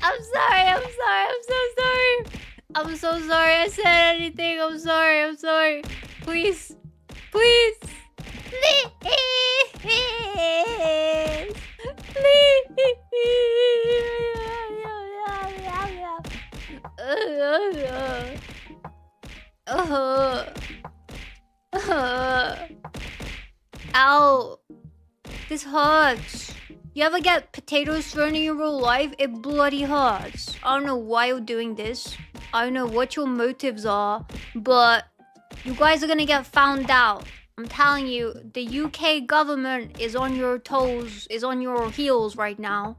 I'm sorry. I'm sorry. I'm so sorry. I'm so sorry I said anything. I'm sorry. I'm sorry. Please. Please. Please. Please. Ow. This hurts. You ever get potatoes thrown in your real life? It bloody hurts. I don't know why you're doing this. I don't know what your motives are, but you guys are gonna get found out. I'm telling you, the UK government is on your toes, is on your heels right now.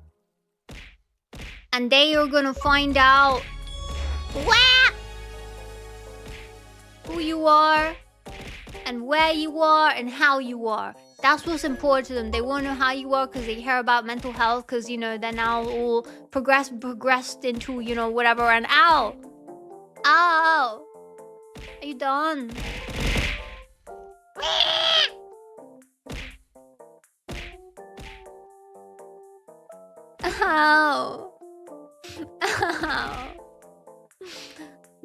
And they are gonna find out who you are, and where you are, and how you are. That's what's important to them. They want to know how you are because they hear about mental health because, you know, they're now all progressed into, you know, whatever. And ow! Ow! Are you done? Ow! Ow!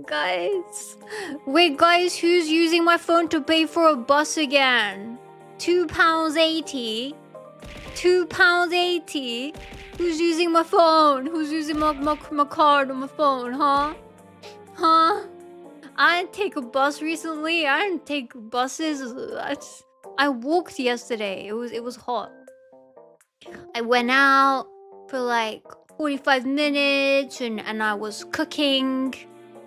Guys. Wait, guys, who's using my phone to pay for a bus again? £2.80. £2.80. Who's using my phone? Who's using my card on my phone, huh? Huh? I didn't take a bus recently. I didn't take buses. I walked yesterday. It was hot. I went out for like 45 minutes and I was cooking.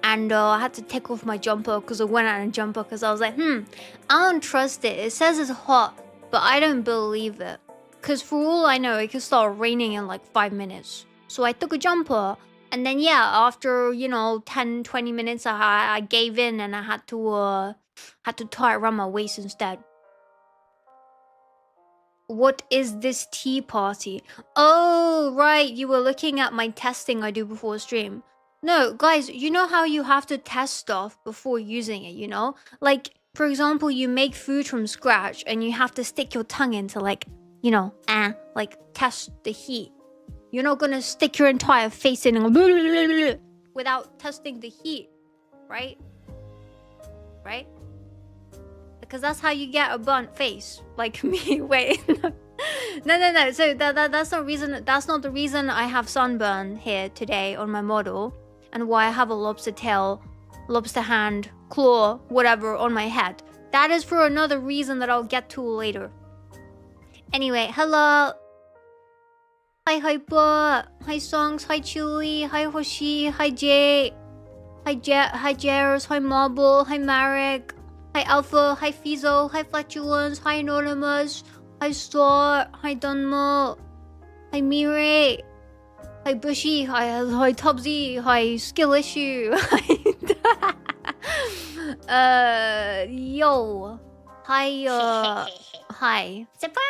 And I had to take off my jumper because I went out in a jumper because I was like, I don't trust it. It says it's hot, but I don't believe it. Because for all I know, it could start raining in like 5 minutes. So I took a jumper. And then, yeah, after, you know, 10, 20 minutes, I gave in and I had to tie it around my waist instead. What is this tea party? Oh, right. You were looking at my testing I do before a stream. No, guys, you know how you have to test stuff before using it, you know? Like, for example, you make food from scratch and you have to stick your tongue into like, you know, like test the heat. You're not gonna stick your entire face in and without testing the heat, right? Right? Because that's how you get a burnt face, like me. Wait, no. So that's not reason. That's not the reason I have sunburn here today on my model, and why I have a lobster tail, lobster hand, claw, whatever on my head. That is for another reason that I'll get to later. Anyway, hello. Hi Hyper, hi Songs, hi Chili, hi Hoshi, hi Jay, hi Jers, hi Marble, hi Marek, hi Alpha, hi Fizo, hi Flatulence, hi Anonymous, hi Star, hi Dunmo, hi Mirai, hi Bushy, hi Tubsy, hi Skill Issue, yo, hi, hi. Surprise!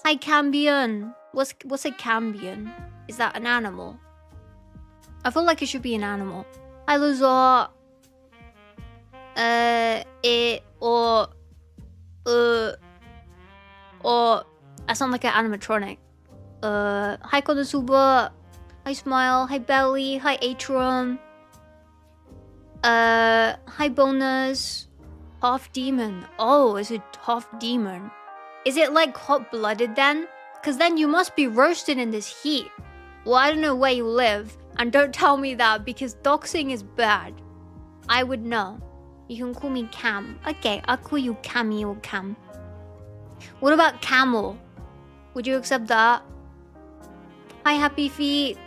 Hi Cambion. What's a Cambion? Is that an animal? I feel like it should be an animal. Hi Luzor. Or I sound like an animatronic. Hi Konosuba. Hi Smile. Hi Belly. Hi Atrium. Hi Bonus. Half demon. Oh, is it half demon? Is it like hot-blooded then? Because then you must be roasted in this heat. Well, I don't know where you live. And don't tell me that because doxing is bad. I would know. You can call me Cam. Okay, I'll call you Cammy or Cam. What about Camel? Would you accept that? Hi Happy Feet.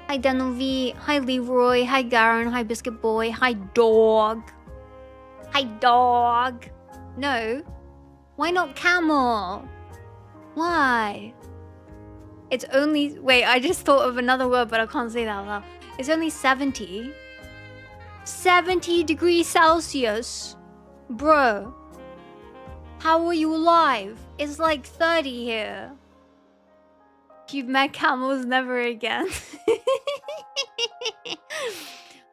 Hi Denovi. Hi Leroy. Hi Garen. Hi Biscuit Boy. Hi Dog. Hi Dog. No. Why not Camel? Why? It's only... Wait, I just thought of another word, but I can't say that out loud. It's only 70. 70 degrees Celsius. Bro. How are you alive? It's like 30 here. You've met camels, never again.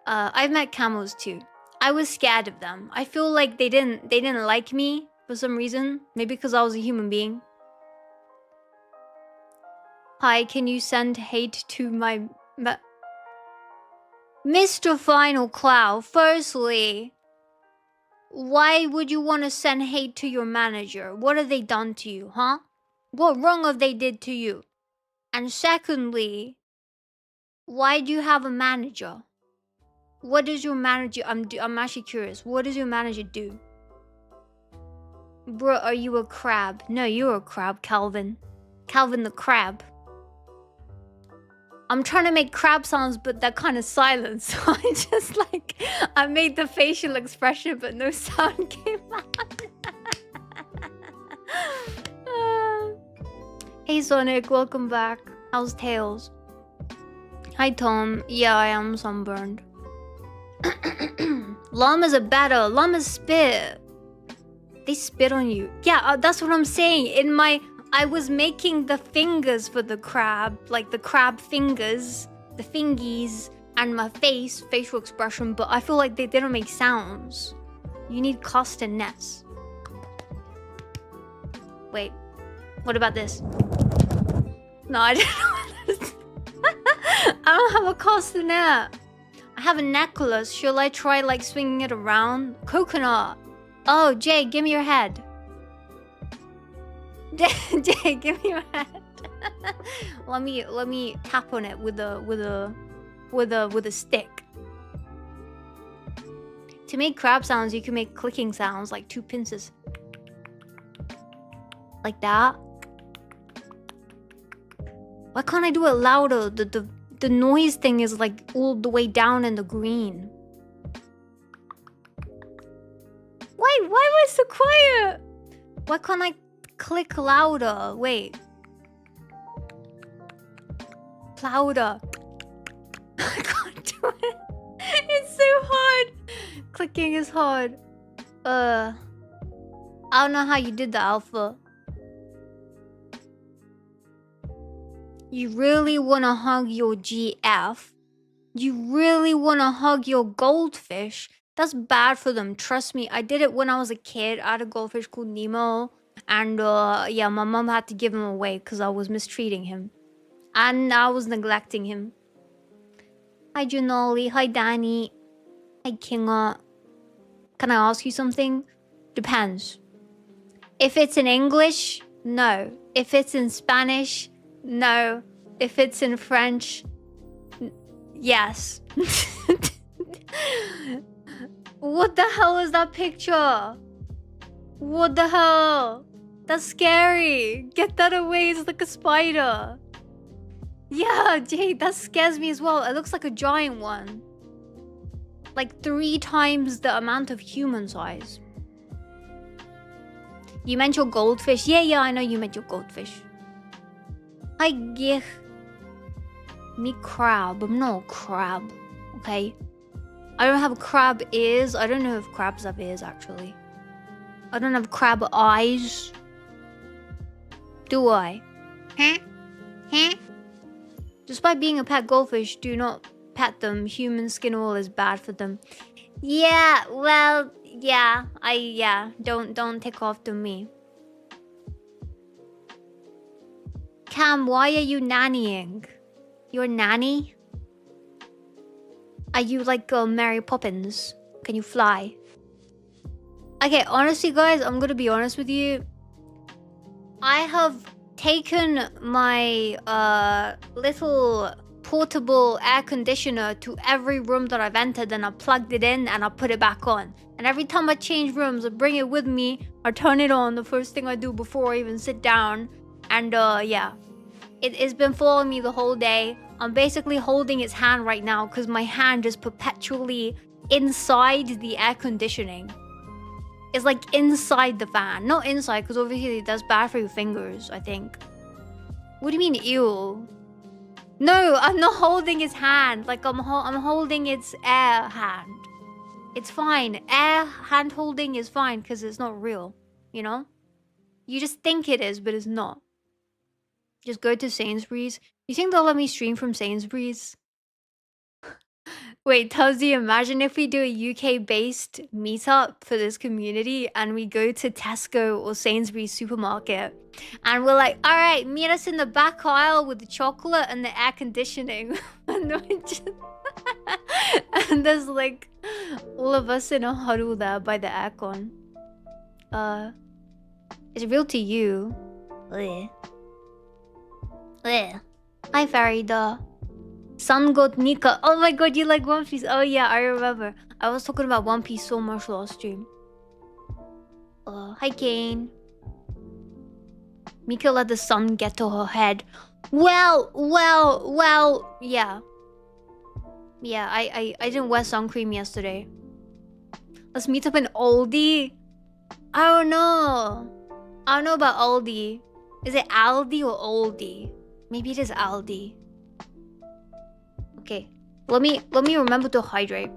I've met camels too. I was scared of them. I feel like they didn't like me for some reason. Maybe because I was a human being. Hi, can you send hate to my... Mr. Final Cloud, firstly, why would you want to send hate to your manager? What have they done to you, huh? What wrong have they did to you? And secondly, why do you have a manager? What does your manager... I'm actually curious. What does your manager do? Bro, are you a crab? No, you're a crab, Calvin. Calvin the crab. I'm trying to make crab sounds, but they're kind of silent. So I just like... I made the facial expression, but no sound came out. Hey Sonic, welcome back. How's Tails? Hi Tom. Yeah, I am sunburned. Llamas are better. Llamas spit. They spit on you. Yeah, that's what I'm saying. In my... I was making the fingers for the crab. Like the crab fingers. The fingies. And my facial expression. But I feel like they didn't make sounds. You need castanets. Wait. What about this? No, I didn't know this. I don't have a castanet. I have a necklace. Shall I try like swinging it around? Coconut. Oh, Jay, give me your head. Jay, give me your head. let me tap on it with a stick. To make crab sounds, you can make clicking sounds like two pincers. Like that. Why can't I do it louder? The noise thing is like all the way down in the green. Why am I so quiet? Why can't I click louder? Wait. Louder. I can't do it. It's so hard. Clicking is hard. I don't know how you did the alpha. You really wanna hug your GF? You really wanna hug your goldfish? That's bad for them, trust me. I did it when I was a kid. I had a goldfish called Nemo. And yeah, my mom had to give him away because I was mistreating him. And I was neglecting him. Hi Janoli, hi Danny. Hi Kinga. Can I ask you something? Depends. If it's in English, no. If it's in Spanish, no. If it's in French, yes. What the hell is that picture? What the hell? That's scary. Get that away. It's like a spider. Yeah, Jade, that scares me as well. It looks like a giant one. Like 3 times the amount of human size. You meant your goldfish? Yeah, I know you meant your goldfish. Hi, Gich. Me crab. I'm not a crab. Okay? I don't have crab ears. I don't know if crabs have ears, actually. I don't have crab eyes. Do I? Huh? Despite being a pet goldfish, do not pet them. Human skin oil is bad for them. Yeah, well, yeah. Don't take after me. Cam, why are you nannying? You're a nanny? Are you like Mary Poppins? Can you fly? Okay, honestly guys, I'm gonna be honest with you. I have taken my little portable air conditioner to every room that I've entered, and I plugged it in and I put it back on. And every time I change rooms, I bring it with me. I turn it on, the first thing I do before I even sit down. And yeah, it's been following me the whole day. I'm basically holding its hand right now because my hand is perpetually inside the air conditioning. It's like inside the fan. Not inside, because obviously that's bad for your fingers, I think. What do you mean, ew? No, I'm not holding its hand. Like, I'm holding its air hand. It's fine. Air hand holding is fine because it's not real, you know? You just think it is, but it's not. Just go to Sainsbury's. You think they'll let me stream from Sainsbury's? Wait, Tuzi, imagine if we do a UK-based meetup for this community and we go to Tesco or Sainsbury's supermarket and we're like, all right, meet us in the back aisle with the chocolate and the air conditioning. And There's like all of us in a huddle there by the aircon. It's real to you. Ugh. Ugh. Hi, Farida. Sun God Nika. Oh my god, you like One Piece? Oh yeah, I remember. I was talking about One Piece so much last stream. Hi, Kane. Mika let the sun get to her head. Well, yeah. Yeah, I didn't wear sun cream yesterday. Let's meet up in Aldi. I don't know. I don't know about Aldi. Is it Aldi or Aldi? Maybe it is Aldi. Okay. Let me remember to hydrate.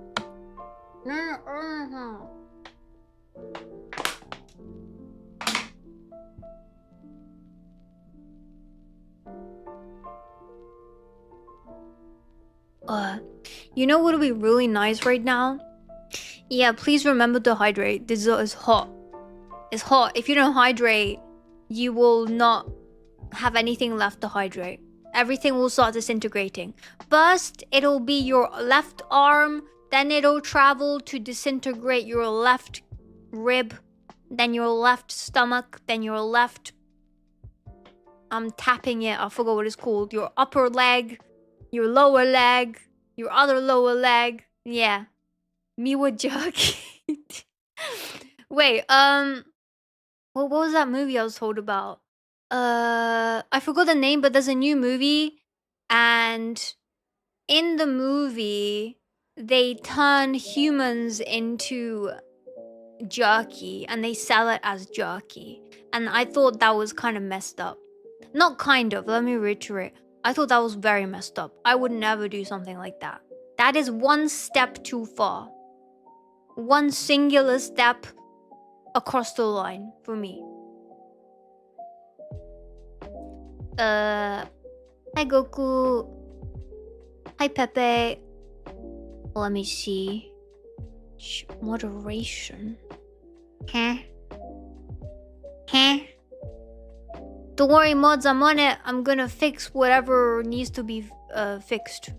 You know what would be really nice right now? Yeah, please remember to hydrate. This is hot. It's hot. If you don't hydrate, you will not have anything left to hydrate. Everything will start disintegrating. First, it'll be your left arm. Then it'll travel to disintegrate your left rib. Then your left stomach. Then your left... I'm tapping it. I forgot what it's called. Your upper leg. Your lower leg. Your other lower leg. Yeah. Miwa Jaki. Wait, what was that movie I was told about? I forgot the name, but there's a new movie. And in the movie, they turn humans into jerky. And they sell it as jerky. And I thought that was kind of messed up. Not kind of, let me reiterate. I thought that was very messed up. I would never do something like that. That is one step too far. One singular step across the line for me. Hi Goku. Hi Pepe. Let me see. Moderation. Huh? Don't worry, mods, I'm on it. I'm gonna fix whatever needs to be fixed.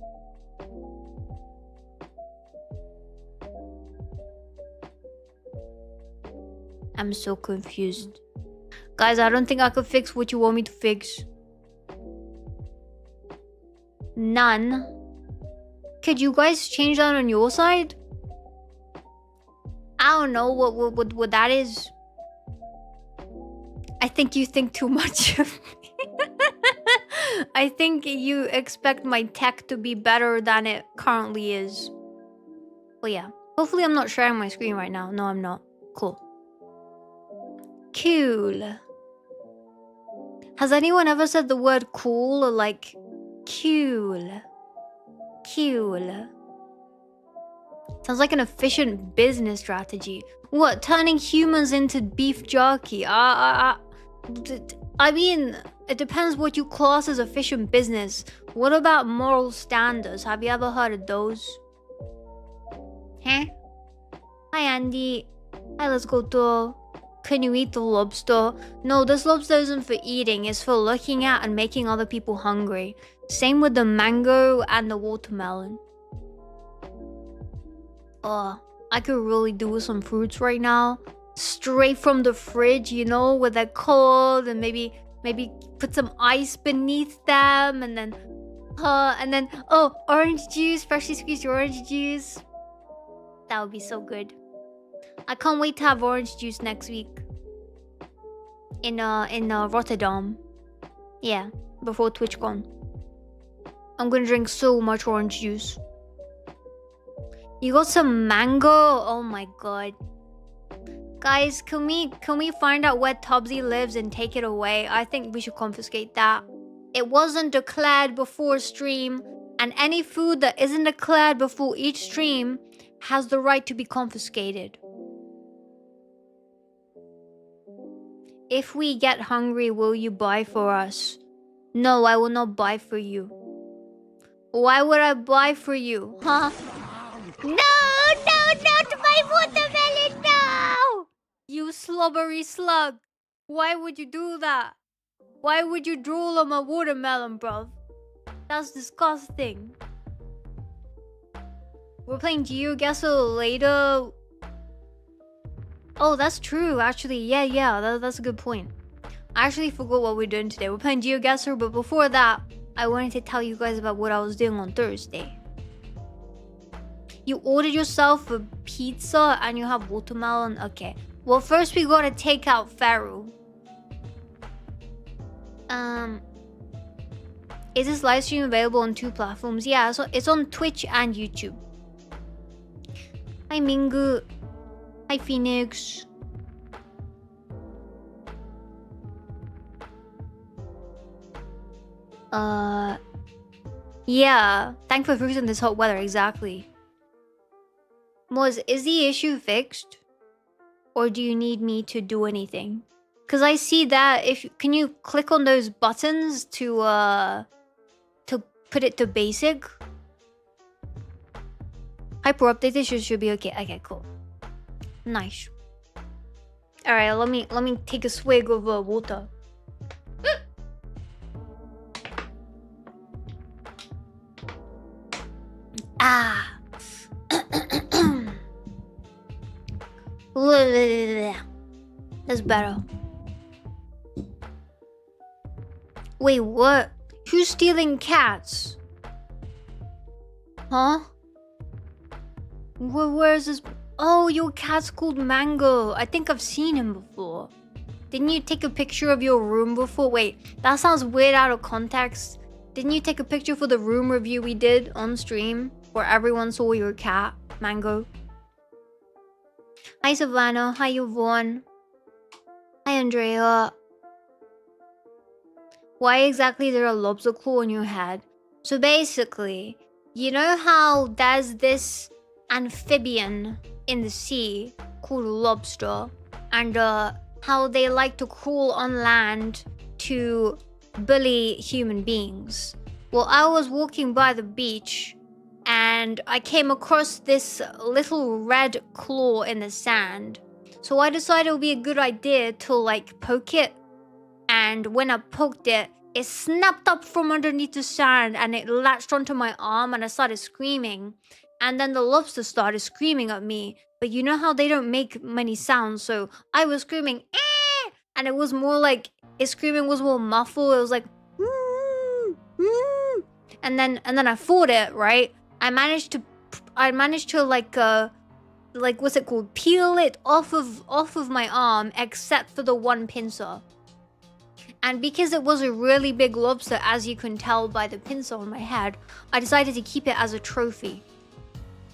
I'm so confused. Guys, I don't think I could fix what you want me to fix. None. Could you guys change that on your side? I don't know what that is. I think you think too much of me. I think you expect my tech to be better than it currently is. Well, yeah. Hopefully I'm not sharing my screen right now. No, I'm not. Cool. Cool. Has anyone ever said the word cool or like cool? Cool. Sounds like an efficient business strategy. What, turning humans into beef jerky? I mean, it depends what you class as efficient business. What about moral standards? Have you ever heard of those? Huh? Hi, Andy. Hi, let's go to... Can you eat the lobster? No, this lobster isn't for eating. It's for looking at and making other people hungry. Same with the mango and the watermelon. I could really do with some fruits right now. Straight from the fridge, you know, with that cold, and maybe put some ice beneath them, and then orange juice, freshly squeezed orange juice. That would be so good. I can't wait to have orange juice next week. In Rotterdam. Yeah, before TwitchCon. I'm gonna drink so much orange juice. You got some mango? Oh my god. Guys, can we find out where Tubbsy lives and take it away? I think we should confiscate that. It wasn't declared before stream, and any food that isn't declared before each stream has the right to be confiscated. If we get hungry, will you buy for us? No, I will not buy for you. Why would I buy for you? Huh? No, not my watermelon, no! You slobbery slug. Why would you do that? Why would you drool on my watermelon, bruv? That's disgusting. We're playing Geoguesser later. Oh, that's true, actually. Yeah, that's a good point. I actually forgot what we're doing today. We're playing Geoguesser, but before that, I wanted to tell you guys about what I was doing on Thursday. You ordered yourself a pizza and you have watermelon? Okay. Well, first we gotta take out Pharaoh. Is this live stream available on 2 platforms? Yeah, so it's on Twitch and YouTube. Hi, Mingu. Hi, Phoenix. Yeah. Thanks for fruits in this hot weather, exactly. Moz, is the issue fixed? Or do you need me to do anything? Because I see that can you click on those buttons to put it to basic? Hyper updated should be okay. Okay, cool. Nice. Alright, let me take a swig of water. Ah. That's better. Wait, what? Who's stealing cats? Huh? Where is this? Oh, your cat's called Mango. I think I've seen him before. Didn't you take a picture of your room before? Wait, that sounds weird out of context. Didn't you take a picture for the room review we did on stream where everyone saw your cat, Mango? Hi, Savannah. Hi, Yvonne. Hi, Andrea. Why exactly is there a lobster claw on your head? So basically, you know how there's this amphibian in the sea called a lobster, and how they like to crawl on land to bully human beings. Well, I was walking by the beach and I came across this little red claw in the sand. So I decided it would be a good idea to like poke it. And when I poked it, it snapped up from underneath the sand and it latched onto my arm and I started screaming. And then the lobster started screaming at me. But you know how they don't make many sounds, so I was screaming, eh! And it was more like, its screaming was more muffled. It was like, and then I fought it, right? I managed to like what's it called? Peel it off of my arm, except for the one pincer. And because it was a really big lobster, as you can tell by the pincer on my head, I decided to keep it as a trophy.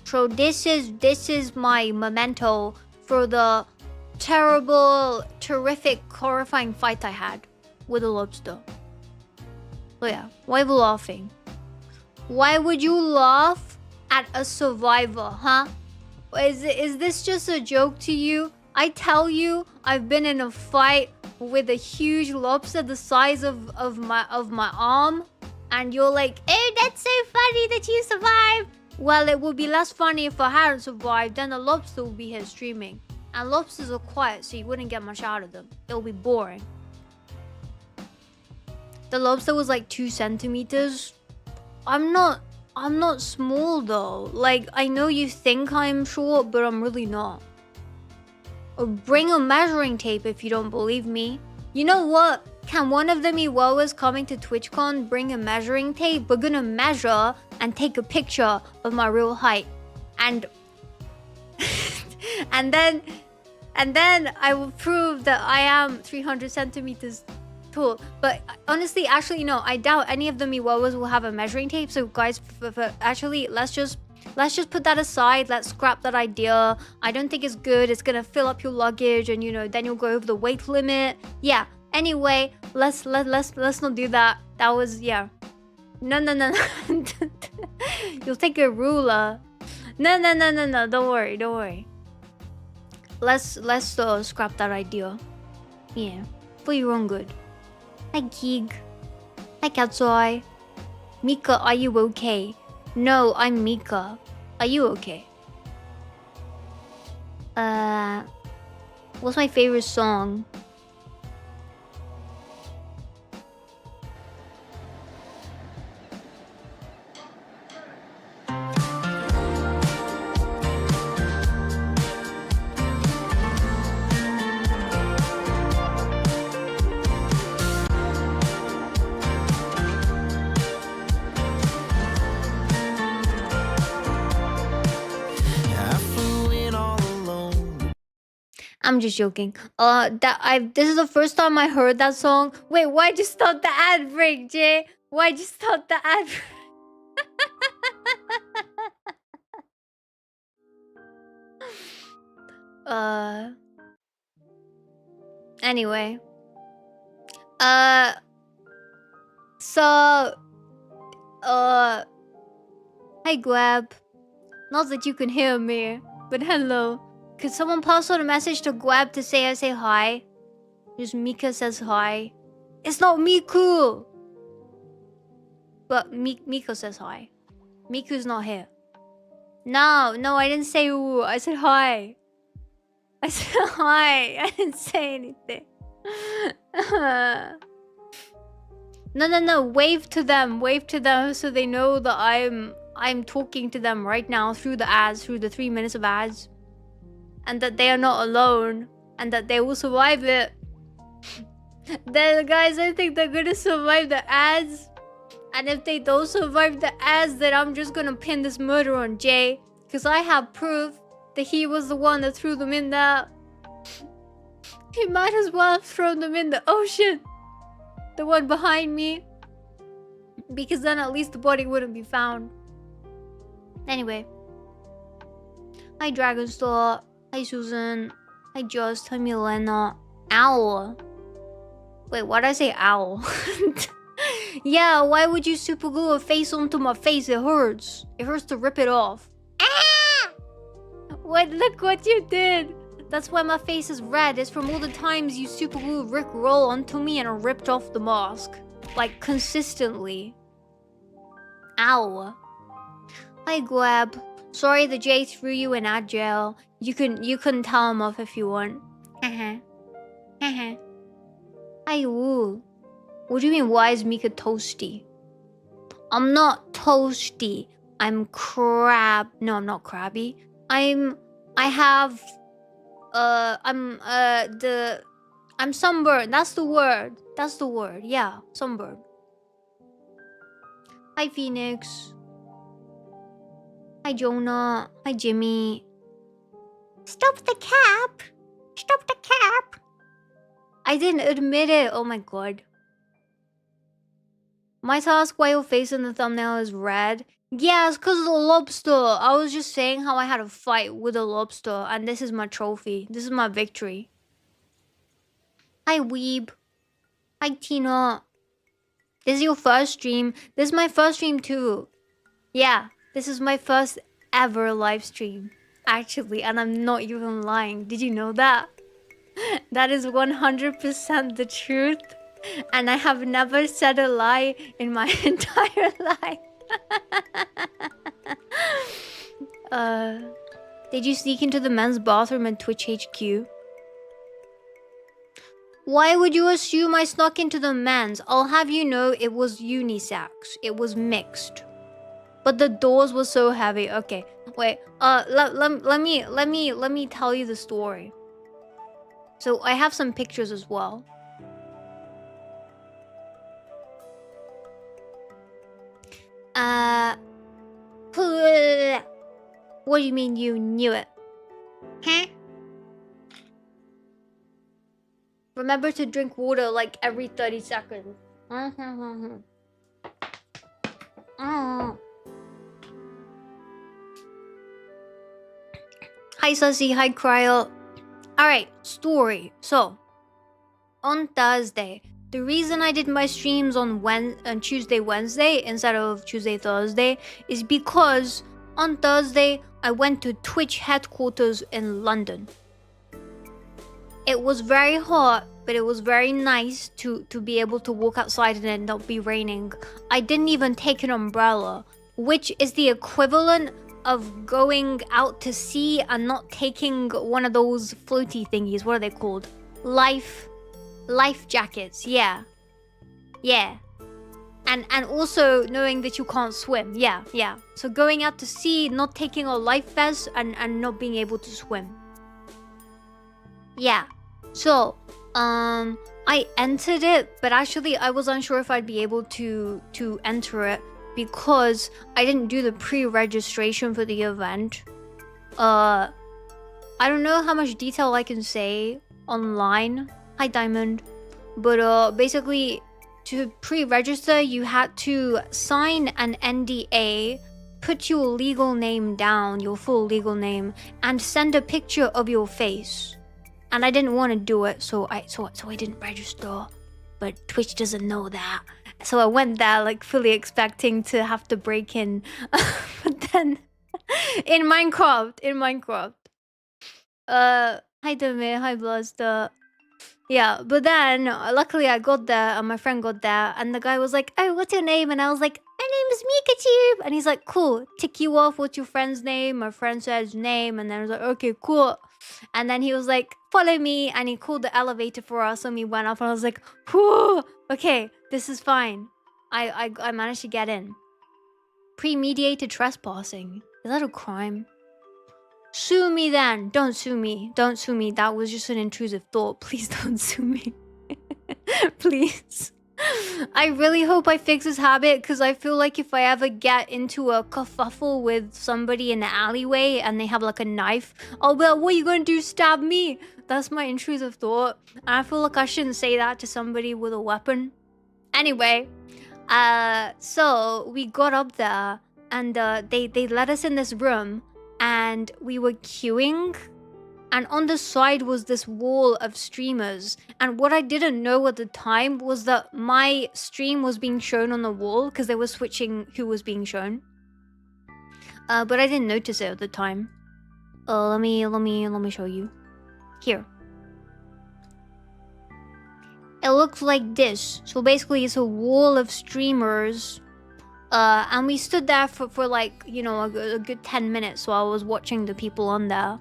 So this is my memento for the terrible, terrific, horrifying fight I had with a lobster. So yeah, why are you laughing? Why would you laugh at a survivor, huh? Is this just a joke to you? I tell you, I've been in a fight with a huge lobster the size of my arm, and you're like, "Hey, that's so funny that you survived." Well, it would be less funny if I hadn't survived. Then the lobster would be here streaming, and lobsters are quiet, so you wouldn't get much out of them. It'll be boring. The lobster was like 2 centimeters. I'm not small though. Like, I know you think I'm short, but I'm really not. Or bring a measuring tape if you don't believe me. You know what? Can one of the Miwawas coming to TwitchCon bring a measuring tape? We're gonna measure and take a picture of my real height. And and then I will prove that I am 300 centimeters tall. But honestly, actually, no, I doubt any of the Miwawas will have a measuring tape. So guys, actually, let's just put that aside. Let's scrap that idea. I don't think it's good. It's gonna fill up your luggage, and you know, then you'll go over the weight limit. Yeah. Anyway, let's not do that. That was, yeah. No. You'll take a ruler. No. Don't worry. Let's scrap that idea. Yeah, for your own good. Hi, Keeg. Hi, Katsui. Mika, are you okay? No, I'm Mika. Are you okay? What's my favorite song? I'm just joking. This is the first time I heard that song. Wait, why'd you start the ad break, Jay? Why'd you start the ad break? Anyway. So, hi Gwab. Not that you can hear me, but hello. Could someone pass on a message to Gwab to say I say hi? Just Mika says hi. It's not Miku! But Miko says hi. Miku's not here. No, I didn't say ooh. I said hi. I said hi. I didn't say anything. No. Wave to them so they know that I'm talking to them right now through the ads, through the 3 minutes of ads. And that they are not alone. And that they will survive it. Then guys, I think they're gonna survive the ads. And if they don't survive the ads, then I'm just gonna pin this murder on Jay. Because I have proof that he was the one that threw them in there. He might as well have thrown them in the ocean. The one behind me. Because then at least the body wouldn't be found. Anyway. Hi Dragonstar. Hi Susan. Hi Just. Hi Milena. Owl. Wait, why did I say owl? Yeah, why would you super glue a face onto my face? It hurts. It hurts to rip it off. Ah! What? Look what you did. That's why my face is red. It's from all the times you super glued Rick Roll onto me and ripped off the mask. Like, consistently. Ow. Hi, Gwab. Sorry the J threw you in ad jail. You can tell him off if you want. Hi, woo. What do you mean, why is Mika toasty? I'm not toasty. I'm crab. No, I'm not crabby. I'm sunburn. That's the word. Yeah, sunburn. Hi, Phoenix. Hi, Jonah. Hi, Jimmy. Stop the cap. I didn't admit it. Oh my god. My task why your face in the thumbnail is red. Yeah, it's because of the lobster. I was just saying how I had a fight with a lobster. And this is my trophy. This is my victory. Hi, Weeb. Hi, Tina. This is your first stream. This is my first stream too. Yeah, this is my first ever live stream. Actually, and I'm not even lying. Did you know that? That is 100% the truth. And I have never said a lie in my entire life. Did you sneak into the men's bathroom at Twitch HQ? Why would you assume I snuck into the men's? I'll have you know it was unisex. It was mixed. But the doors were so heavy. Okay, wait. Let me tell you the story. So I have some pictures as well. What do you mean you knew it? Huh? Remember to drink water like every 30 seconds. Hi Sussy, hi Cryo. Alright, story. So, on Thursday, the reason I did my streams on Tuesday, Wednesday instead of Tuesday, Thursday is because on Thursday I went to Twitch headquarters in London. It was very hot, but it was very nice to be able to walk outside and it not be raining. I didn't even take an umbrella, which is the equivalent of going out to sea and not taking one of those floaty thingies. What are they called? Life jackets. Yeah. And also knowing that you can't swim. Yeah. So going out to sea, not taking a life vest and not being able to swim. Yeah. So, I entered it, but actually I was unsure if I'd be able to enter it because I didn't do the pre-registration for the event. I don't know how much detail I can say online. Hi, Diamond. But basically, to pre-register, you had to sign an NDA, put your legal name down, your full legal name, and send a picture of your face. And I didn't want to do it, so I didn't register. But Twitch doesn't know that. So I went there like fully expecting to have to break in. But then in Minecraft. Hi Demir, hi Blaster. Yeah, but then luckily I got there and my friend got there and the guy was like, "Oh, what's your name?" And I was like, "My name is MikaTube." And he's like, "Cool, tick you off. What's your friend's name?" My friend says name, and then I was like, "Okay, cool." And then he was like, "Follow me," and he called the elevator for us, and we went up, and I was like, "Whew, okay, this is fine. I managed to get in." Premeditated trespassing, is that a crime? Sue me then. Don't sue me. Don't sue me. That was just an intrusive thought. Please don't sue me. Please. I really hope I fix this habit because I feel like if I ever get into a kerfuffle with somebody in the alleyway and they have like a knife, I'll be like, "What are you gonna do? Stab me?" That's my intrusive thought. And I feel like I shouldn't say that to somebody with a weapon. Anyway, so we got up there and they let us in this room and we were queuing. And on the side was this wall of streamers. And what I didn't know at the time was that my stream was being shown on the wall because they were switching who was being shown. But I didn't notice it at the time. Let me show you. Here. It looks like this. So basically it's a wall of streamers. And we stood there for like, you know, a good 10 minutes. So I was watching the people on there.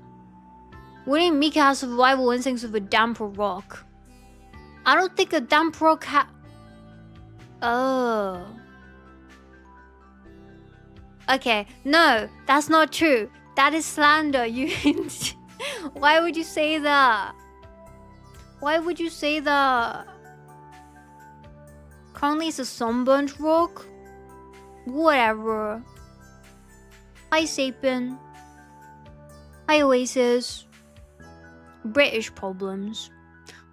Wouldn't Mika have survival instincts with a damp rock? I don't think a damp rock Oh. Okay, no, that's not true. That is slander. You. Why would you say that? Why would you say that? Currently it's a sunburnt rock. Whatever. Hi Sapin. Hi Oasis. British problems.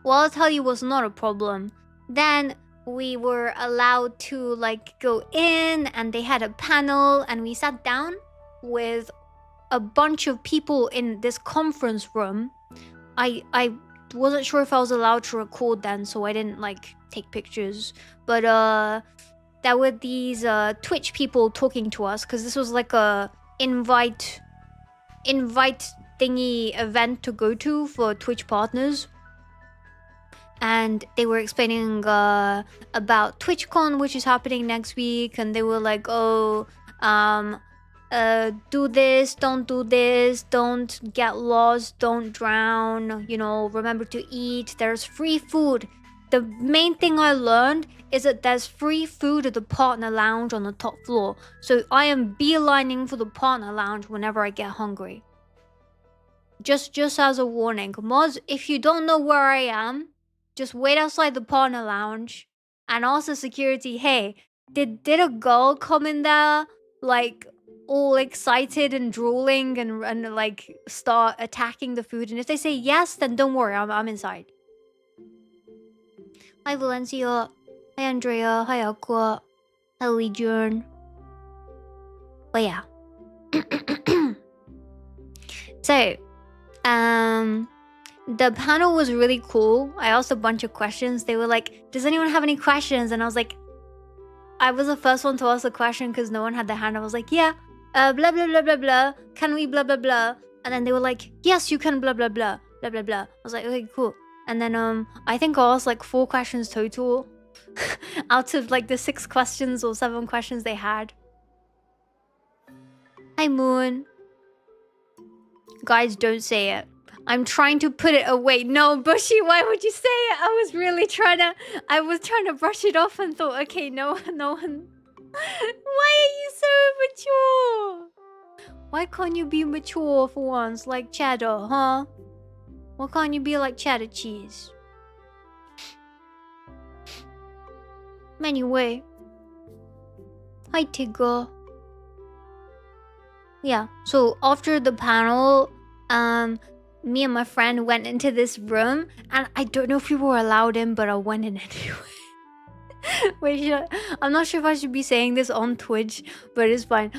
Well, I'll tell you what's not a problem. Then we were allowed to like go in and they had a panel and we sat down with a bunch of people in this conference room. I wasn't sure if I was allowed to record then, so I didn't like take pictures. But there were these Twitch people talking to us because this was like a invite thingy event to go to for Twitch partners. And they were explaining about TwitchCon, which is happening next week. And they were like, "Oh, do this, don't get lost, don't drown, you know, remember to eat, there's free food." The main thing I learned is that there's free food at the partner lounge on the top floor. So I am beelining for the partner lounge whenever I get hungry. Just as a warning. Mods, if you don't know where I am, just wait outside the partner lounge. And also security, hey, did a girl come in there like all excited and drooling and like start attacking the food? And if they say yes, then don't worry, I'm inside. Hi Valencia. Hi Andrea. Hi Aqua. Hi Legion. But yeah. So the panel was really cool. I asked a bunch of questions. They were like, "Does anyone have any questions?" And I was like, I was the first one to ask the question because no one had their hand. I was like, "Yeah, blah blah blah blah blah. Can we blah blah blah?" And then they were like, "Yes, you can blah blah blah blah blah blah." I was like, "Okay, cool." And then I think I asked like 4 questions total out of like the 6 questions or 7 questions they had. Hi Moon. Guys, don't say it. I'm trying to put it away. No, Bushy, why would you say it? I was trying to brush it off and thought, okay, no one. Why are you so mature? Why can't you be mature for once, like cheddar, huh? Why can't you be like cheddar cheese? Anyway. Hi, Tigger. Yeah, so after the panel, me and my friend went into this room, and I don't know if we were allowed in, but I went in anyway. Wait, I'm not sure if I should be saying this on Twitch, but it's fine.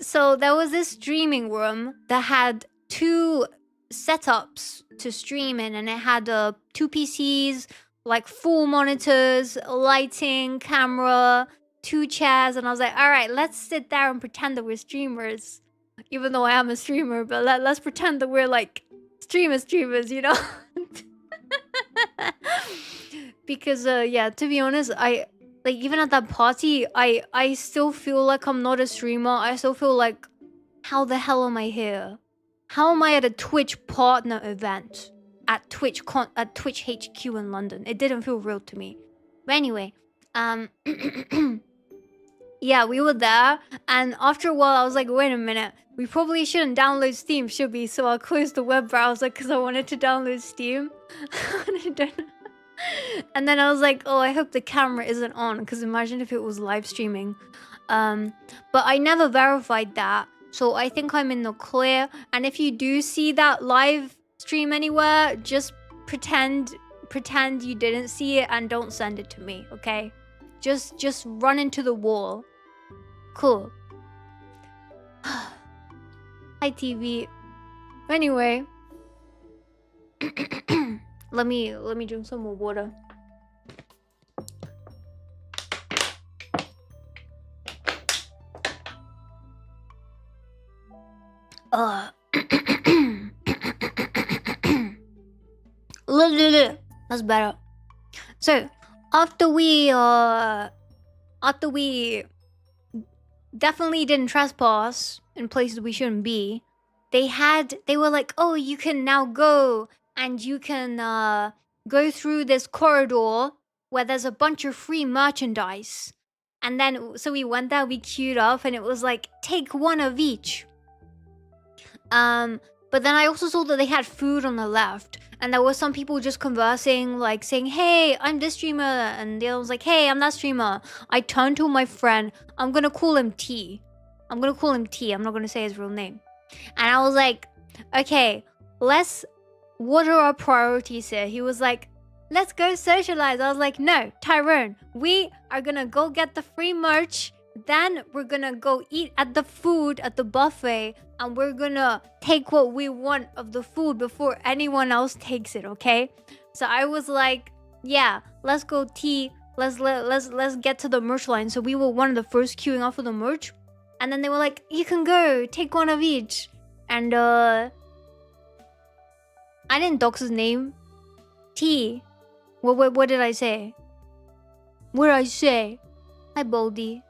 So there was this streaming room that had 2 setups to stream in, and it had 2 PCs, like full monitors, lighting, camera, 2 chairs, and I was like, all right, let's sit there and pretend that we're streamers. Even though I am a streamer, but let's pretend that we're like streamers, you know? Because yeah, to be honest, I like, even at that party, I still feel like I'm not a streamer. I still feel like, how the hell am I here? How am I at a Twitch partner event at Twitch HQ in London? It didn't feel real to me. But anyway, yeah, we were there, and after a while I was like, wait a minute, we probably shouldn't download Steam, should we? So I closed the web browser because I wanted to download Steam. And then I was like, oh, I hope the camera isn't on, because imagine if it was live streaming. But I never verified that, so I think I'm in the clear. And if you do see that live stream anywhere, just pretend you didn't see it and don't send it to me, okay? Just run into the wall. Cool. Hi, TV. Anyway, let me drink some more water. That's better. So after we definitely didn't trespass in places we shouldn't be, they were like, oh, you can now go, and you can go through this corridor where there's a bunch of free merchandise. And then so we went there, we queued up, and it was like, take 1 of each. But then I also saw that they had food on the left, and there were some people just conversing, like saying, hey, I'm this streamer, and the other was like, hey, I'm that streamer. I turned to my friend, I'm gonna call him T. I'm not gonna say his real name. And I was like, okay, what are our priorities here? He was like, let's go socialize. I was like, no, Tyrone, we are gonna go get the free merch, then we're gonna go eat at the buffet, and we're gonna take what we want of the food before anyone else takes it, okay? So I was like, yeah, let's go T, let's get to the merch line. So we were one of the first queuing up for the merch, and then they were like, you can go, take 1 of each. And I didn't dox his name. T. What did I say? What did I say? Hi, Baldy.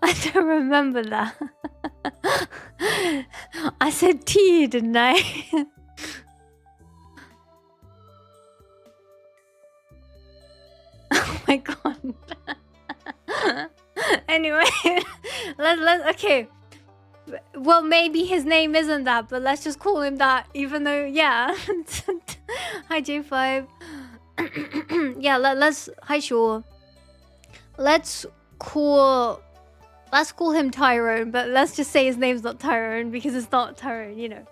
I don't remember that. I said T, didn't I? Oh my god. Anyway, let's okay. Well, maybe his name isn't that, but let's just call him that, even though, yeah. Hi, J5. Yeah, let's hi, sure. Let's call him Tyrone, but let's just say his name's not Tyrone, because it's not Tyrone, you know.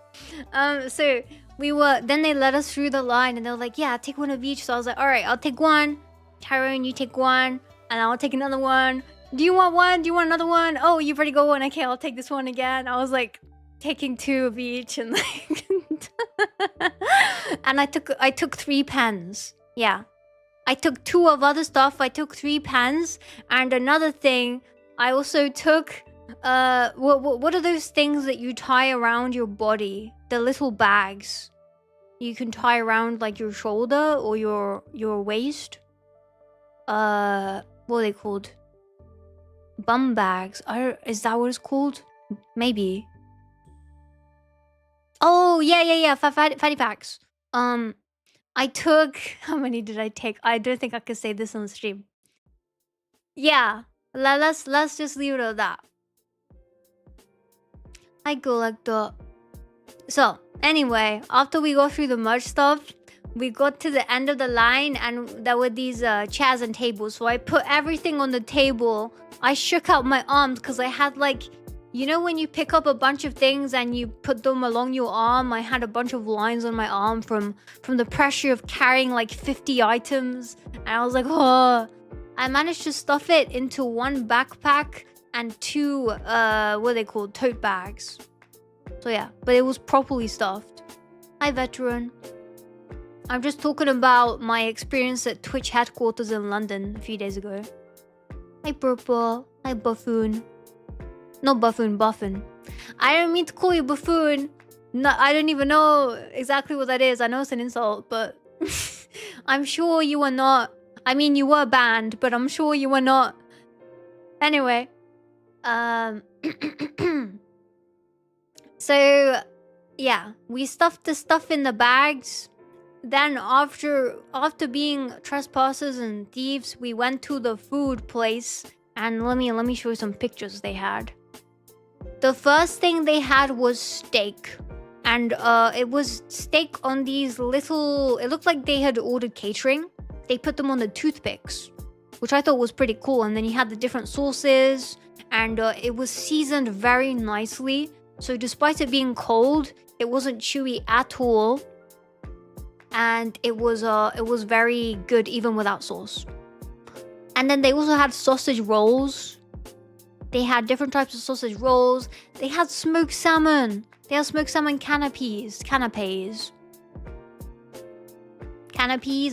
So then they let us through the line, and they were like, yeah, take 1 of each. So I was like, all right, I'll take 1. Tyrone, you take 1, and I'll take another one. Do you want 1? Do you want another one? Oh, you've already got 1. Okay, I'll take this one again. I was like taking 2 of each, and like and I took 3 pens. Yeah, I took 2 of other stuff. I took 3 pens, and another thing, I also took what are those things that you tie around your body? The little bags you can tie around like your shoulder or your waist. What are they called? Bum bags. Is that what it's called? Maybe. Oh, yeah. Fatty packs. I took... How many did I take? I don't think I could say this on the stream. Yeah. Let's just leave it at that. I go like that. So, anyway, after we go through the merch stuff, we got to the end of the line and there were these chairs and tables. So I put everything on the table. I shook out my arms because I had like, you know when you pick up a bunch of things and you put them along your arm? I had a bunch of lines on my arm from the pressure of carrying like 50 items. And I was like, oh. I managed to stuff it into one backpack and two, what are they called? Tote bags. So yeah, but it was properly stuffed. Hi, veteran. I'm just talking about my experience at Twitch headquarters in London a few days ago. Hi, Purple. Hi, Buffoon. Not Buffoon, Buffin. I don't mean to call you Buffoon. No, I don't even know exactly what that is. I know it's an insult, but I'm sure you were not. I mean, you were banned, but I'm sure you were not. Anyway. So, yeah. We stuffed the stuff in the bags. Then after being trespassers and thieves, we went to the food place. And let me show you some pictures they had. The first thing they had was steak. And it was steak on these little... It looked like they had ordered catering. They put them on the toothpicks, which I thought was pretty cool. And then you had the different sauces. And it was seasoned very nicely. So despite it being cold, it wasn't chewy at all. And it was very good even without sauce. And then they also had sausage rolls. They had different types of sausage rolls. They had smoked salmon. They had smoked salmon canapes. Canapes,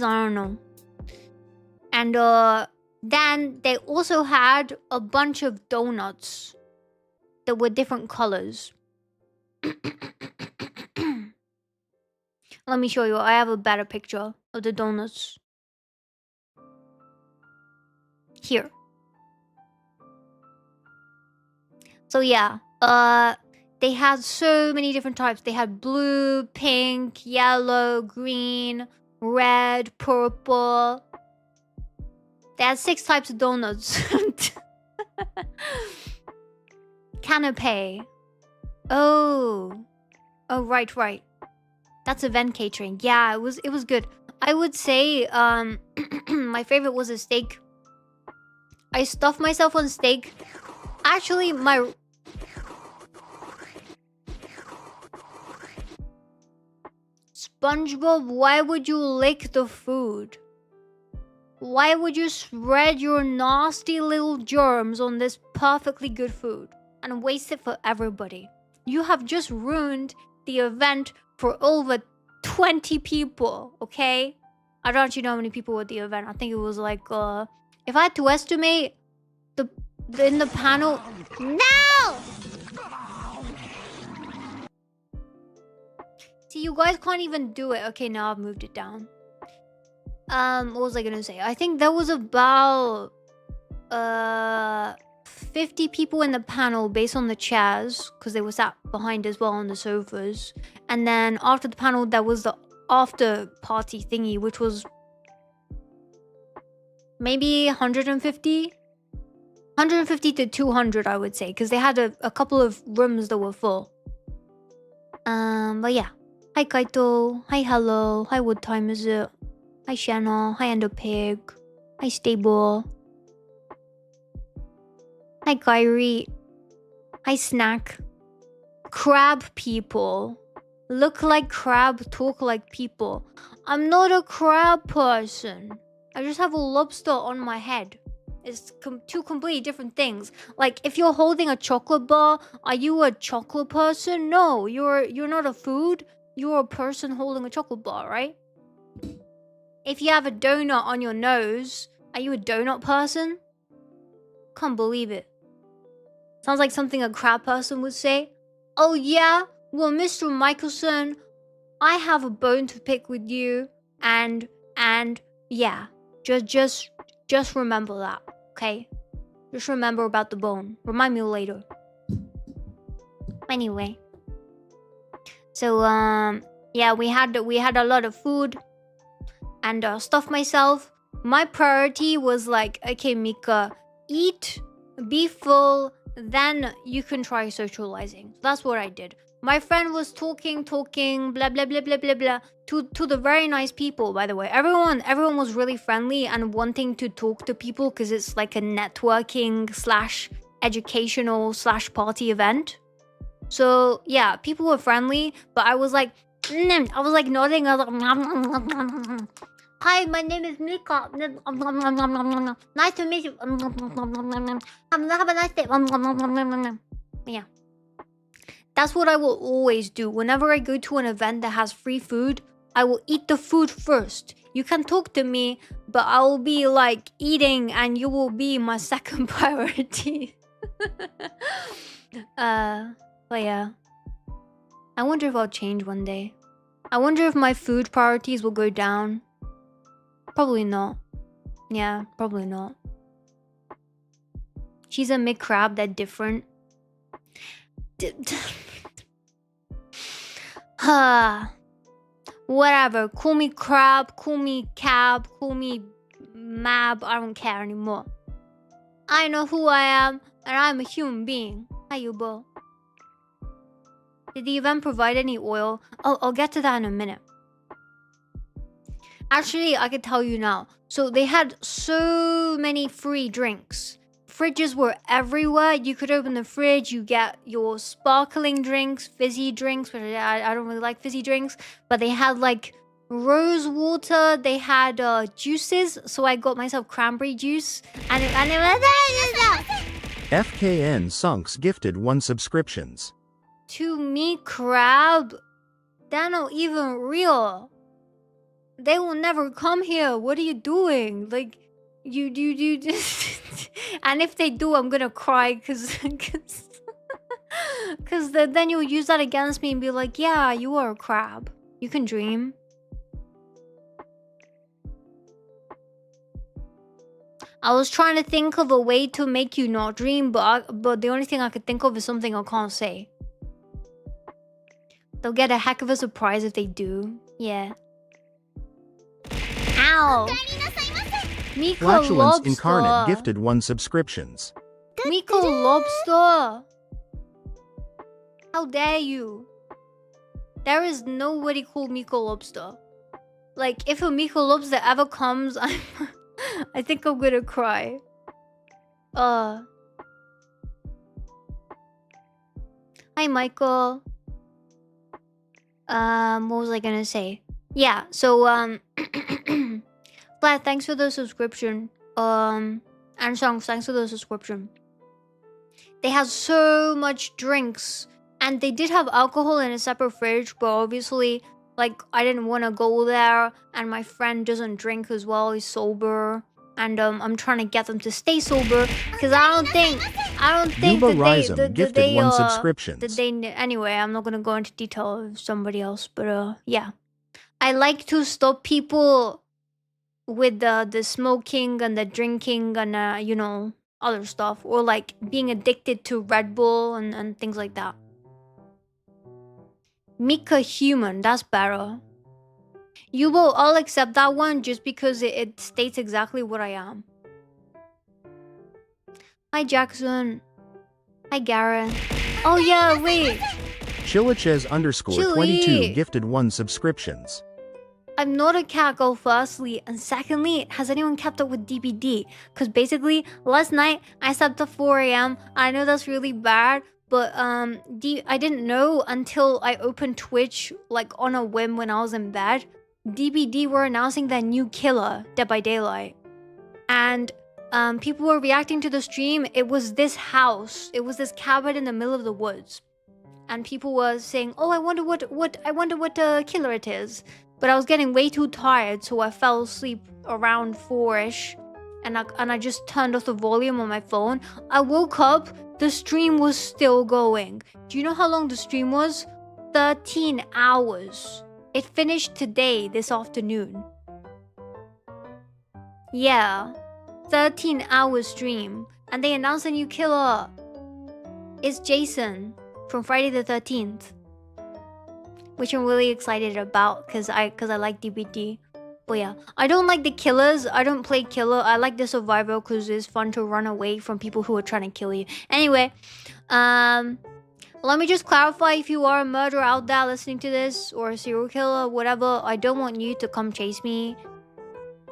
I don't know. And then they also had a bunch of donuts that were different colors. Let me show you. I have a better picture of the donuts. Here. So yeah, they had so many different types. They had blue, pink, yellow, green, red, purple. They had 6 types of donuts. Canapé. Oh, right. That's event catering. Yeah, it was good. I would say my favorite was a steak. I stuffed myself on steak. Actually, my... SpongeBob, why would you lick the food? Why would you spread your nasty little germs on this perfectly good food and waste it for everybody? You have just ruined the event for over 20 people, okay? I don't actually know how many people were at the event. I think it was like, if I had to estimate, in the panel... No! See, you guys can't even do it. Okay, now I've moved it down. What was I gonna say? I think there was about 50 people in the panel based on the chairs, because they were sat behind as well on the sofas. And then after the panel, there was the after party thingy, which was maybe 150 to 200, I would say, because they had a couple of rooms that were full. But yeah. Hi Kaito. Hi Hello. Hi What Time Is It? Hi Shanna. Hi Endopig. Hi Stable. Hi Kyrie. Hi Snack. Crab people. Look like crab, talk like people. I'm not a crab person. I just have a lobster on my head. It's two completely different things. Like, if you're holding a chocolate bar, are you a chocolate person? No, you're not a food. You're a person holding a chocolate bar, right? If you have a donut on your nose, are you a donut person? Can't believe it. Sounds like something a crab person would say. Oh yeah? Well, Mr. Michelson, I have a bone to pick with you. And yeah. Just remember that, okay? Just remember about the bone. Remind me later. Anyway. So, yeah, we had a lot of food. And stuff myself. My priority was like, okay, Mika, eat, be full, then you can try socializing. That's what I did. My friend was talking, blah blah blah blah blah blah to the very nice people. By the way, everyone was really friendly and wanting to talk to people because it's like a networking slash educational slash party event. So yeah, people were friendly, but I was like nodding. I was like, hi, my name is Mika. Nice to meet you. Have a nice day. Yeah. That's what I will always do. Whenever I go to an event that has free food, I will eat the food first. You can talk to me, but I will be like eating and you will be my second priority. But yeah. I wonder if I'll change one day. I wonder if my food priorities will go down. Probably not. Yeah, probably not. She's a McCrab, that different. Whatever. Call me crab, call me cab, call me mab. I don't care anymore. I know who I am, and I'm a human being. Hi, Yubo. Did the event provide any oil? Oh, I'll get to that in a minute. Actually, I can tell you now. So they had so many free drinks. Fridges were everywhere. You could open the fridge, you get your sparkling drinks, fizzy drinks, but I don't really like fizzy drinks. But they had like rose water, they had juices, so I got myself cranberry juice. And it was... FKN Sunks gifted 1 subscriptions. To me, crab, they're not even real. They will never come here. What are you doing? Like, you and if they do, I'm gonna cry because then you'll use that against me and be like, yeah, you are a crab. You can dream. I was trying to think of a way to make you not dream, but the only thing I could think of is something I can't say. They'll get a heck of a surprise if they do. Yeah. Ow! Miko Flatulence Lobster. Incarnate gifted 1 subscriptions. Miko Lobster. How dare you? There is nobody called Miko Lobster. Like, if a Miko Lobster ever comes, I think I'm gonna cry. Hi, Michael. What was I gonna say? Yeah, so, Flat, thanks for the subscription. And Songs, thanks for the subscription. They had so much drinks. And they did have alcohol in a separate fridge, but obviously, like, I didn't want to go there. And my friend doesn't drink as well, he's sober. And I'm trying to get them to stay sober. Because I don't think that they, 1 subscriptions. anyway, I'm not going to go into detail of somebody else. But, yeah. I like to stop people with the smoking and the drinking and you know, other stuff, or like being addicted to Red Bull and things like that. Mika Human, that's better. You will all accept that one just because it states exactly what I am. Hi Jackson. Hi Gareth. Oh yeah, wait. Chilichez _ 22 gifted 1 subscriptions. I'm not a cat girl, firstly, and secondly, has anyone kept up with DBD? Because basically, last night, I slept at 4 AM. I know that's really bad, but I didn't know until I opened Twitch, like, on a whim when I was in bed. DBD were announcing their new killer, Dead by Daylight. And people were reacting to the stream. It was this house. It was this cabin in the middle of the woods. And people were saying, oh, I wonder what killer it is. But I was getting way too tired, so I fell asleep around 4-ish. And I just turned off the volume on my phone. I woke up, the stream was still going. Do you know how long the stream was? 13 hours. It finished today, this afternoon. Yeah. 13-hour stream. And they announced a new killer. It's Jason from Friday the 13th. Which I'm really excited about because I like DBD. But yeah, I don't like the killers. I don't play killer. I like the survivor because it's fun to run away from people who are trying to kill you. Anyway, Let me just clarify, if you are a murderer out there listening to this, or a serial killer, whatever, I don't want you to come chase me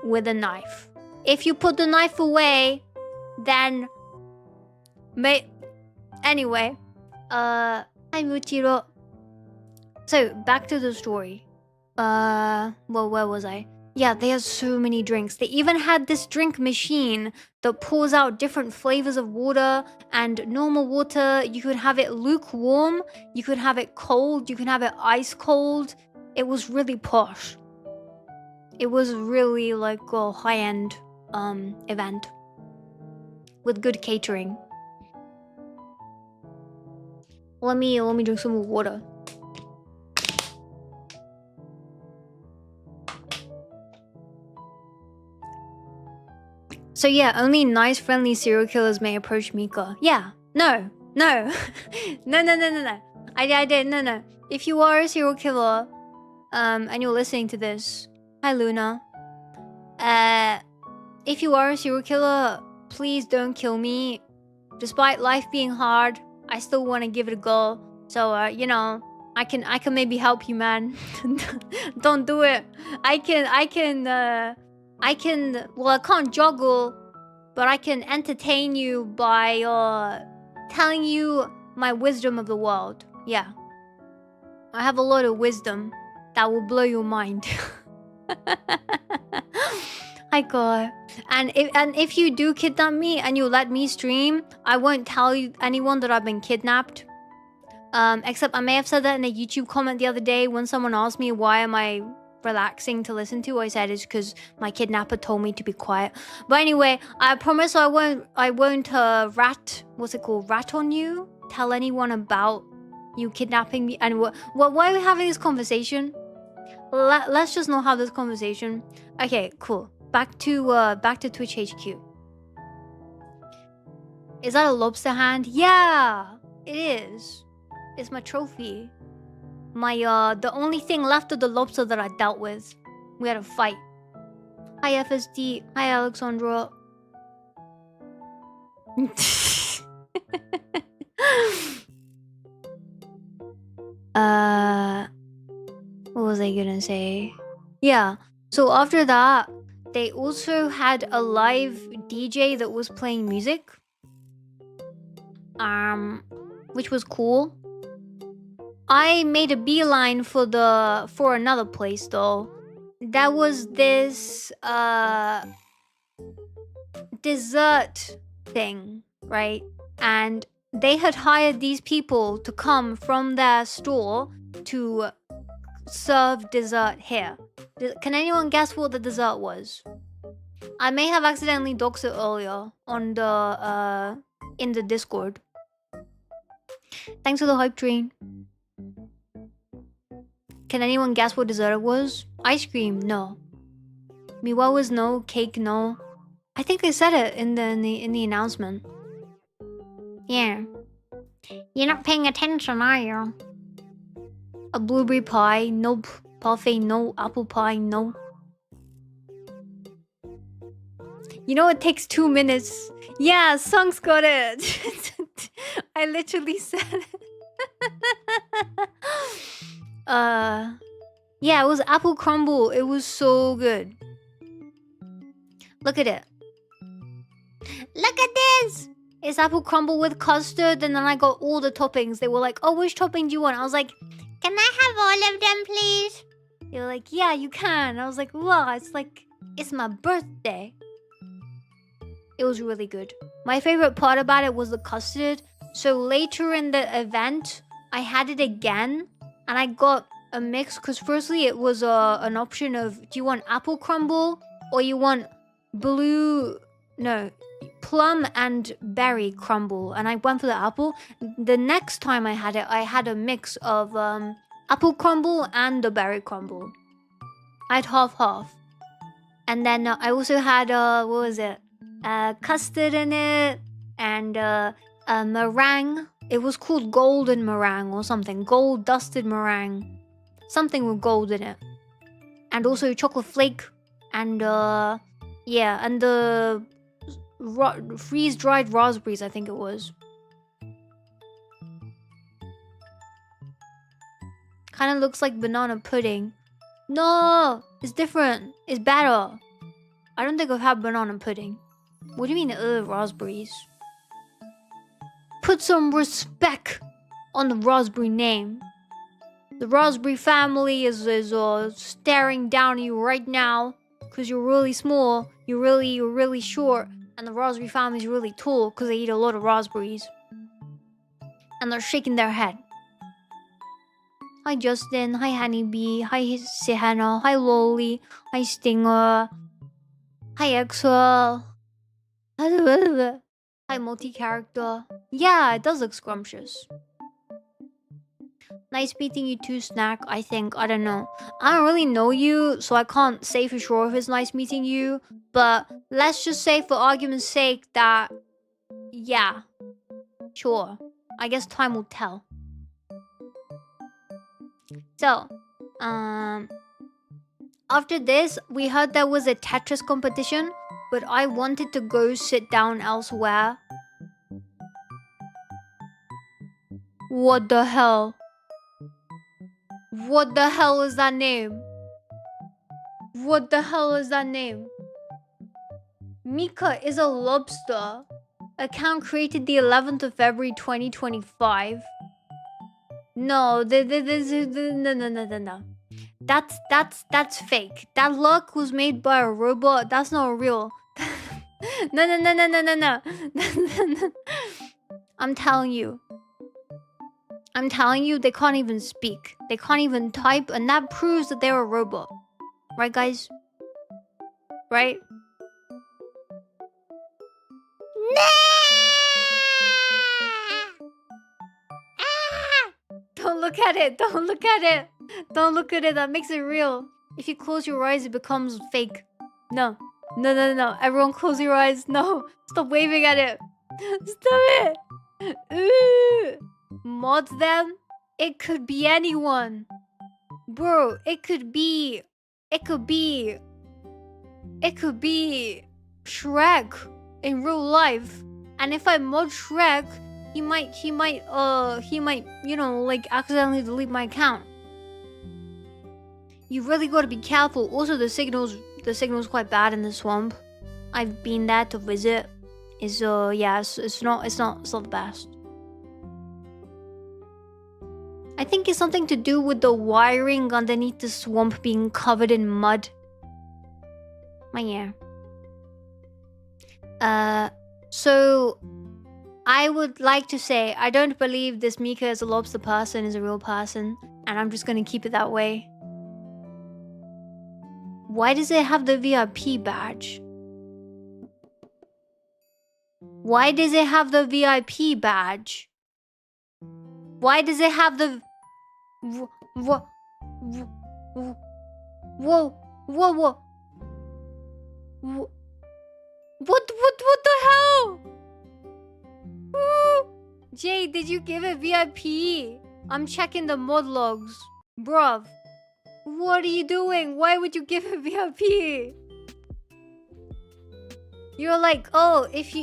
with a knife. If you put the knife away, then anyway, hi Muchiro. So back to the story. Well, where was I? Yeah, they have so many drinks. They even had this drink machine that pours out different flavors of water and normal water. You could have it lukewarm, you could have it cold, you can have it ice cold. It was really posh. It was really like a high-end event with good catering. Let me drink some more water. So yeah, only nice, friendly serial killers may approach Mika. Yeah, no. no. I did, no. If you are a serial killer, and you're listening to this, hi Luna. If you are a serial killer, please don't kill me. Despite life being hard, I still want to give it a go. So, you know, I can maybe help you, man. Don't do it. I can't juggle, but I can entertain you by telling you my wisdom of the world. Yeah. I have a lot of wisdom that will blow your mind. Hi God. And if you do kidnap me and you let me stream, I won't tell anyone that I've been kidnapped. Except I may have said that in a YouTube comment the other day when someone asked me why am I relaxing to listen to. I said it's because my kidnapper told me to be quiet. But anyway, I promise I won't rat on you, tell anyone about you kidnapping me. And why are we having this conversation? Let's just not have this conversation. Okay, cool. Back to Twitch HQ. Is that a lobster hand? Yeah, it is. It's my trophy. My the only thing left of the lobster that I dealt with. We had a fight. Hi FSD. Hi Alexandra. What was I gonna say? Yeah. So after that, they also had a live DJ that was playing music. Which was cool. I made a beeline for another place though. That was this dessert thing, right? And they had hired these people to come from their store to serve dessert here. Can anyone guess what the dessert was? I may have accidentally doxed it earlier on the in the Discord. Thanks for the hype train. Can anyone guess what dessert it was? Ice cream, no. Miwa was no. Cake, no. I think I said it in the announcement. Yeah. You're not paying attention, are you? A blueberry pie, nope. Parfait, no. Apple pie, no. You know it takes 2 minutes. Yeah, Sung's got it. I literally said it. Yeah, it was apple crumble. It was so good. Look at it. Look at this. It's apple crumble with custard, and then I got all the toppings. They were like, oh, which topping do you want? I was like, can I have all of them, please? They were like, yeah, you can. I was like, wow, it's my birthday. It was really good. My favorite part about it was the custard. So later in the event, I had it again, and I got a mix. Because firstly, it was an option of, do you want apple crumble or you want plum and berry crumble? And I went for the apple. The next time I had a mix of apple crumble and the berry crumble. I had half. And then I also had what was it? Custard in it, and meringue. It was called golden meringue or something. Gold dusted meringue. Something with gold in it. And also chocolate flake. And yeah, and the freeze-dried raspberries, I think it was. Kind of looks like banana pudding. No, it's different. It's better. I don't think I've had banana pudding. What do you mean, raspberries? Put some respect on the raspberry name. The raspberry family is staring down at you right now because you're really small, you're really short, and the raspberry family is really tall because they eat a lot of raspberries. And they're shaking their head. Hi Justin, hi Honeybee, hi Sihana, hi Loli, hi Stinger, hi Exwell, hi multi-character. Yeah, it does look scrumptious. Nice meeting you too, Snack, I think. I don't know. I don't really know you, so I can't say for sure if it's nice meeting you. But let's just say for argument's sake that... yeah. Sure. I guess time will tell. So, after this, we heard there was a Tetris competition, but I wanted to go sit down elsewhere. What the hell? What the hell is that name? What the hell is that name? Mika is a lobster. Account created the 11th of February 2025. No, no. That's fake. That look was made by a robot. That's not real. No. I'm telling you, they can't even speak. They can't even type, and that proves that they're a robot. Right, guys? Right? Don't look at it. Don't look at it. Don't look at it. That makes it real. If you close your eyes, it becomes fake. No. Everyone close your eyes. No. Stop waving at it. Stop it. Ooh. Mod them? It could be anyone. Bro, it could be Shrek in real life. And if I mod Shrek, he might, you know, like accidentally delete my account. You really gotta be careful. Also, the signal's quite bad in the swamp. I've been there to visit. It's not the best. I think it's something to do with the wiring underneath the swamp being covered in mud. So I would like to say I don't believe this Mika is a lobster person is a real person, and I'm just gonna keep it that way. Why does it have the VIP badge? Why does it have the VIP badge? Why does it have the... Whoa. What the hell? Jay, did you give it VIP? I'm checking the mod logs. Bruv. What are you doing? Why would you give it VIP? You're like, oh, if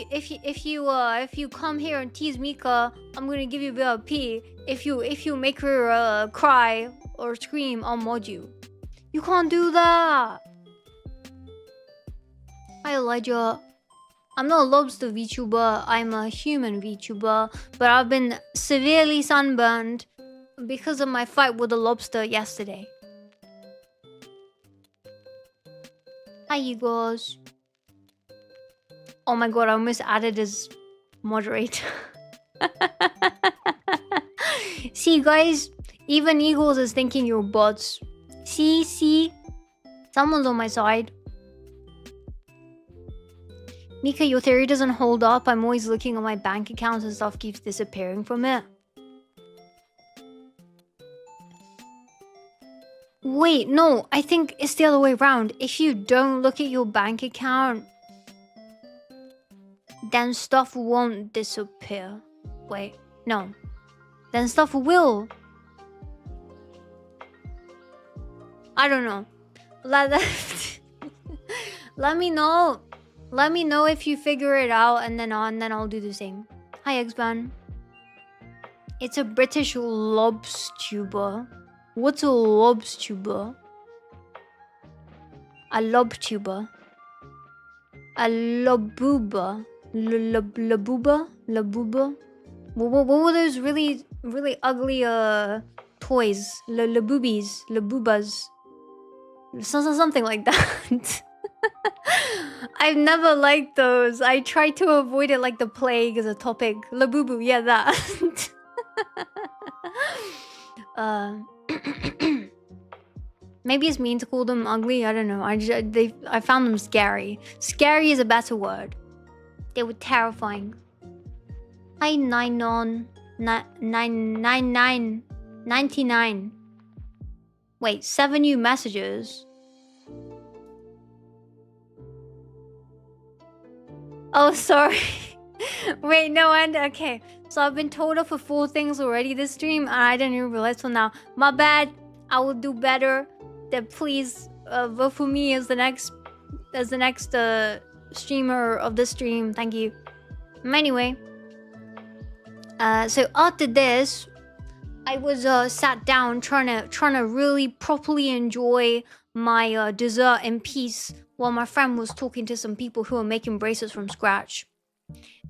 you come here and tease Mika, I'm gonna give you VIP. If you make her cry or scream, I'll mod you. You can't do that. Hi Elijah. I'm not a lobster VTuber, I'm a human VTuber, but I've been severely sunburned because of my fight with a lobster yesterday. Hi you guys. Oh my god, I almost added as moderator. See guys, even Eagles is thinking you're bots. See? Someone's on my side. Mika, your theory doesn't hold up. I'm always looking at my bank accounts and stuff keeps disappearing from it. Wait, no, I think it's the other way around. If you don't look at your bank account, then stuff won't disappear. Wait, no. Then stuff will. I don't know. Let me know. Let me know if you figure it out, and then I'll do the same. Hi, Exban. It's a British lobstuber. What's a lobstuber? A lobtuber. A lobuba. Labuba? Labuba? What were those really ugly toys? Laboobies. Labubas. Something like that. I've never liked those. I try to avoid it like the plague as a topic. Labubu, yeah, that. Maybe it's mean to call them ugly. I don't know. I found them scary. Scary is a better word. They were terrifying. Hi, 99. Wait, 7 new messages. Oh, sorry. Wait, no, okay. So I've been told off for 4 things already this stream, and I didn't even realize till now. My bad. I will do better. Then please vote for me as the next streamer of the stream. Thank you. Anyway, so after this, I was sat down trying to really properly enjoy my dessert in peace while my friend was talking to some people who were making braces from scratch.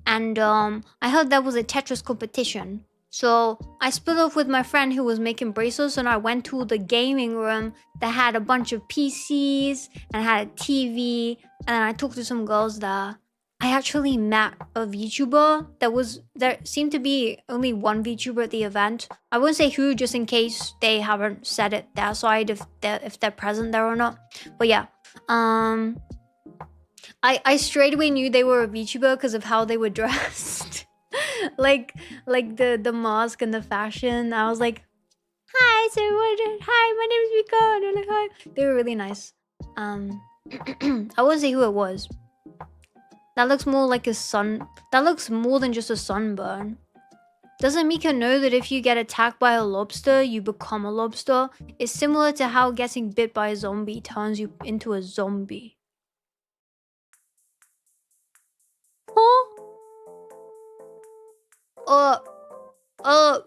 And I heard there was a Tetris competition. So I split off with my friend who was making braces, and I went to the gaming room that had a bunch of PCs and had a TV, and then I talked to some girls there. I actually met a VTuber. There seemed to be only one VTuber at the event. I won't say who, just in case they haven't said it their side, if they're present there or not. But yeah, I straight away knew they were a VTuber because of how they were dressed. like the mask and the fashion. I was like, hi, so hi, my name is Mika. And they're like, hi. They were really nice. I won't say who it was. That looks more like a that looks more than just a sunburn. Doesn't Mika know that if you get attacked by a lobster, you become a lobster? It's similar to how getting bit by a zombie turns you into a zombie. Huh? Huh? Huh?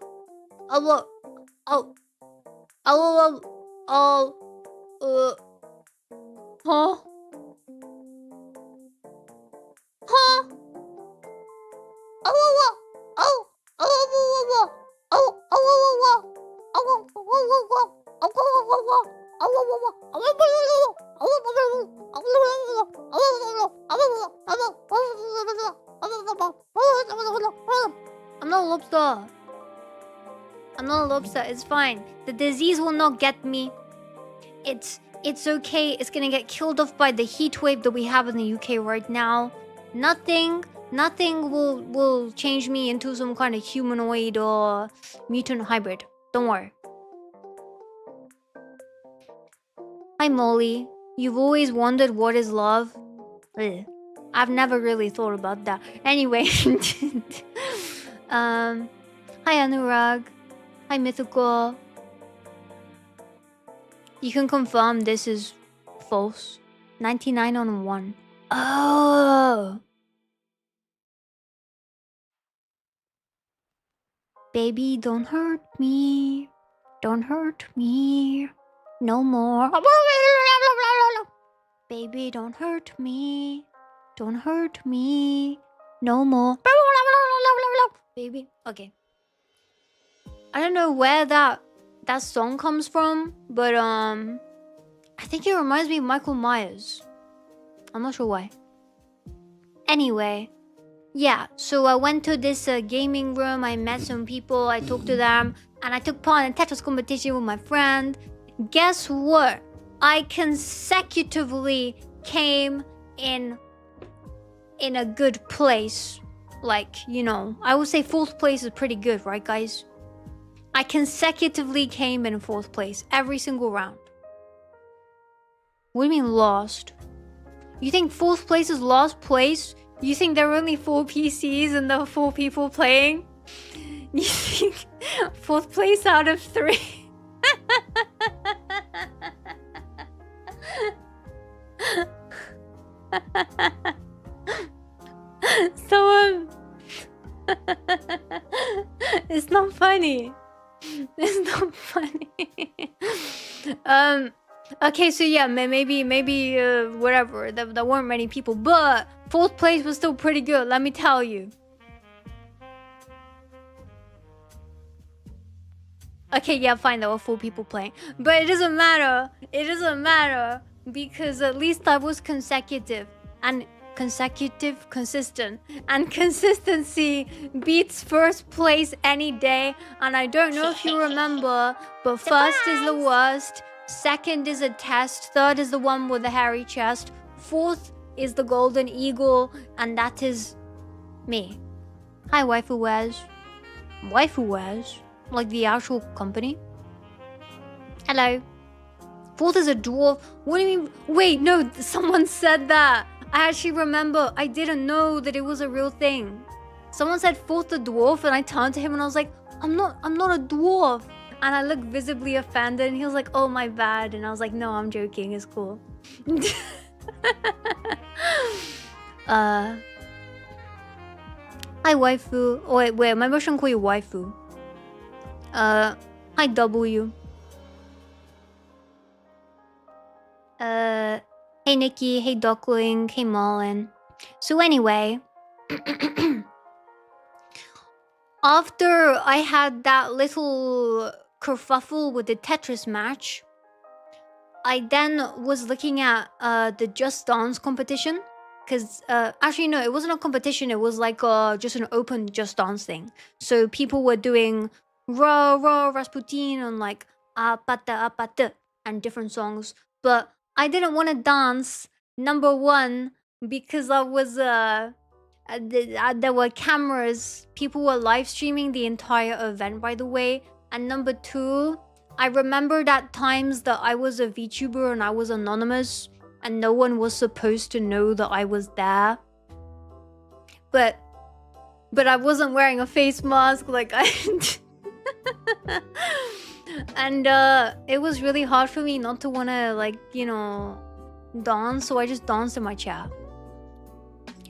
I'm not a lobster. I'm not a lobster. It's fine. The disease will not get me. It's okay. It's gonna get killed off by the heat wave that we have in the UK right now. Nothing will change me into some kind of humanoid or mutant hybrid. Don't worry. Hi, Molly. You've always wondered what is love? Ugh. I've never really thought about that. Anyway. Hi, Anurag. Hi, Mythical. You can confirm this is false. 99 on 1. Oh. Baby, don't hurt me. Don't hurt me. No more. Baby, don't hurt me. Don't hurt me. No more. Baby. Okay. I don't know where that song comes from, but I think it reminds me of Michael Myers. I'm not sure why. Anyway, yeah, so I went to this gaming room. I met some people. I talked to them, and I took part in a Tetris competition with my friend. Guess what? I consecutively came in a good place. Like, you know, I would say 4th place is pretty good, right, guys? I consecutively came in 4th place every single round. What do you mean lost? You think 4th place is lost place? You think there are only 4 PCs and there are 4 people playing? You think 4th place out of 3? So it's not funny. It's not funny. Okay, so yeah, maybe whatever. There weren't many people, but 4th place was still pretty good. Let me tell you. Okay, yeah, fine. There were 4 people playing, but it doesn't matter. It doesn't matter because at least I was consecutive, and consistent, and consistency beats 1st place any day. And I don't know if you remember, but 1st is the worst, 2nd is a test, 3rd is the one with the hairy chest, 4th is the golden eagle, and that is me. Hi, Waifu Wears. Waifu Wears? Like the actual company? Hello. 4th is a dwarf. What do you mean? Wait, no, someone said that. I actually remember. I didn't know that it was a real thing. Someone said 4th a dwarf, and I turned to him and I was like, I'm not a dwarf. And I looked visibly offended, and he was like, oh, my bad. And I was like, no, I'm joking. It's cool. Hi, waifu. Oh, wait, maybe I shouldn't call you waifu. Hi, W. Hey, Nikki. Hey, Duckling. Hey, Marlin. So anyway, after I had that little kerfuffle with the Tetris match, I then was looking at the Just Dance competition. Because, actually, no, it wasn't a competition. It was like just an open Just Dance thing. So people were doing Ra Ra Rasputin and like Apata and different songs. But I didn't want to dance, number one, because I was, there were cameras. People were live streaming the entire event, by the way. And number two, I remembered at times that I was a VTuber and I was anonymous. And no one was supposed to know that I was there. But I wasn't wearing a face mask, like I... And it was really hard for me not to want to, like, you know, dance. So I just danced in my chair.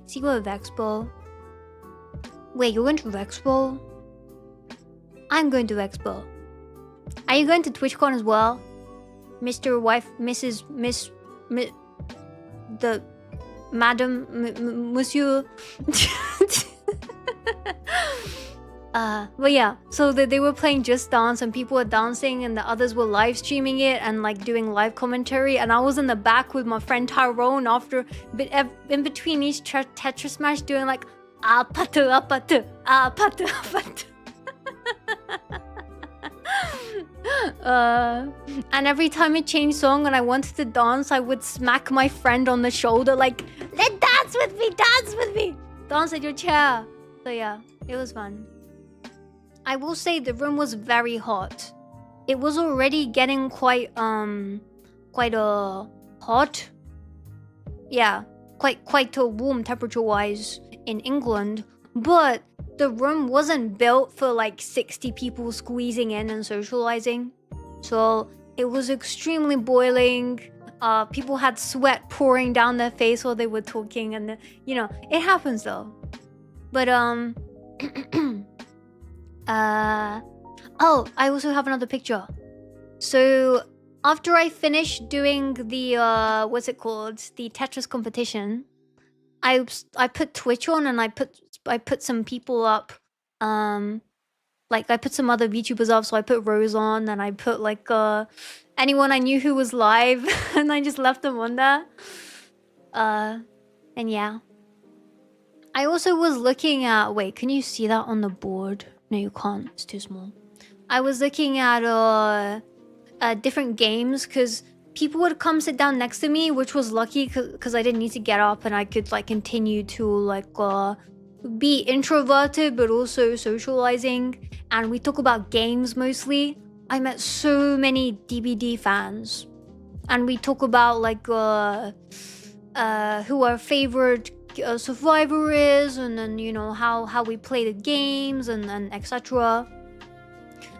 So you go to Vexpo. Wait, you're going to Vexpo? I'm going to Vexpo. Are you going to TwitchCon as well? Mr. Wife, Mrs. Miss... the madam, monsieur. But yeah, so they were playing Just Dance and people were dancing and the others were live streaming it and like doing live commentary, and I was in the back with my friend Tyrone after in between each Tetris match doing like apatu apatu apatu apatu. And every time it changed song and I wanted to dance, I would smack my friend on the shoulder like, dance with me, dance at your chair. So yeah, it was fun. I will say the room was very hot. It was already getting quite hot. Yeah, quite warm temperature wise in England, but the room wasn't built for like 60 people squeezing in and socializing. So it was extremely boiling. People had sweat pouring down their face while they were talking, and you know, it happens though. But oh, I also have another picture. So after I finished doing the what's it called, the Tetris competition, I put Twitch on and I put some people up. Like I put some other VTubers up, so I put Rose on and I put like anyone I knew who was live and I just left them on there. And yeah. I also was looking at, wait, can you see that on the board? No, you can't, it's too small. I was looking at different games because people would come sit down next to me, which was lucky because I didn't need to get up and I could like continue to like be introverted but also socializing. And we talk about games mostly. I met so many DBD fans, and we talk about like who our favorite survivor is, and then you know how we play the games and etc.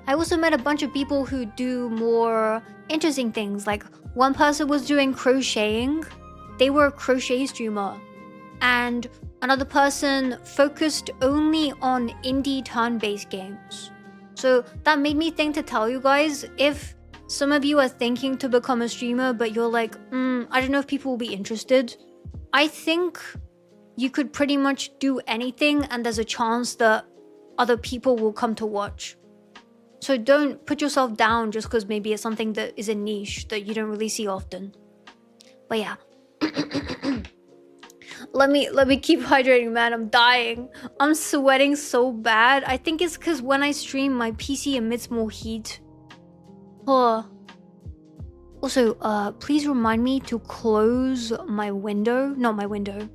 I also met a bunch of people who do more interesting things. Like one person was doing crocheting. They were a crochet streamer. And another person focused only on indie turn-based games. So that made me think to tell you guys, if some of you are thinking to become a streamer, but you're like, I don't know if people will be interested. I think you could pretty much do anything and there's a chance that other people will come to watch. So don't put yourself down just because maybe it's something that is a niche that you don't really see often. But yeah. Let me keep hydrating, man. I'm dying. I'm sweating so bad. I think it's because when I stream, my PC emits more heat. Also, please remind me to close my window. Not my window.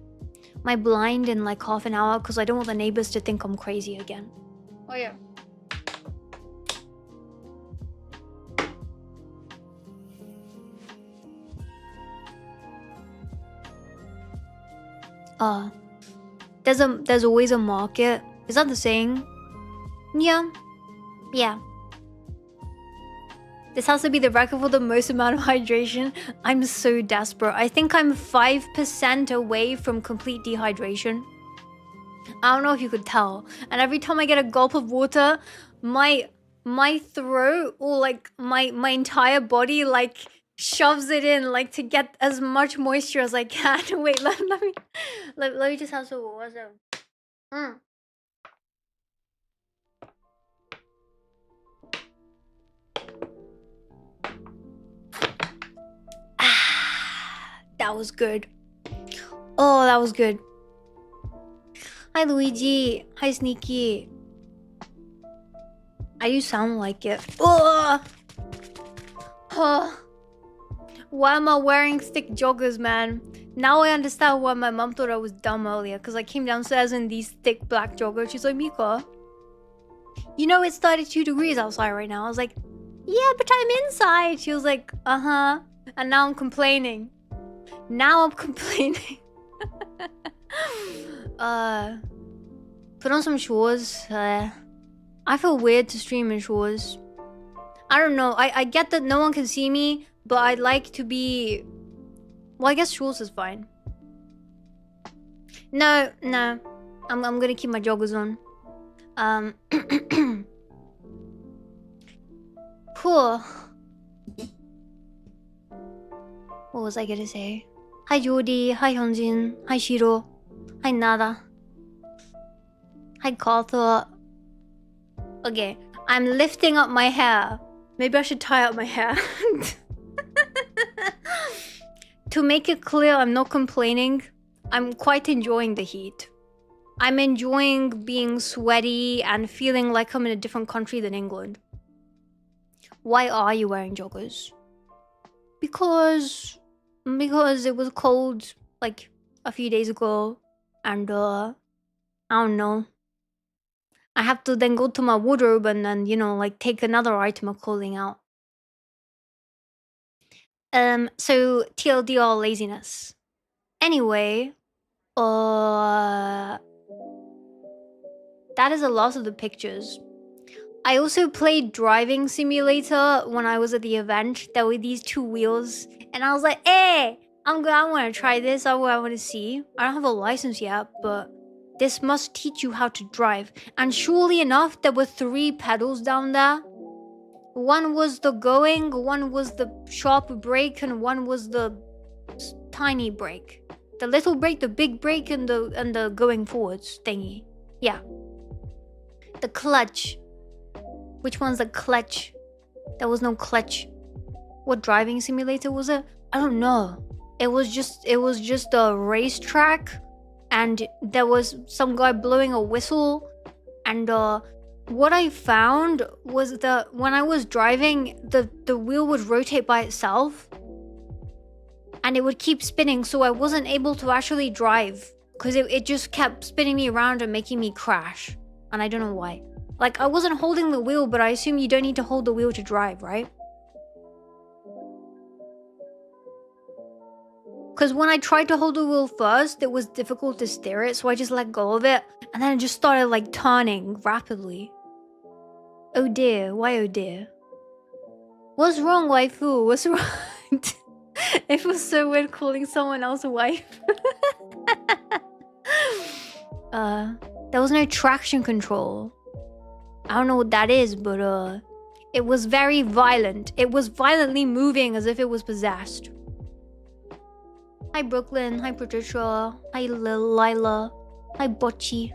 My blind in like half an hour because I don't want the neighbors to think I'm crazy again. Oh yeah. There's always a market. Is that the saying? Yeah. Yeah. This has to be the record for the most amount of hydration. I'm so desperate. I think I'm 5% away from complete dehydration. I don't know if you could tell. And every time I get a gulp of water, my throat or like my entire body like shoves it in like to get as much moisture as I can. Wait, let me just have some water. That was good. Oh, that was good. Hi, Luigi. Hi, Sneaky. I do sound like it. Oh! Why am I wearing thick joggers, man? Now I understand why my mom thought I was dumb earlier. Because I came downstairs in these thick black joggers. She's like, Mika, you know it's 32 degrees outside right now. I was like, yeah, but I'm inside. She was like, uh-huh. And now I'm complaining. Put on some shorts. I feel weird to stream in shorts. I don't know. I get that no one can see me, but I'd like to be... Well, I guess shorts is fine. No. I'm gonna keep my joggers on. Cool. What was I gonna say? Hi Jody, hi Hyunjin, hi Shiro, hi Nada, hi Carter. Okay, I'm lifting up my hair. Maybe I should tie up my hair. To make it clear, I'm not complaining. I'm quite enjoying the heat. I'm enjoying being sweaty and feeling like I'm in a different country than England. Why are you wearing joggers? Because it was cold like a few days ago and I don't know. I have to then go to my wardrobe and then, you know, like take another item of clothing out. So TLDR laziness. Anyway, that is a lot of the pictures. I also played Driving Simulator when I was at the event. There were these two wheels, and I was like, "Hey, I want to try this. I want to see. I don't have a license yet, but this must teach you how to drive." And surely enough, there were 3 pedals down there. One was the going, one was the sharp brake, and one was the tiny brake. The little brake, the big brake, and the going forwards thingy. Yeah. The clutch. Which one's the clutch? There was no clutch. What driving simulator was it? I don't know. It was just a racetrack, and there was some guy blowing a whistle, and what I found was that when I was driving, the wheel would rotate by itself, and it would keep spinning, so I wasn't able to actually drive because it just kept spinning me around and making me crash, and I don't know why. Like, I wasn't holding the wheel, but I assume you don't need to hold the wheel to drive, right? Because when I tried to hold the wheel first, it was difficult to steer it, so I just let go of it, and then it just started, like, turning rapidly. Oh dear, why oh dear? What's wrong, waifu? What's wrong? It feels so weird calling someone else a wife. There was no traction control. I don't know what that is, but It was very violent. It was violently moving as if it was possessed. Hi Brooklyn, hi Patricia, hi Lila, hi Bocchi.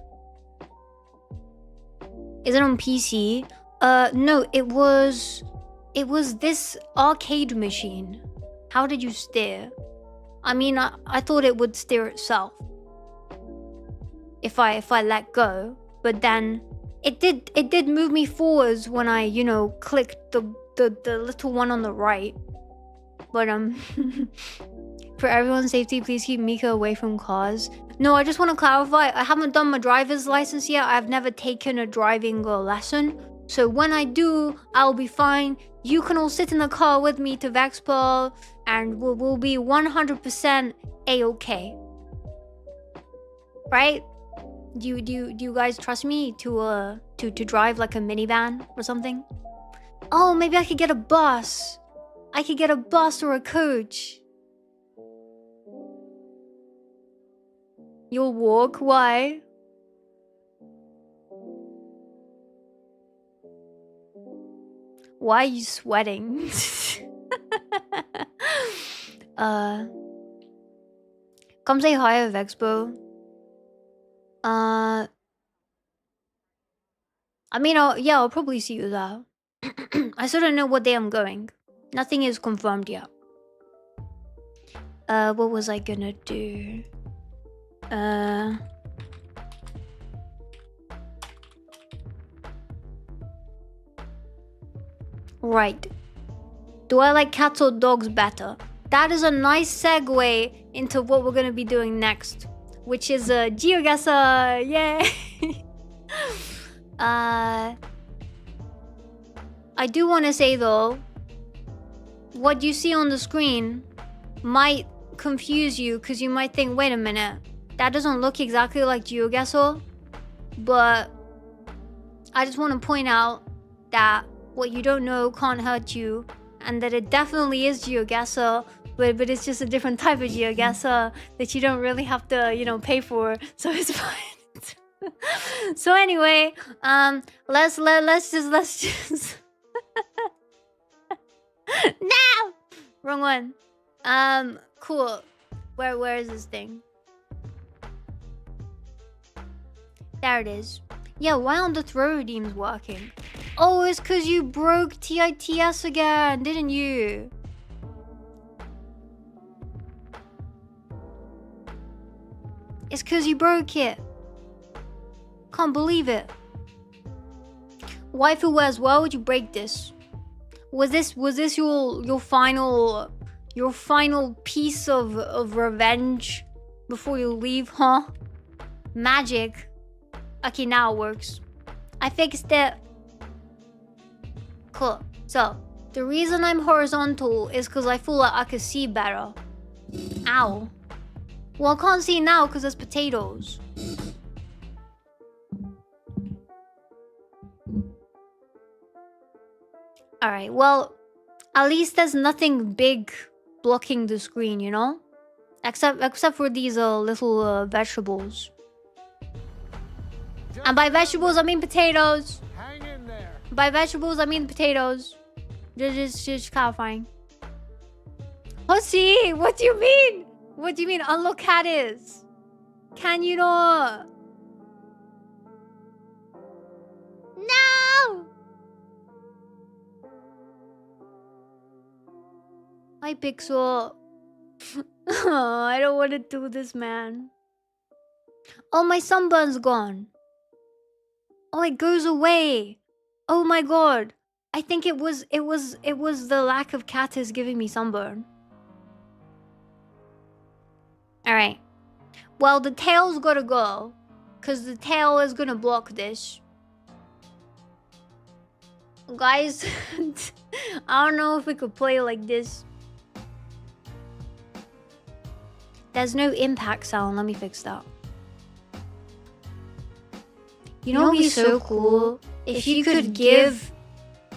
Is it on PC? No, it was this arcade machine. How did you steer? I mean, I thought it would steer itself if I let go, but then it did move me forwards when I, you know, clicked the little one on the right. But for everyone's safety, please keep Mika away from cars. No, I just want to clarify, I haven't done my driver's license yet. I've never taken a driving lesson. So when I do, I'll be fine. You can all sit in the car with me to Vexpo, and we'll be 100% a-okay. Right? Do you guys trust me to drive like a minivan or something? Oh, maybe I could get a bus. I could get a bus or a coach. You'll walk? Why? Why are you sweating? Come say hi at Vexpo. I mean, I'll probably see you there. I still don't know what day I'm going. Nothing is confirmed yet. What was I gonna do? Right. Do I like cats or dogs better? That is a nice segue into what we're gonna be doing next, which is a Geoguesser. Yay! I do want to say though, what you see on the screen might confuse you because you might think, wait a minute, that doesn't look exactly like Geoguesser. But I just want to point out that what you don't know can't hurt you, and that it definitely is Geoguesser, but it's just a different type of Geoguesser that you don't really have to, you know, pay for, so it's fine. So anyway, let's just no, wrong one. Cool. Where is this thing? There it is. Yeah, why aren't the throw redeems working? Oh, it's because you broke TITS again, didn't you? It's because you broke it. Can't believe it. Waifu Wes, why would you break this? Was this your final piece of revenge before you leave, huh? Magic. Okay, now it works. I fixed it. Cool. So, the reason I'm horizontal is because I feel like I could see better. Ow. Well, I can't see now because there's potatoes. Alright, well, at least there's nothing big blocking the screen, you know? Except for these little vegetables. And by vegetables, I mean potatoes. Hang in there. By vegetables, I mean potatoes. Just clarifying. Hoshi, what do you mean? What do you mean? Unlock cat is. Can you not? No! Hi, Pixel. Oh, I don't want to do this, man. Oh, my sunburn's gone. Oh, it goes away. Oh my god. I think it was the lack of catus giving me sunburn. Alright. Well, the tail's gotta go. Because the tail is gonna block this. Guys, I don't know if we could play like this. There's no impact sound. Let me fix that. You know what would be so cool? If you could give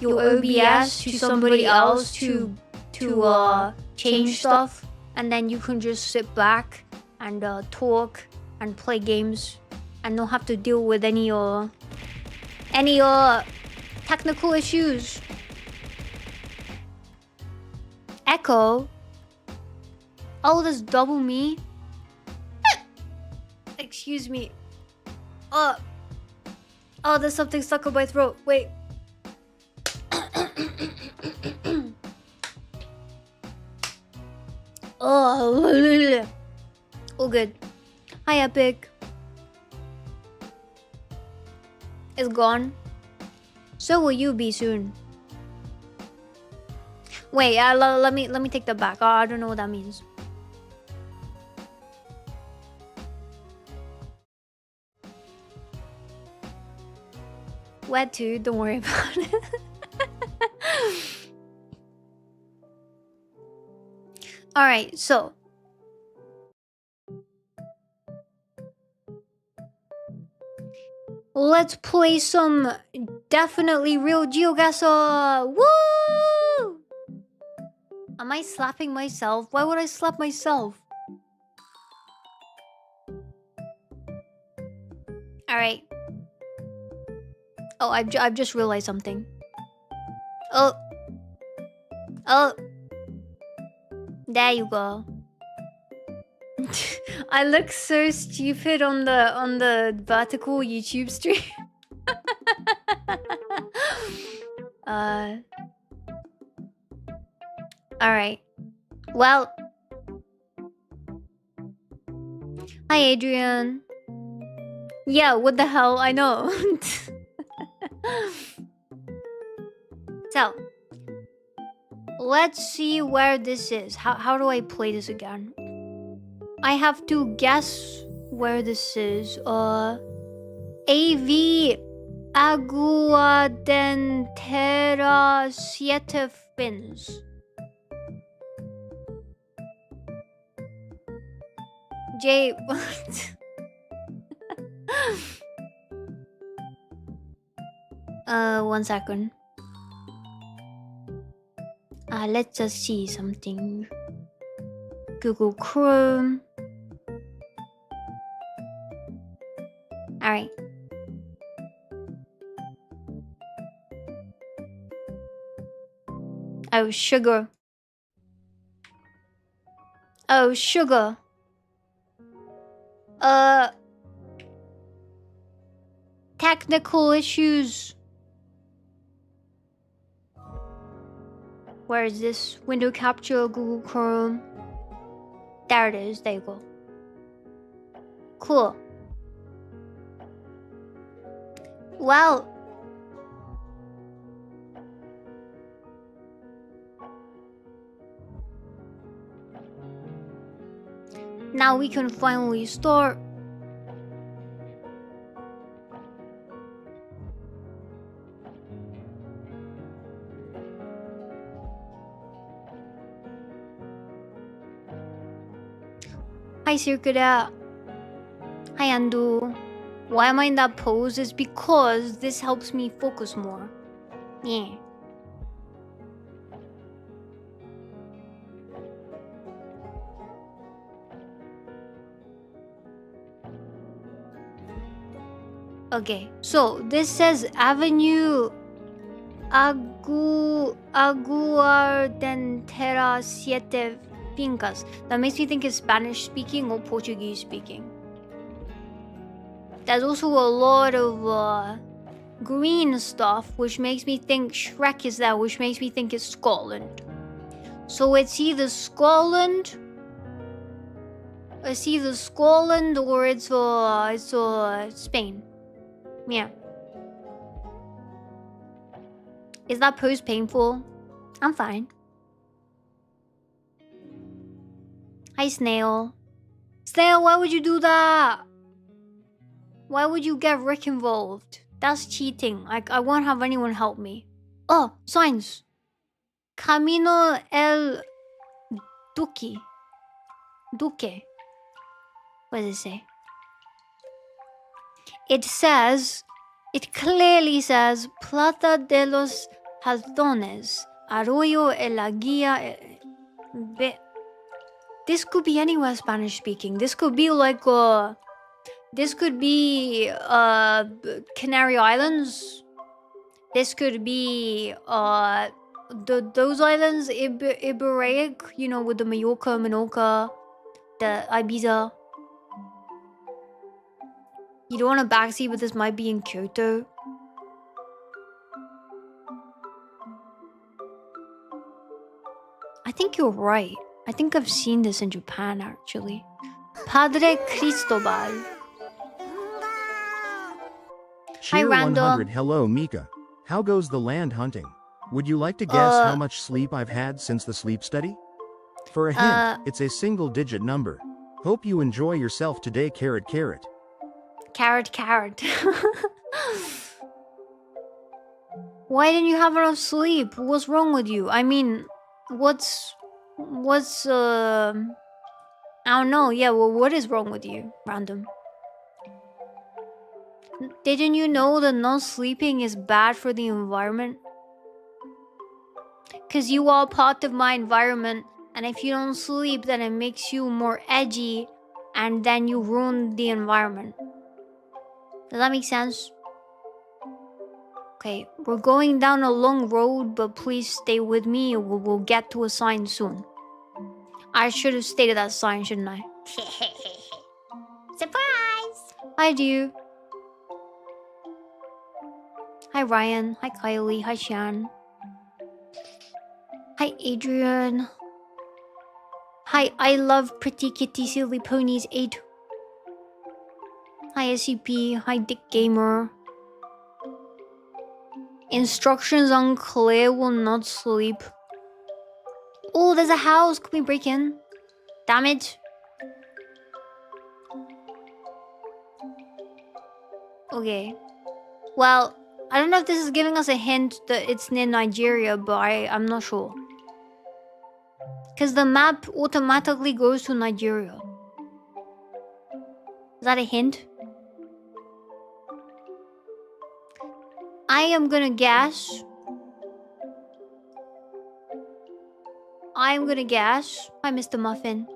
your OBS to somebody else to change stuff, and then you can just sit back and talk and play games and don't have to deal with any technical issues. Echo? Oh, that's double me? Excuse me. Oh, there's something stuck in my throat. Wait. Oh, all good. Hi, Epic. It's gone. So will you be soon. Wait, let me take that back. I don't know what that means. Wet too, don't worry about it. Alright, so let's play some definitely real Geoguesser. Woo! Am I slapping myself? Why would I slap myself? Alright. Oh, I've just realized something. Oh. There you go. I look so stupid on the vertical YouTube stream. Alright. Well. Hi, Adrian. Yeah, what the hell? I know. So, let's see where this is. How do I play this again? I have to guess where this is. AV Aguadentera Siete Fins. J. What? 1 second. Let's just see something. Google Chrome. Alright. Oh, sugar. Oh, sugar. Technical issues. Where is this? Window capture, Google Chrome. There it is. There you go. Cool. Well. Now we can finally start. Hi, Circuda. Hi, Andu. Why am I in that pose? Is because this helps me focus more. Yeah. Okay, so this says Avenue Aguardentera Siete Fincas. That makes me think it's Spanish speaking or Portuguese speaking. There's also a lot of green stuff, which makes me think Shrek is there, which makes me think it's Scotland. So it's either Scotland. It's either Scotland or it's Spain. Yeah. Is that pose painful? I'm fine. Hi, Snail. Snail, why would you do that? Why would you get Rick involved? That's cheating. I won't have anyone help me. Oh, signs. Camino el Duque. Duque. What does it say? It clearly says Plata de los Jaldones, Arroyo el la Guía. This could be anywhere Spanish speaking. This could be like this could be Canary Islands. This could be those islands, Iberaic, you know, with the Mallorca, Menorca, the Ibiza. You don't want a backseat, but this might be in Kyoto. I think you're right. I think I've seen this in Japan, actually. Padre Cristobal. Cheer Random. 100. Hello, Mika. How goes the land hunting? Would you like to guess how much sleep I've had since the sleep study? For a hint, it's a single-digit number. Hope you enjoy yourself today, carrot, carrot. Carrot, carrot. Why didn't you have enough sleep? What's wrong with you? I mean, what's I don't know. Yeah, well, what is wrong with you? Random. Didn't you know that not sleeping is bad for the environment? Because you are part of my environment, and if you don't sleep, then it makes you more edgy, and then you ruin the environment. Does that make sense? Okay, we're going down a long road, but please stay with me, or we'll get to a sign soon. I should have stated that sign, shouldn't I? Surprise! Hi, do. Hi, Ryan. Hi, Kylie. Hi, Shan. Hi, Adrian. Hi, I love pretty kitty silly ponies 8. Hi, SCP. Hi, Dick Gamer. Instructions unclear, will not sleep. Oh, there's a house. Can we break in? Damn it. Okay. Well, I don't know if this is giving us a hint that it's near Nigeria, but I'm not sure. Because the map automatically goes to Nigeria. Is that a hint? I am gonna guess. Hi, Mr. Muffin.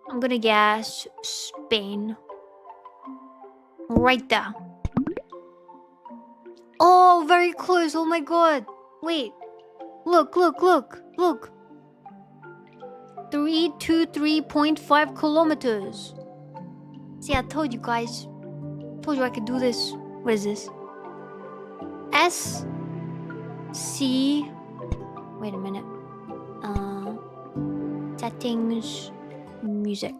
I'm gonna guess Spain. Right there. Oh, very close. Oh my god. Wait. Look. 323.5 kilometers. See, I told you guys. Told you I could do this. What is this? SC. Wait a minute. Settings. Music.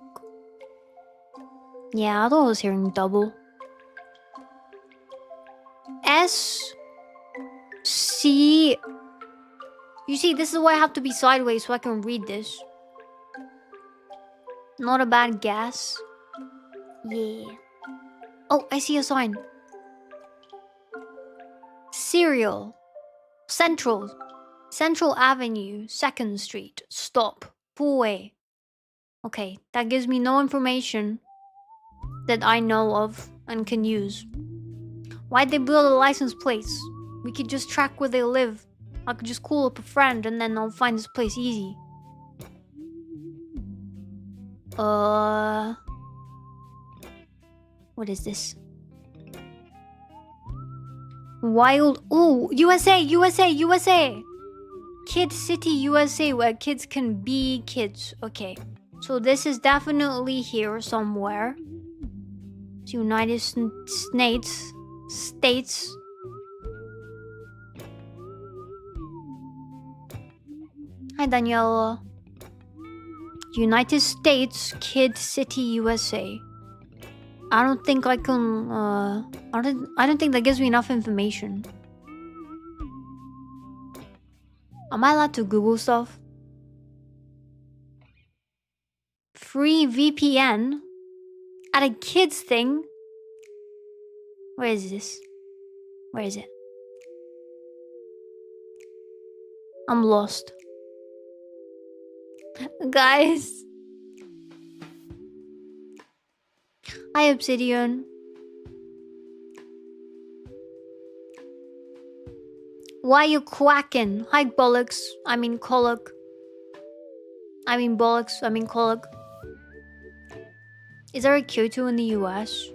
Yeah, I thought I was hearing double. SC. You see, this is why I have to be sideways so I can read this. Not a bad guess. Yeah. Oh, I see a sign. Cereal. Central Avenue, 2nd Street. Stop. Full way. Okay, that gives me no information that I know of and can use. Why'd they build a license plates? We could just track where they live. I could just call up a friend and then I'll find this place easy. What is this? Wild. Oh, USA. Kid City, USA, where kids can be kids. Okay. So this is definitely here somewhere. It's United States. Hi, Daniela. United States, Kid City, USA. I don't think I can. I don't think that gives me enough information. Am I allowed to Google stuff? Free VPN at a kids thing. Where is this? Where is it? I'm lost. Guys. Hi, Obsidian. Why you quacking? Hi, bollocks. I mean colic. I mean bollocks. I mean colic. Is there a Kyoto in the US?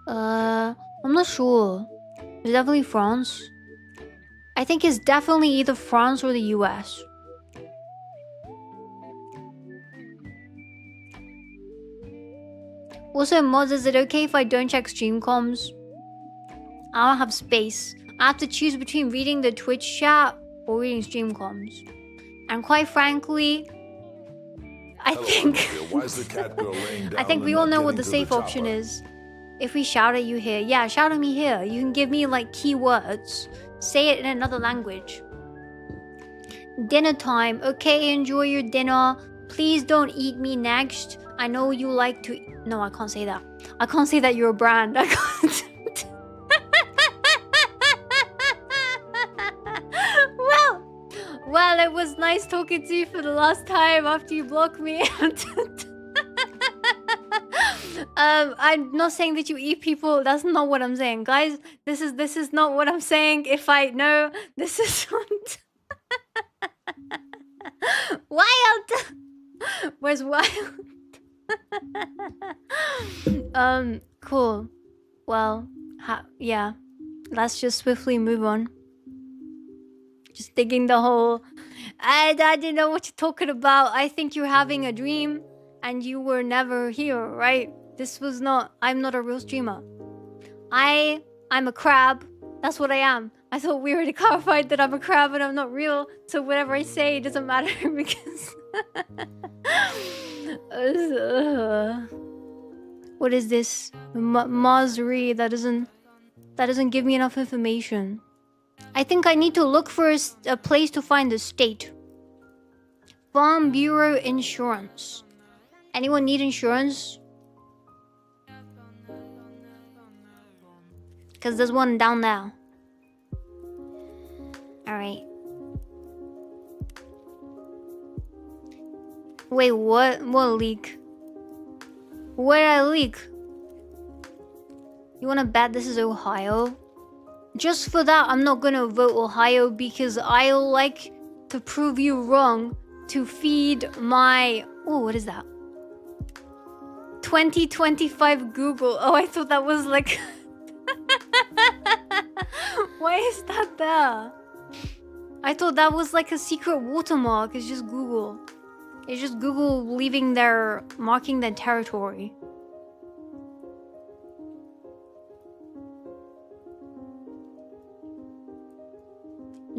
I'm not sure. It's definitely France. I think it's definitely either France or the US. Also, mods, is it okay if I don't check stream comms? I don't have space. I have to choose between reading the Twitch chat or reading stream comms. And quite frankly, I think I think we all know what the safe option is. If we shout at you here, yeah, shout at me here. You can give me like keywords. Say it in another language. Dinner time. Okay, enjoy your dinner. Please don't eat me next. I know you like to... No, I can't say that. I can't say that you're a brand. I can't... Well, it was nice talking to you for the last time after you blocked me. I'm not saying that you eat people. That's not what I'm saying, guys. This is not what I'm saying. If I know, this is what... Wild. Where's Wild? Cool. Well, yeah. Let's just swiftly move on. Just digging the hole. I didn't know what you're talking about. I think you're having a dream and you were never here, right? This was not... I'm not a real streamer. I'm a crab. That's what I am. I thought we already clarified that I'm a crab and I'm not real. So whatever I say, it doesn't matter because... What is this? Masri. That doesn't give me enough information. I think I need to look for a place to find the state. Farm Bureau Insurance. Anyone need insurance? Because there's one down there. Alright. Wait, what? What leak? Where did I leak? You wanna bet this is Ohio? Just for that, I'm not gonna vote Ohio because I like to prove you wrong to feed my... Oh, what is that? 2025 Google. Oh, I thought that was like... Why is that there? I thought that was like a secret watermark. It's just Google. It's just Google marking their territory.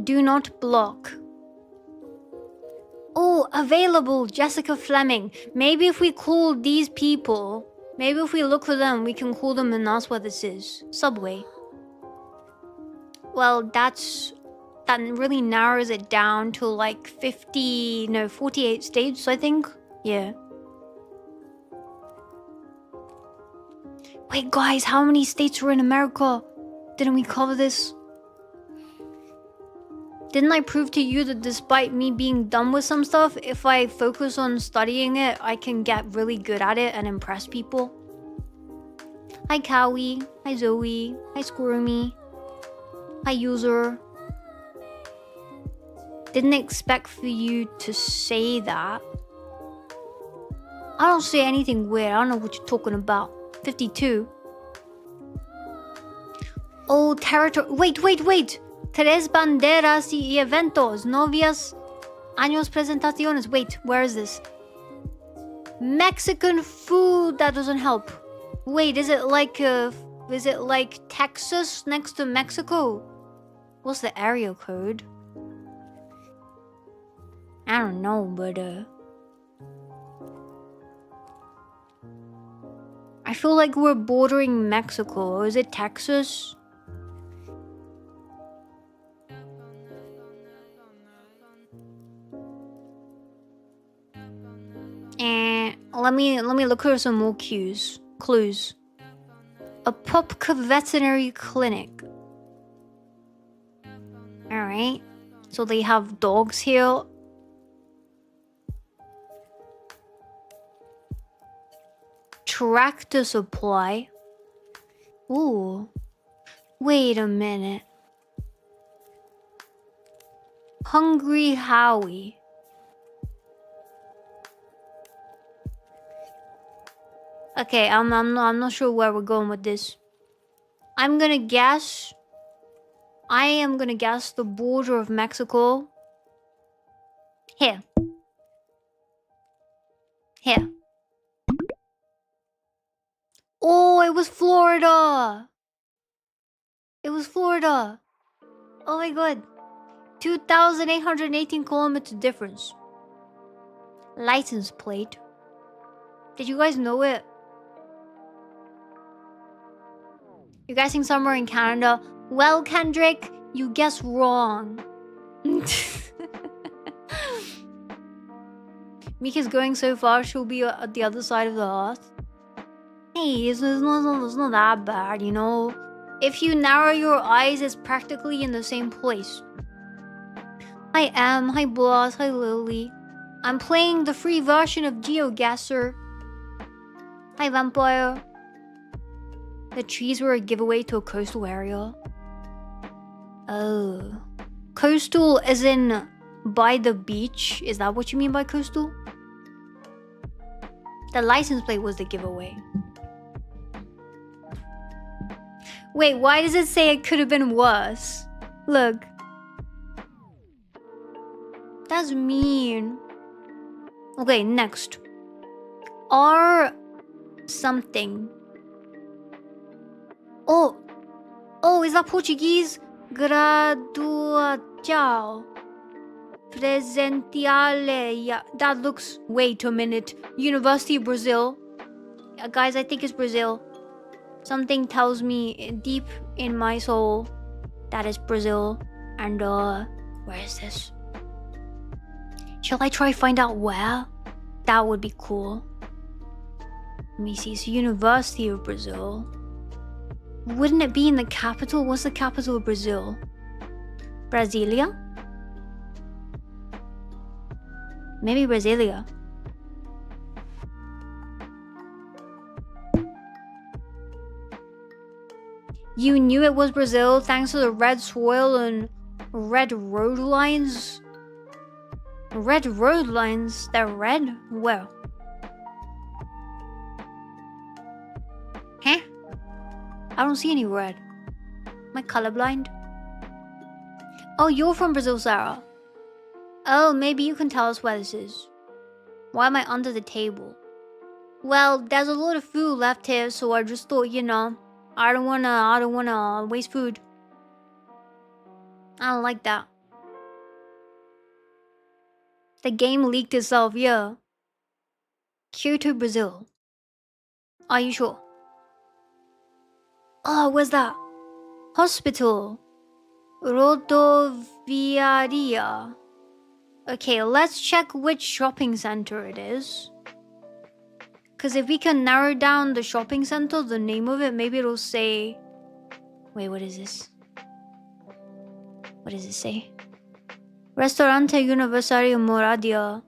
Do not block. Oh, available, Jessica Fleming. Maybe if we call these people, maybe if we look for them, we can call them and ask what this is. Subway. Well, that really narrows it down to like 48 states, I think. Yeah. Wait, guys, how many states were in America? Didn't we cover this? Didn't I prove to you that despite me being dumb with some stuff, if I focus on studying it, I can get really good at it and impress people? Hi, Cowie. Hi, Zoe. Hi, Squirmy. Hi, user. Didn't expect for you to say that. I don't say anything weird. I don't know what you're talking about. 52. Oh, territory. Wait. Tres banderas y eventos. Novias. Años presentaciones. Wait, where is this? Mexican food. That doesn't help. Wait, is it like Texas next to Mexico? What's the area code? I don't know, but I feel like we're bordering Mexico. Or is it Texas? Let me look for some more clues. A Popka veterinary clinic. Alright. So they have dogs here. Tractor supply. Ooh. Wait a minute. Hungry Howie. Okay, I'm not sure where we're going with this. I'm gonna guess I am gonna guess the border of Mexico. Here. Here. Oh, it was Florida. It was Florida. Oh my god. 2,818 kilometer difference. License plate. Did you guys know it? You're guessing somewhere in Canada. Well, Kendrick, you guessed wrong. Mika's going so far, she'll be at the other side of the earth. Hey, it's not that bad, you know? If you narrow your eyes, it's practically in the same place. Hi Em, hi Bloss, hi Lily. I'm playing the free version of Geoguesser. Hi Vampire. The trees were a giveaway to a coastal area. Oh. Coastal as in by the beach? Is that what you mean by coastal? The license plate was the giveaway. Wait, why does it say it could have been worse? Look. That's mean. Okay, next. R something. Oh, is that Portuguese? Graduação. Presentiale. Yeah, that looks... Wait a minute. University of Brazil. Guys, I think it's Brazil. Something tells me deep in my soul that it's Brazil. And, where is this? Shall I try find out where? That would be cool. Let me see. It's University of Brazil. Wouldn't it be in the capital? What's the capital of Brazil? Brasilia? Maybe Brasilia. You knew it was Brazil thanks to the red soil and red road lines? Red road lines? They're red? Where? Huh? I don't see any red. Am I colorblind? Oh, you're from Brazil, Sarah. Oh, maybe you can tell us where this is. Why am I under the table? Well, there's a lot of food left here, so I just thought, you know, I don't wanna waste food. I don't like that. The game leaked itself, yeah. Kyoto, Brazil. Are you sure? Oh, where's that? Hospital. Rodoviaria. Okay, let's check which shopping center it is. Because if we can narrow down the shopping center, the name of it, maybe it'll say... Wait, what is this? What does it say? Restaurante Universitario Moradia.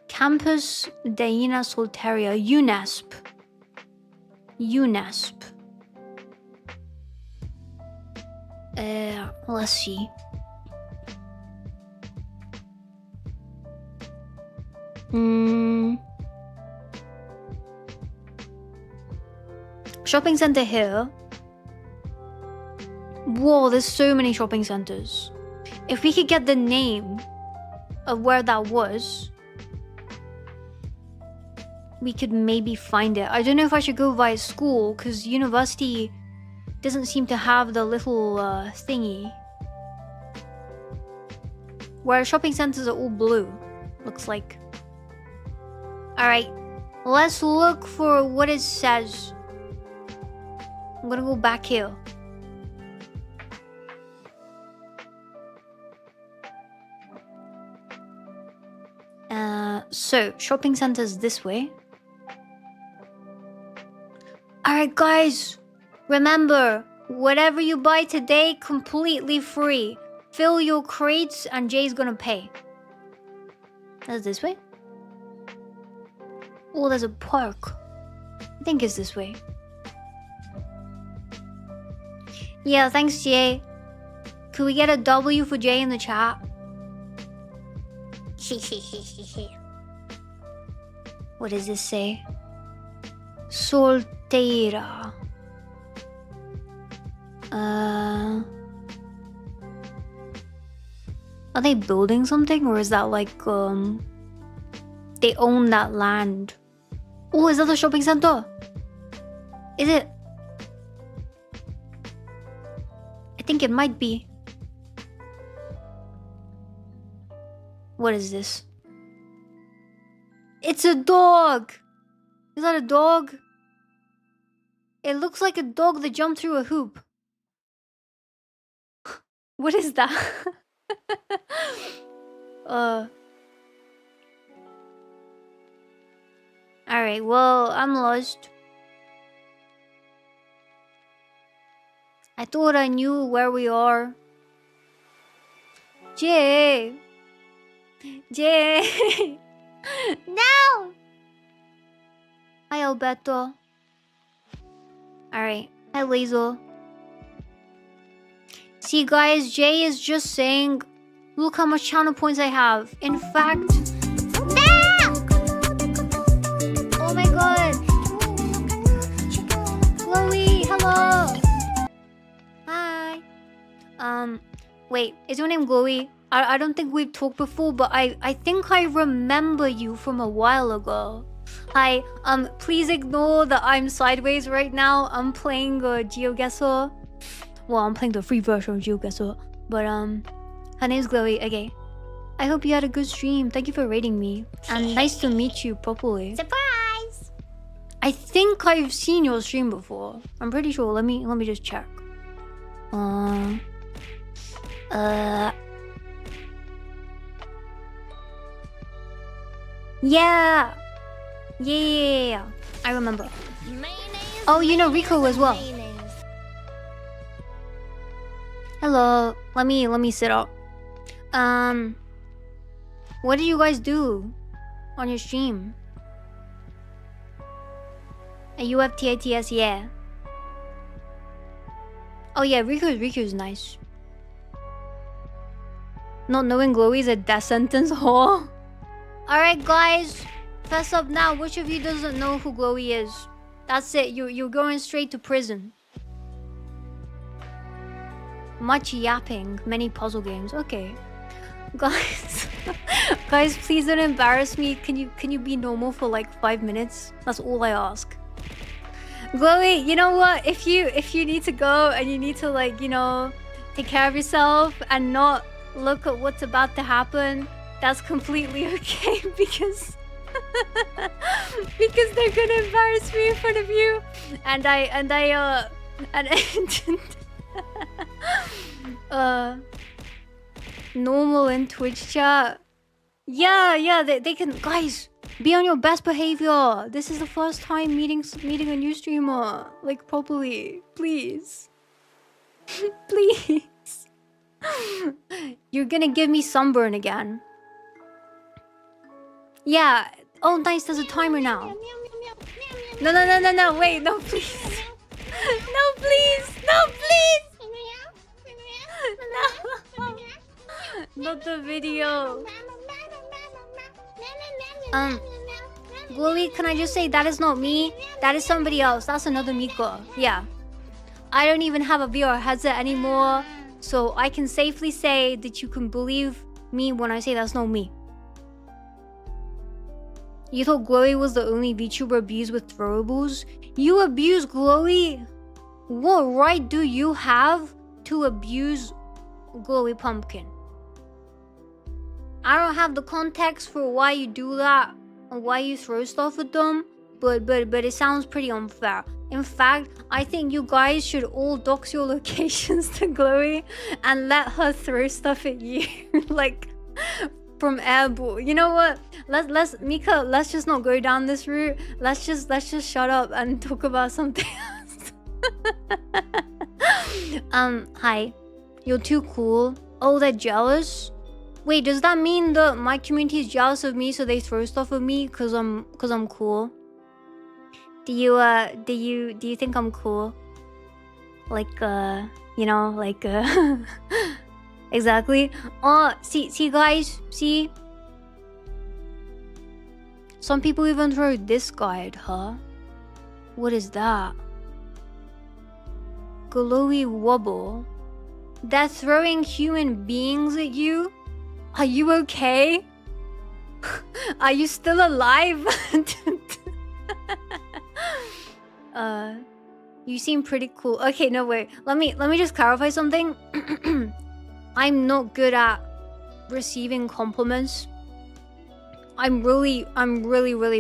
Campus Deina Solteria. UNESP. UNESP. Let's see. Shopping center here. Whoa, there's so many shopping centers. If we could get the name of where that was, we could maybe find it. I don't know if I should go via school, because university doesn't seem to have the little thingy. Where shopping centers are all blue, looks like. Alright, let's look for what it says. I'm gonna go back here. So, shopping centers this way. Alright guys, remember, whatever you buy today, completely free. Fill your crates and Jay's gonna pay. That's this way? Oh, there's a park. I think it's this way. Yeah, thanks Jay. Could we get a W for Jay in the chat? What does this say? Solteira. Are they building something, or is that like they own that land? Oh, is that the shopping center? Is it? I think it might be. What is this? It's a dog! Is that a dog? It looks like a dog that jumped through a hoop. What is that? Alright, well, I'm lost. I thought I knew where we are. Jay! Jay! No! Hi, Alberto. Alright. Hi, Lazel. See, guys, Jay is just saying, look how much channel points I have. In fact... Oh my god! Chloe, hello! Hi. Wait, is your name Chloe? I don't think we've talked before, but I think I remember you from a while ago. Hi, please ignore that I'm sideways right now. I'm playing Geoguesser. Well, I'm playing the free version of Geoguesser. But, her name's Chloe. Okay. I hope you had a good stream. Thank you for rating me. And nice to meet you properly. Surprise! I think I've seen your stream before. I'm pretty sure. Let me just check. Yeah! Yeah! I remember. Oh, you know Rico as well. Hello. Let me sit up. What do you guys do on your stream? A UFTATS, yeah. Oh yeah, Riku's nice. Not knowing Chloe is a death sentence, huh? Alright guys, fess up now. Which of you doesn't know who Chloe is? That's it, you're going straight to prison. Much yapping, many puzzle games. Okay. Guys, guys, please don't embarrass me. Can you be normal for like 5 minutes? That's all I ask. Chloe, you know what? If you need to go and you need to, like, you know, take care of yourself and not look at what's about to happen, that's completely okay because because they're gonna embarrass me in front of you, and normal in Twitch chat. Yeah, they can. Guys, be on your best behavior. This is the first time meeting a new streamer, like, properly. Please. Please. You're gonna give me sunburn again. Yeah. Oh, nice. There's a timer now. No. Wait, no, please. No, please. No, please. No. Not the video. Chloe, can I just say that is not me? That is somebody else. That's another Mika. Yeah. I don't even have a VR headset anymore, so I can safely say that you can believe me when I say that's not me. You thought Chloe was the only VTuber abused with throwables? You abuse Chloe? What right do you have to abuse Chloe Pumpkin? I don't have the context for why you do that and why you throw stuff at them, but it sounds pretty unfair. In fact, I think you guys should all dox your locations to Chloe and let her throw stuff at you, like from airball. You know what? Let's Mika. Let's just not go down this route. Let's just shut up and talk about something else. Hi. You're too cool. Oh, they're jealous. Wait, does that mean that my community is jealous of me, so they throw stuff at me because I'm cool? Do you think I'm cool? Like, you know, like, exactly. Oh, see guys, see? Some people even throw this guy at her. What is that? glowy wobble. They're throwing human beings at you? Are you okay? Are you still alive? You seem pretty cool. Okay, no wait. Let me just clarify something. I'm not good at receiving compliments. I'm really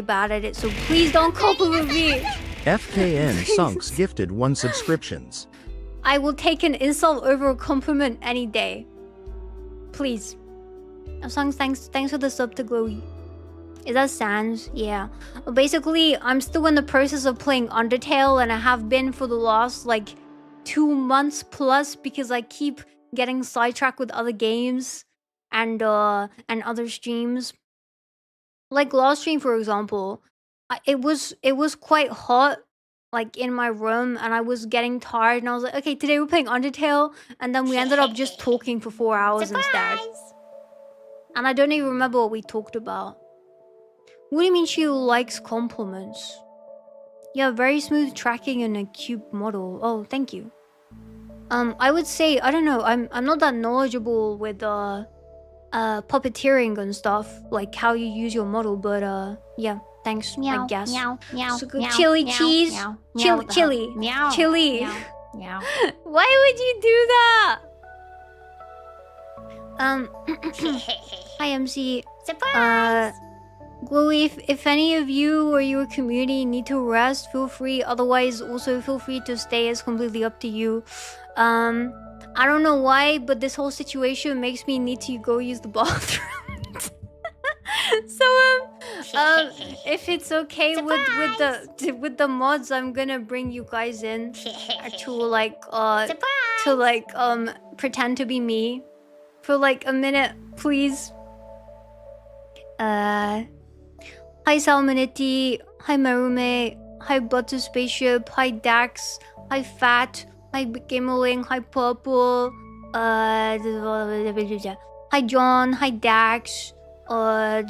bad at it, so please don't compliment me. FKN Sunks gifted 1 subscriptions. I will take an insult over a compliment any day. Please. Sunks, thanks for the sub to Glowy. Is that Sans? Yeah. Basically, I'm still in the process of playing Undertale, and I have been for the last like 2 months plus, because I keep getting sidetracked with other games and other streams. Like last stream, for example, it was quite hot, like in my room, and I was getting tired, and I was like, okay, today we're playing Undertale, and then we ended up just talking for 4 hours instead. And I don't even remember what we talked about. What do you mean she likes compliments? Yeah, very smooth tracking in a cube model. Oh, thank you. I would say, I don't know, I'm not that knowledgeable with puppeteering and stuff, like how you use your model, but yeah, thanks, meow, I guess. Meow, meow, so good. meow, Chili meow, cheese, meow, chili, meow, chili, meow, chili. meow, meow. Why would you do that? Hi MC. Surprise! Glowy, if any of you or your community need to rest, feel free. Otherwise, also feel free to stay. It's completely up to you. I don't know why, but this whole situation makes me need to go use the bathroom. So if it's okay with the mods, I'm gonna bring you guys in to like pretend to be me for like a minute, please. Hi Salmonity, hi Marume, hi Butter Spaceship, hi Dax, hi Fat, hi Gamerling, hi Purple, hi John, hi Dax, hi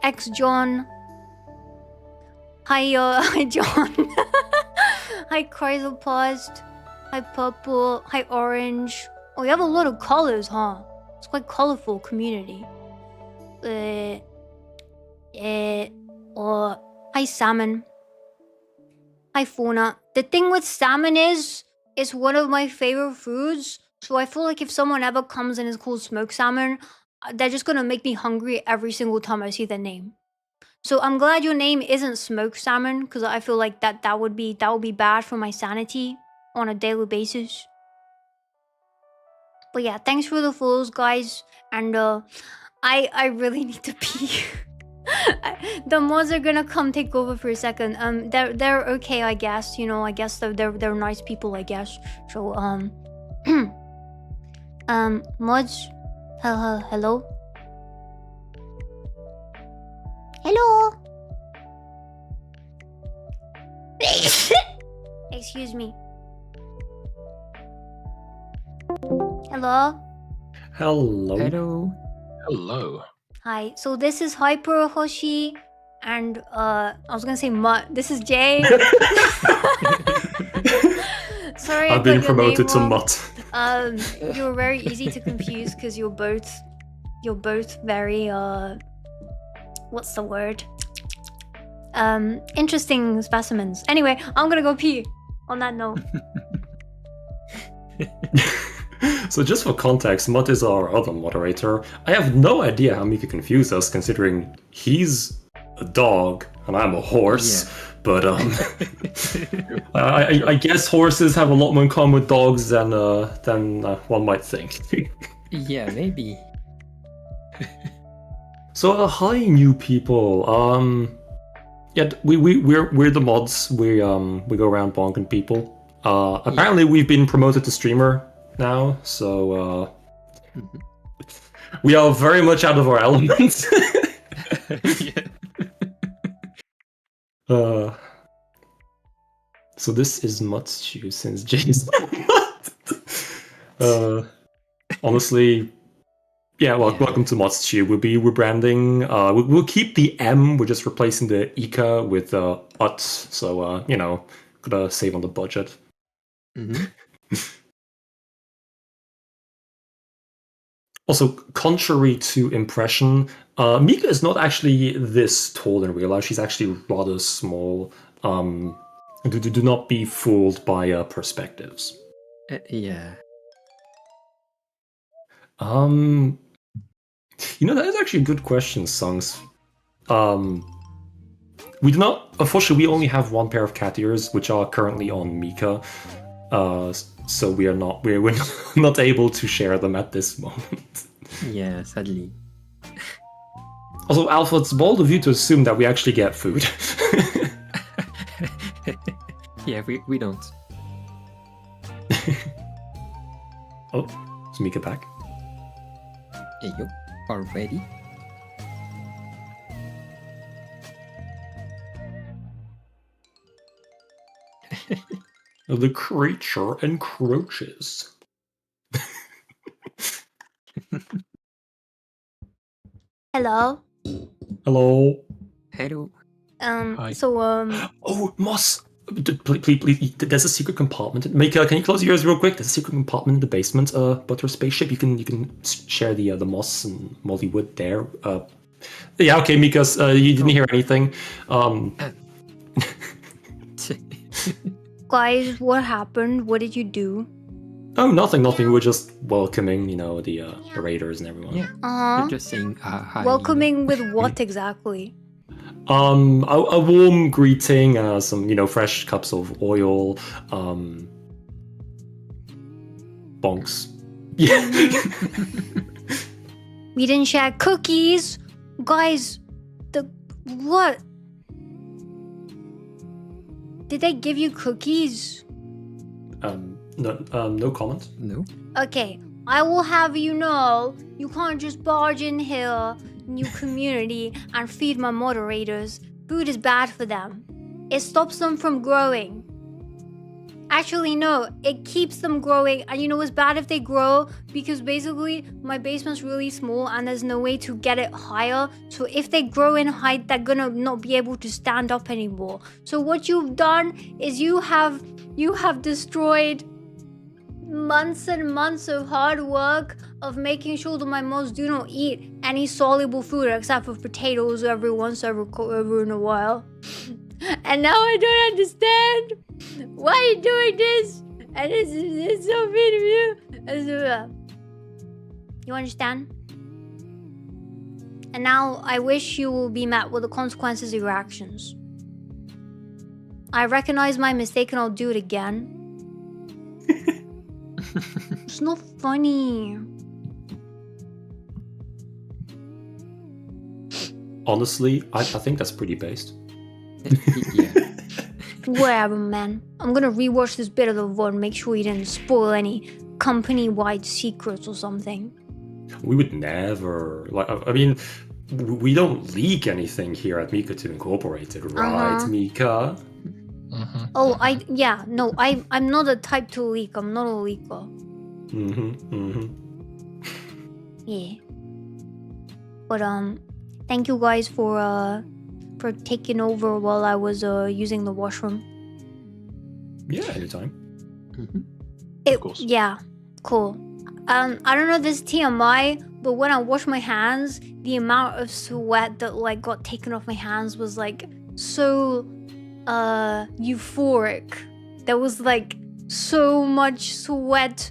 X John, hi John, hi Chrysoplast, hi Purple, hi Orange. Oh, you have a lot of colors, huh? It's quite colorful community. Hi Salmon. Hi Fauna. The thing with salmon is, it's one of my favorite foods. So I feel like if someone ever comes and is called smoked salmon, they're just gonna make me hungry every single time I see their name. So I'm glad your name isn't smoked salmon, because I feel like that would be bad for my sanity on a daily basis. But yeah, thanks for the follows, guys, and I really need to pee. The mods are gonna come take over for a second. They're okay, I guess. You know, I guess they're nice people, I guess. So mods, hello. Hello. Excuse me. Hello. Hello. Hello. Hello. Hi. So this is Hyper Hoshi, and I was gonna say Mutt. This is Jay. Sorry, I've been promoted to Mutt. You're very easy to confuse because you're both very what's the word? Interesting specimens. Anyway, I'm gonna go pee. On that note. So just for context, Mutt is our other moderator. I have no idea how Mika confused us, considering he's a dog and I'm a horse. Yeah. But I guess horses have a lot more in common with dogs than one might think. Yeah, maybe. So hi, new people. Yeah, we're the mods. We go around bonking people. Apparently we've been promoted to streamer now, so we are very much out of our element. So this is Mutt's shoe since Jay's honestly, Yeah, well, welcome to ModsTube. We'll be rebranding. We'll keep the M. We're just replacing the Ika with UT. So gotta save on the budget. Also, contrary to impression, Mika is not actually this tall in real life. She's actually rather small. Do not be fooled by perspectives. Yeah. That is actually a good question, Sungs. We do not. Unfortunately, we only have one pair of cat ears, which are currently on Mika. So we're not able to share them at this moment. Yeah, sadly. Also, Alpha, it's bold of you to assume that we actually get food. Yeah, we don't. Oh, is Mika back? Hey, yo, already? The creature encroaches. Hello. Hello. Hello. Hi. Oh, Moss. Please. There's a secret compartment. Mika, can you close your ears real quick? There's a secret compartment in the basement. But your spaceship. You can share the moss and moldy wood there. Yeah. Okay, Mika. You didn't hear anything. Guys, what happened? What did you do? Oh, nothing. We're just welcoming, the raiders and everyone. Yeah. Uh-huh. We're just saying hi. Welcoming with what exactly? A warm greeting, some, fresh cups of oil, bonks. Yeah. We didn't share cookies. Guys, what? Did they give you cookies? No comment. No. Okay, I will have you know, you can't just barge in here, new community, and feed my moderators. Food is bad for them. It stops them from growing. Actually, no, it keeps them growing. And you know what's bad if they grow? Because basically, my basement's really small and there's no way to get it higher. So if they grow in height, they're gonna not be able to stand up anymore. So what you've done is you have destroyed months and months of hard work of making sure that my mods do not eat any soluble food except for potatoes every once ever in a while. And now I don't understand why you're doing this. And it's so mean of you. You understand? And now I wish you will be met with the consequences of your actions. I recognize my mistake and I'll do it again. It's not funny. Honestly, I think that's pretty based. Yeah. Whatever, man. I'm gonna rewatch this bit of the VOD and make sure you didn't spoil any company-wide secrets or something. We would never. We don't leak anything here at MikaTube Incorporated, right, Mika? Mm-hmm. Oh, I'm not a type to leak. I'm not a leaker. Yeah. But thank you guys for taking over while I was using the washroom. Yeah, anytime. Of course. Yeah, cool. I don't know if this is TMI, but when I washed my hands, the amount of sweat that got taken off my hands was so euphoric. There was so much sweat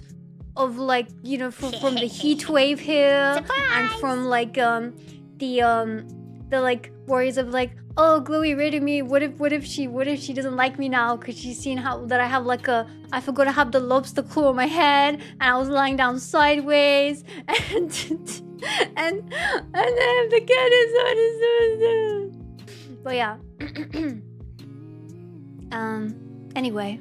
of from the heat wave here. Surprise! And from the worries of oh, Chloe rated me. What if she doesn't like me now because she's seen that I have I forgot to have the lobster claw on my head and I was lying down sideways and and then the cat is on. But yeah. Anyway.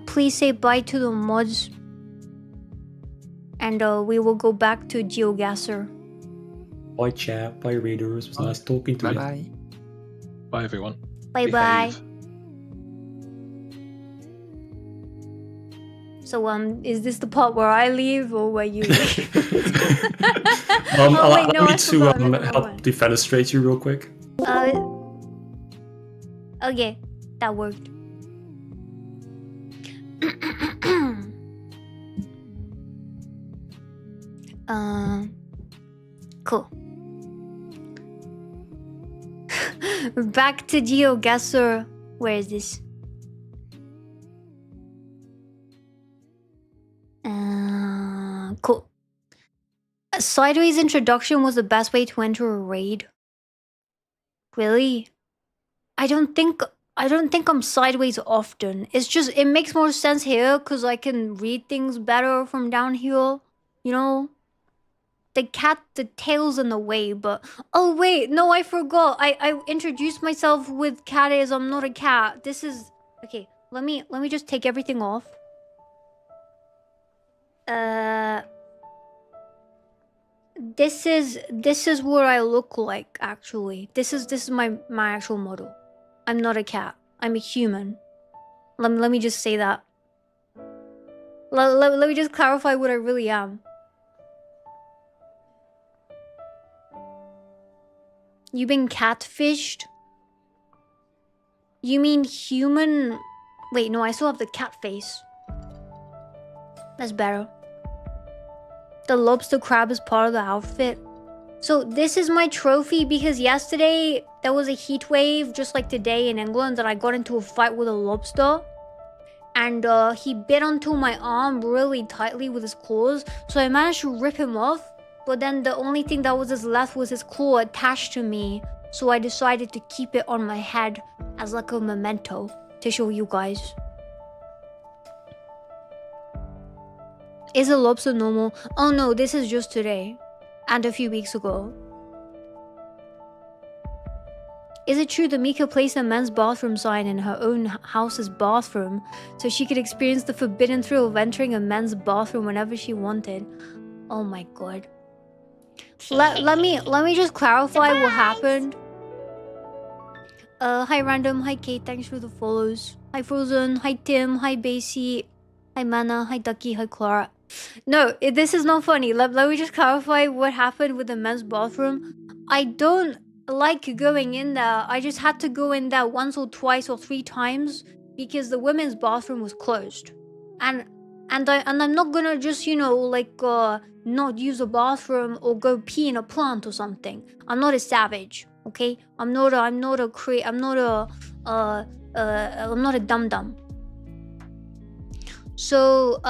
Please say bye to the mods. And we will go back to Geoguesser. Bye, chat. Bye, readers. It was nice talking to you. Bye. Bye, everyone. Bye bye. Behave. So is this the part where I leave or where you leave? Allow wait, no, me I to forgot, I'm in the wrong help one. defenestrate you real quick. Okay, that worked. Cool. Back to Geoguesser. Where is this? Cool. A sideways introduction was the best way to enter a raid. Really? I don't think I'm sideways often. It's just it makes more sense here because I can read things better from down here. You know? The tail's in the way, but oh wait, no, I forgot. I introduced myself with cat as I'm not a cat. This is okay. Let me just take everything off. This is what I look like actually. This is my actual model. I'm not a cat. I'm a human. Let me just say that. Let me just clarify what I really am. You been catfished? You mean human? Wait, no, I still have the cat face. That's better. The lobster crab is part of the outfit. So this is my trophy because yesterday there was a heat wave just like today in England and I got into a fight with a lobster. And he bit onto my arm really tightly with his claws. So I managed to rip him off. But then the only thing that was left was his claw attached to me. So I decided to keep it on my head as like a memento to show you guys. Is a lobster normal? Oh no, this is just today. And a few weeks ago. Is it true that Mika placed a men's bathroom sign in her own house's bathroom so she could experience the forbidden thrill of entering a men's bathroom whenever she wanted? Oh my god. Let me just clarify what happened. Hi Random, hi Kate, thanks for the follows. Hi Frozen, hi Tim, hi Basie, hi Mana, hi Ducky, hi Clara. No, this is not funny. Let me just clarify what happened with the men's bathroom. I don't like going in there. I just had to go in there once or twice or 3 times because the women's bathroom was closed. And I'm not gonna just, you know, like not use a bathroom or go pee in a plant or something. I'm not a savage, okay? I'm not a dum-dum. So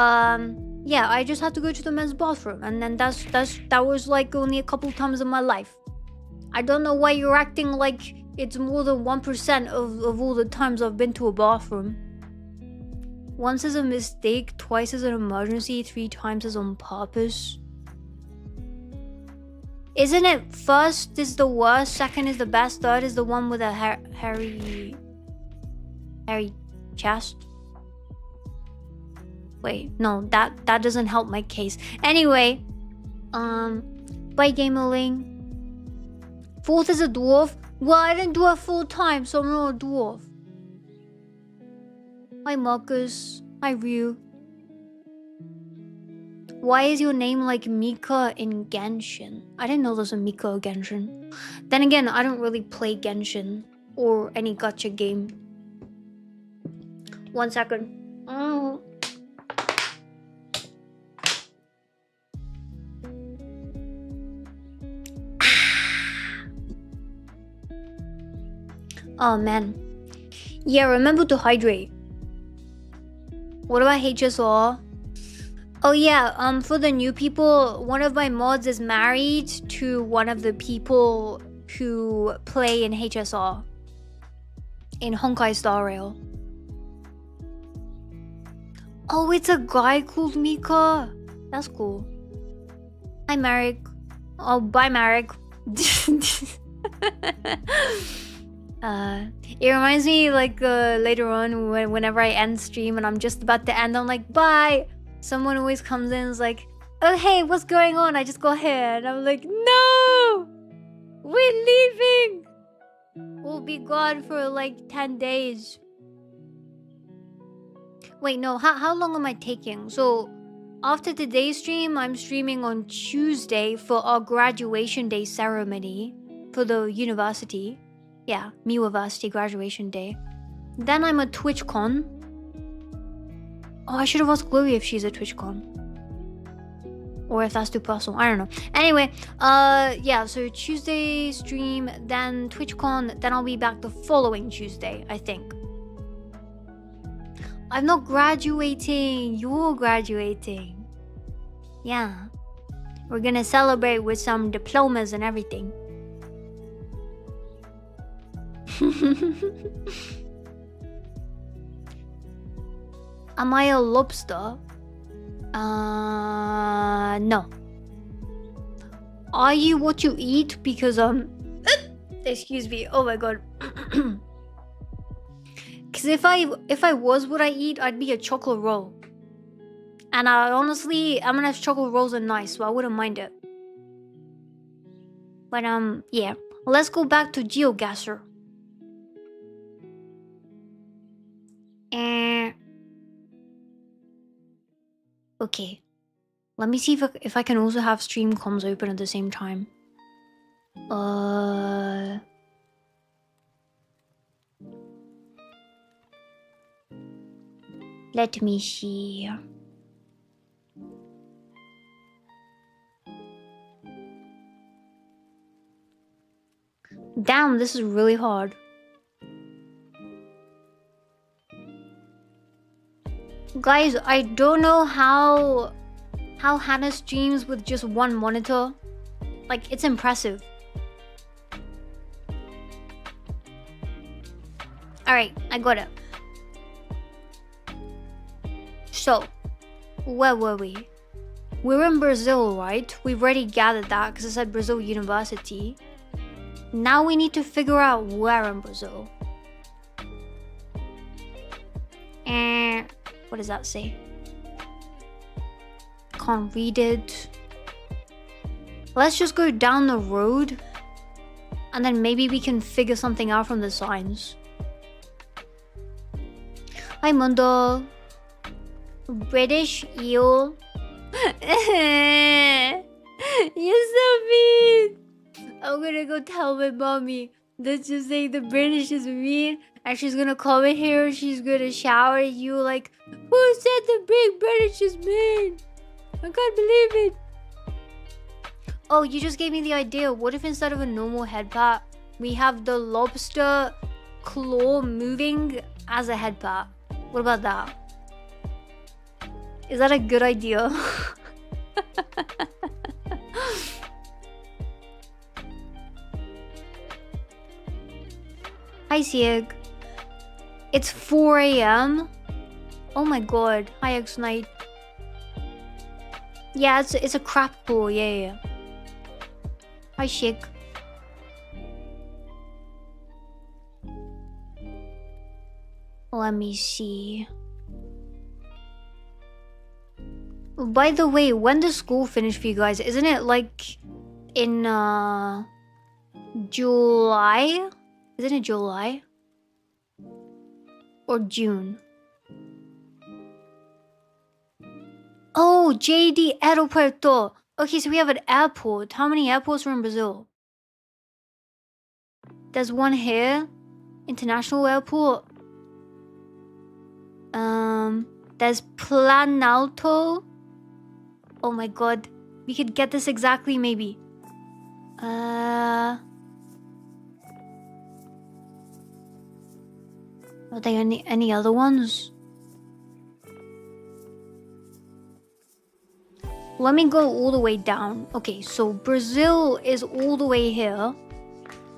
yeah, I just had to go to the men's bathroom, and then that was like only a couple times in my life. I don't know why you're acting like it's more than 1% of all the times I've been to a bathroom. Once is a mistake, twice is an emergency, 3 times is on purpose. Isn't it first is the worst, second is the best, third is the one with a hairy chest? Wait, no, that doesn't help my case. Anyway, bye Gamerling. 4th is a dwarf. Well, I didn't do it full time, so I'm not a dwarf. Hi Marcus. Hi Ryu. Why is your name like Mika in Genshin? I didn't know there's a Mika in Genshin. Then again, I don't really play Genshin or any gacha game. 1 second. Oh man. Yeah, remember to hydrate. What about HSR? Oh yeah, for the new people, one of my mods is married to one of the people who play in HSR. In Honkai Star Rail. Oh, it's a guy called Mika. That's cool. Hi Marek. Oh, bye Marek. It reminds me like later on whenever I end stream and I'm just about to end, I'm like, bye. Someone always comes in and is like, oh hey, what's going on? I just got here and I'm like, no, we're leaving. We'll be gone for like 10 days. Wait, no. How long am I taking? So after today's stream, I'm streaming on Tuesday for our graduation day ceremony for the university. Yeah, University graduation day. Then I'm a TwitchCon. Oh, I should have asked Chloe if she's a TwitchCon. Or if that's too personal. I don't know. Anyway, yeah, so Tuesday stream, then TwitchCon, then I'll be back the following Tuesday, I think. I'm not graduating. You're graduating. Yeah. We're gonna celebrate with some diplomas and everything. Am I a lobster? No. Are you what you eat? Because excuse me. Oh my god. Because if I was what I eat, I'd be a chocolate roll. And honestly, M&M's chocolate rolls are nice, so I wouldn't mind it. But yeah. Let's go back to Geoguesser. Okay. Let me see if I can also have stream comms open at the same time. Let me see. Damn, this is really hard. Guys, I don't know how Hannah streams with just one monitor. Like, it's impressive. Alright, I got it. So, where were we? We're in Brazil, right? We've already gathered that because it said Brazil University. Now we need to figure out where in Brazil. What does that say? Can't read it. Let's just go down the road. And then maybe we can figure something out from the signs. Hi, Mundo. British eel. You're so mean. I'm gonna go tell my mommy that you're saying the British is mean. And she's gonna come in here. She's gonna shower at you like, who said the big British is mean? I can't believe it. Oh, you just gave me the idea. What if instead of a normal head pat, we have the lobster claw moving as a head pat? What about that? Is that a good idea? Hi, Sieg. It's 4 AM. Oh my god. Hi, X-Night. Yeah, it's a crap pool. Yeah. Hi, Shik. Let me see. By the way, when does school finish for you guys? Isn't it like in July? Isn't it July? Or June? Oh, JD Aeropuerto. Okay, so we have an airport. How many airports are in Brazil? There's one here. International airport. There's Planalto. Oh my god. We could get this exactly, maybe. Are there any other ones? Let me go all the way down. Okay, so Brazil is all the way here.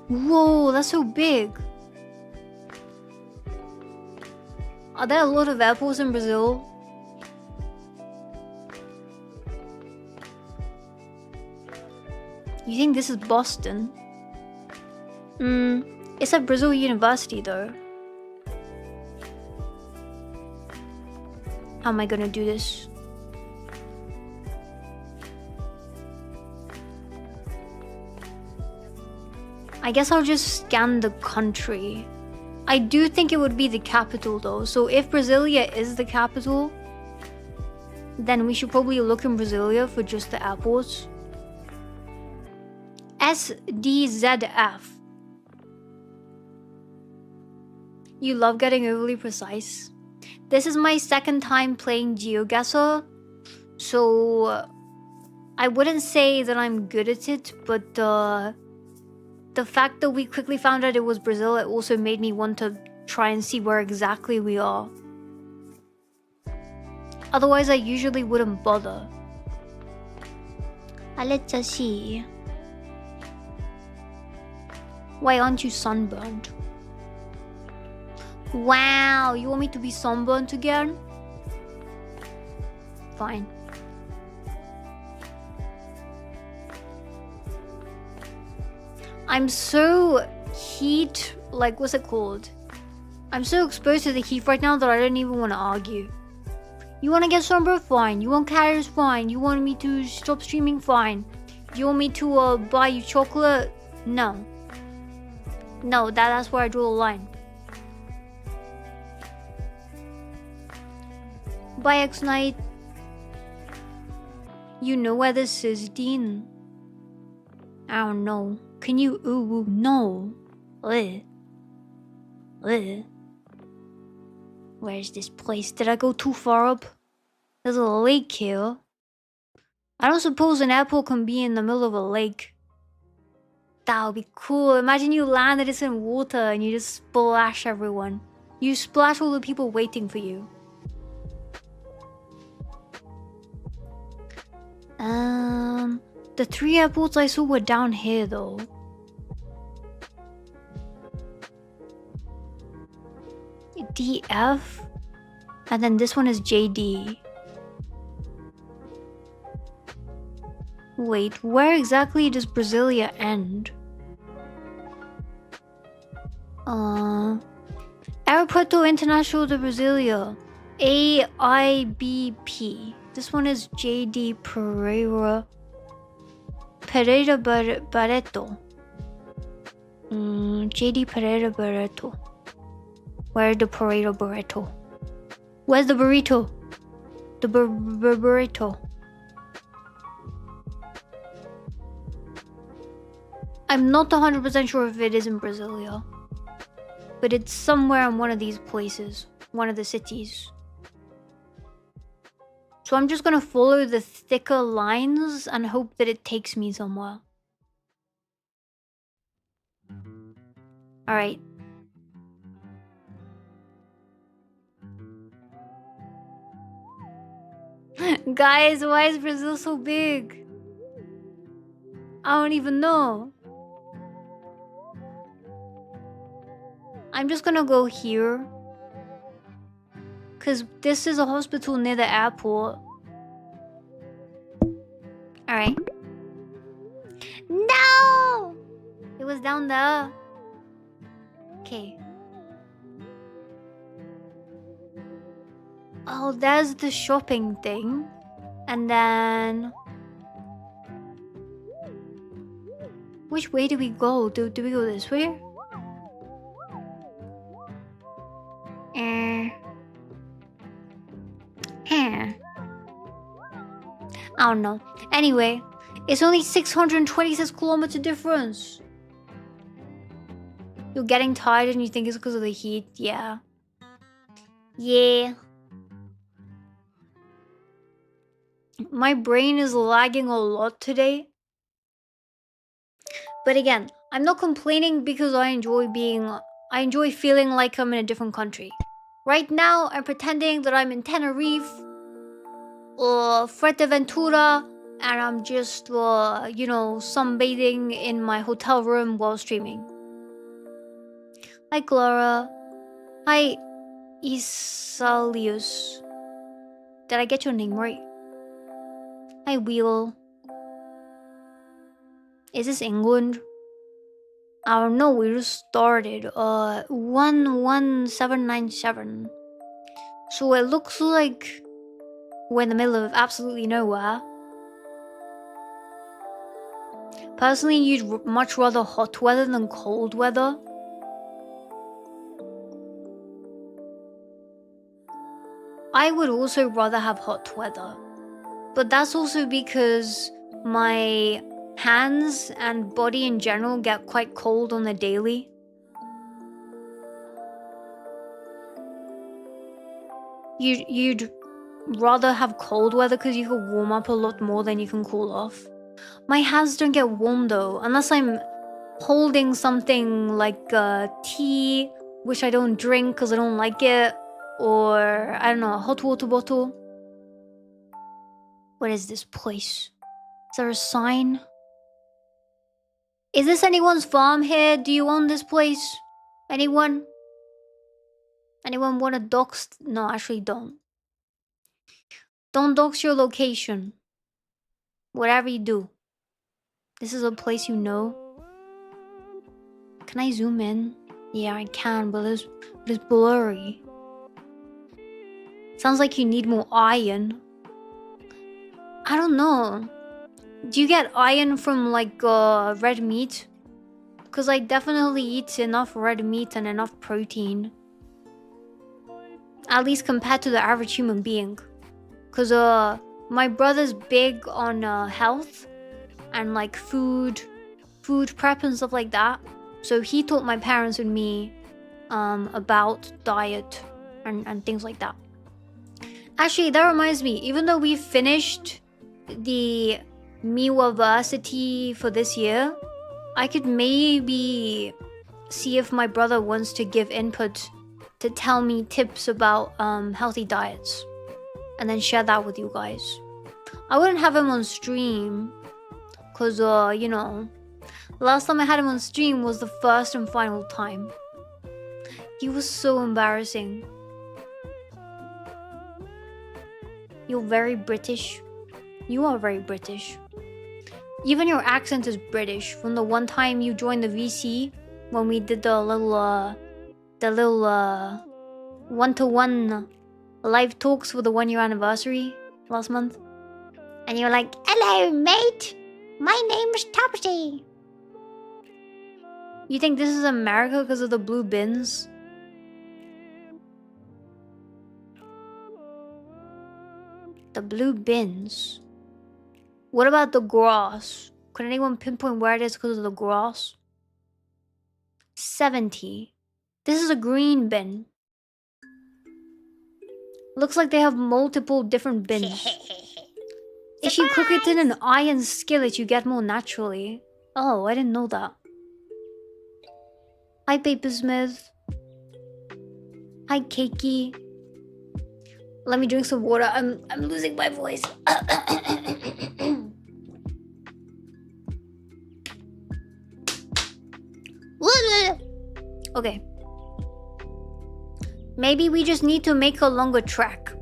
Whoa, that's so big. Are there a lot of airports in Brazil? You think this is Boston? It's at Brazil University though. How am I gonna do this? I guess I'll just scan the country. I do think it would be the capital though. So if Brasilia is the capital, then we should probably look in Brasilia for just the airports. SDZF. You love getting overly precise. This is my second time playing Geoguesser, so I wouldn't say that I'm good at it, but the fact that we quickly found out it was Brazil, it also made me want to try and see where exactly we are. Otherwise, I usually wouldn't bother. Let's see. Why aren't you sunburned? Wow, you want me to be sunburned again? Fine. I'm so heat, like, what's it called? I'm so exposed to the heat right now that I don't even want to argue. You want to get sunburned? Fine. You want carriers? Fine. You want me to stop streaming? Fine. You want me to buy you chocolate? No. No, that's where I draw the line. Bye, X-Night. You know where this is, Dean? I don't know. Can you? Ooh, no. Ugh. Ugh. Where's this place? Did I go too far up? There's a lake here. I don't suppose an airport can be in the middle of a lake. That would be cool. Imagine you land and it's in water and you just splash everyone. You splash all the people waiting for you. The 3 airports I saw were down here though. DF, and then this one is JD. Wait, where exactly does Brasilia end? Aeroporto International de Brasilia, AIBP. This one is JD Pereira Barreto. JD Pereira Barreto. Where's the Pereira Barreto? Where's the burrito? The burrito. I'm not 100% sure if it is in Brasilia, but it's somewhere in one of these places, one of the cities. So I'm just gonna follow the thicker lines and hope that it takes me somewhere. Alright. Guys, why is Brazil so big? I don't even know. I'm just gonna go here. Because this is a hospital near the airport. Alright. No! It was down there. Okay. Oh, there's the shopping thing. And then... which way do we go? Do we go this way? I don't know. Anyway, it's only 626 kilometer difference. You're getting tired and you think it's because of the heat? Yeah. Yeah. My brain is lagging a lot today. But again, I'm not complaining because I enjoy feeling like I'm in a different country. Right now, I'm pretending that I'm in Tenerife or Fuerteventura, and I'm just, you know, sunbathing in my hotel room while streaming. Hi, Clara. Hi, Isalius. Did I get your name right? Hi, Wheel. Is this England? I don't know, we just started. 11797. So it looks like we're in the middle of absolutely nowhere. Personally, you'd much rather hot weather than cold weather. I would also rather have hot weather. But that's also because my hands and body in general get quite cold on the daily. You'd rather have cold weather because you can warm up a lot more than you can cool off. My hands don't get warm though, unless I'm holding something like tea, which I don't drink because I don't like it, or I don't know, a hot water bottle. What is this place? Is there a sign? Is this anyone's farm here? Do you own this place? Anyone? Anyone want to dox? No, actually don't. Don't dox your location. Whatever you do. This is a place you know. Can I zoom in? Yeah, I can, but it's blurry. Sounds like you need more iron. I don't know. Do you get iron from like red meat? Because I definitely eat enough red meat and enough protein. At least compared to the average human being. Because my brother's big on health and like food prep and stuff like that. So he taught my parents and me about diet and things like that. Actually, that reminds me, even though we finished the Miwaversity for this year, I could maybe see if my brother wants to give input to tell me tips about healthy diets and then share that with you guys. I wouldn't have him on stream because, you know, last time I had him on stream was the first and final time. He was so embarrassing. You're very British. You are very British. Even your accent is British. From the one time you joined the VC when we did the little one-to-one live talks for the 1-year anniversary last month. And you're like, "Hello, mate. My name is Topsy." You think this is America because of the blue bins? The blue bins. What about the grass? Could anyone pinpoint where it is because of the grass? 70. This is a green bin. Looks like they have multiple different bins. If you cook it in an iron skillet, you get more naturally. Oh, I didn't know that. Hi, Papersmith. Hi, Cakey. Let me drink some water. I'm losing my voice. Okay. Maybe we just need to make a longer track.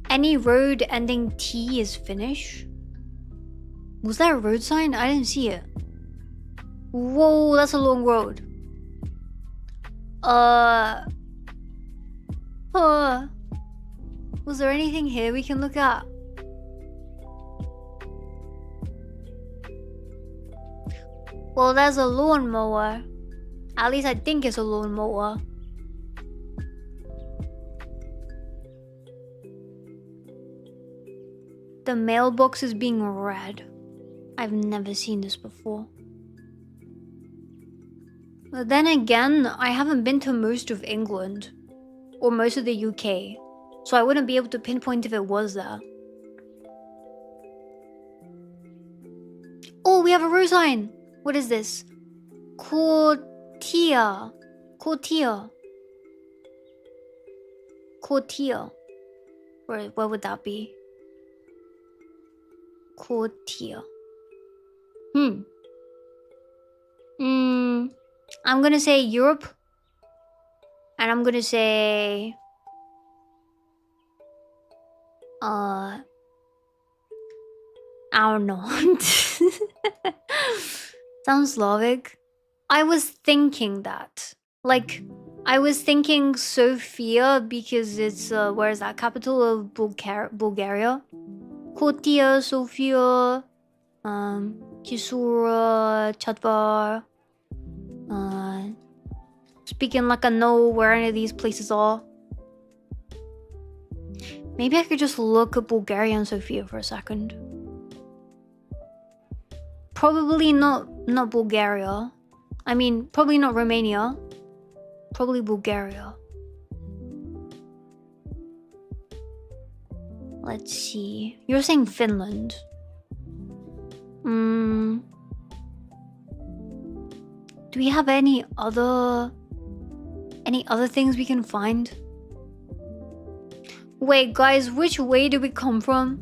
Any road ending T is finish? Was that a road sign? I didn't see it. Whoa, that's a long road. Was there anything here we can look at? Well, there's a lawnmower. At least I think it's a lawnmower. The mailbox is being read. I've never seen this before. But then again, I haven't been to most of England. Or most of the UK. So I wouldn't be able to pinpoint if it was there. Oh, we have a road sign! What is this? Courtier. Courtier. Courtier. Where would that be? Courtier. I'm gonna say Europe. And I'm gonna say... I don't know. Sounds Slavic. I was thinking that. Like, I was thinking Sofia because it's, where is that? Capital of Bulgaria. Kotia, Sofia, Kisura, Chatvar, Speaking like I know where any of these places are. Maybe I could just look at Bulgaria and Sofia for a second. Probably not Bulgaria. I mean, probably not Romania. Probably Bulgaria. Let's see. You're saying Finland. Do we have any other things we can find? Wait, guys, which way did we come from?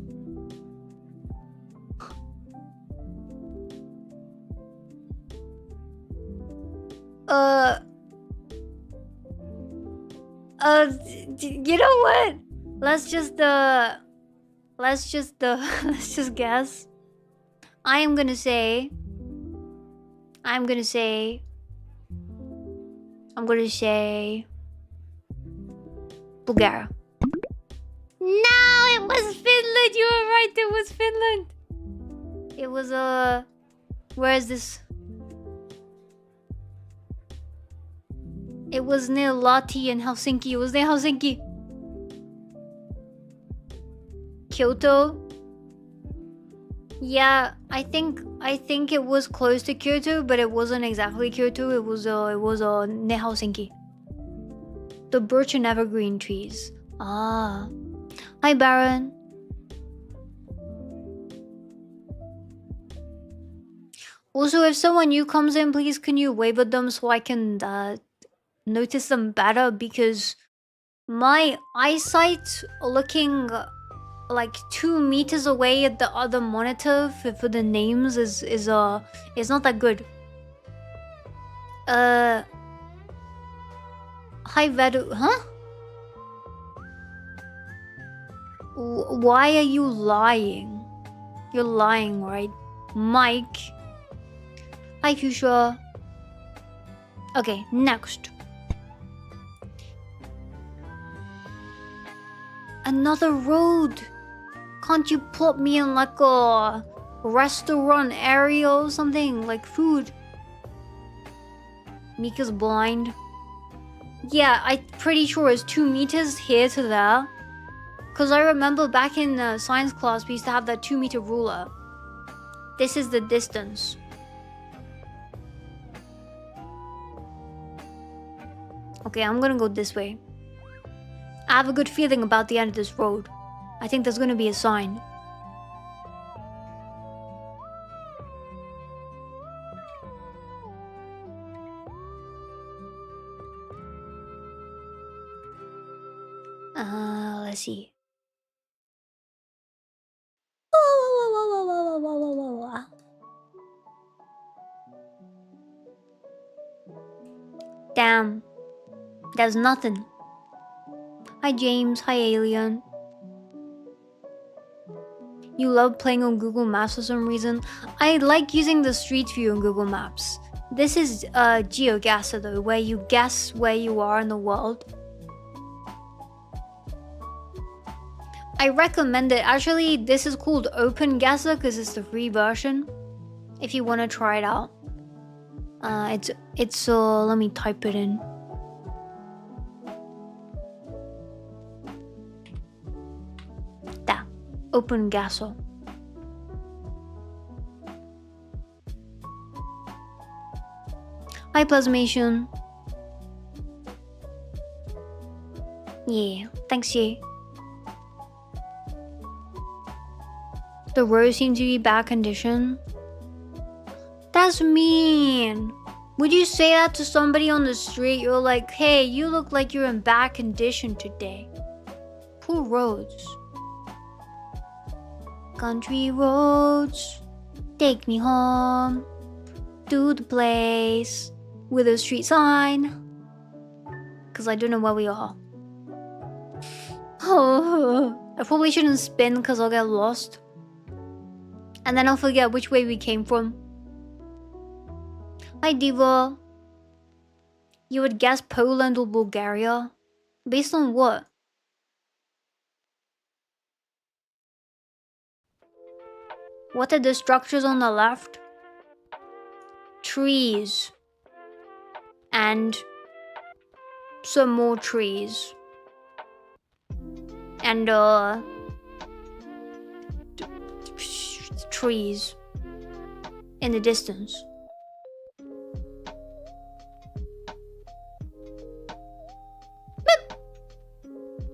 You know what? Let's just guess. I'm gonna say Bulgaria. No, it was Finland. You were right. It was Finland. It was where is this? It was near Lahti and Helsinki. It was near Helsinki. Kyoto. Yeah, I think it was close to Kyoto, but it wasn't exactly Kyoto. It was near Helsinki. The birch and evergreen trees. Ah. Hi, Baron. Also, if someone new comes in, please can you wave at them so I can notice them better, because my eyesight looking like 2 meters away at the other monitor for the names is not that good. Hi Vedu, huh? Why are you lying? You're lying, right? Mike. Hi Fuchsia. Okay, next. Another road. Can't you plot me in like a restaurant area or something, like food? Mika's blind. Yeah, I'm pretty sure it's 2 meters here to there. Cause I remember back in science class we used to have that 2-meter ruler. This is the distance. Okay, I'm gonna go this way. I have a good feeling about the end of this road. I think there's gonna be a sign. Let's see. Damn. There's nothing. Hi James, hi Alien. You love playing on Google Maps for some reason. I like using the street view on Google Maps. This is Geoguesser though, where you guess where you are in the world. I recommend it. Actually, this is called OpenGuesser because it's the free version. If you want to try it out. It's let me type it in. OpenGuesser. Hi Plasmation. Yeah, thanks yeah. The roads seem to be bad condition. That's mean. Would you say that to somebody on the street? You're like, hey, you look like you're in bad condition today. Poor roads. Country roads, take me home to the place with a street sign. Cause I don't know where we are. Oh, I probably shouldn't spin cause I'll get lost. And then I'll forget which way we came from. Hi Diva. You would guess Poland or Bulgaria? Based on what? What are the structures on the left? Trees. And some more trees. And trees in the distance.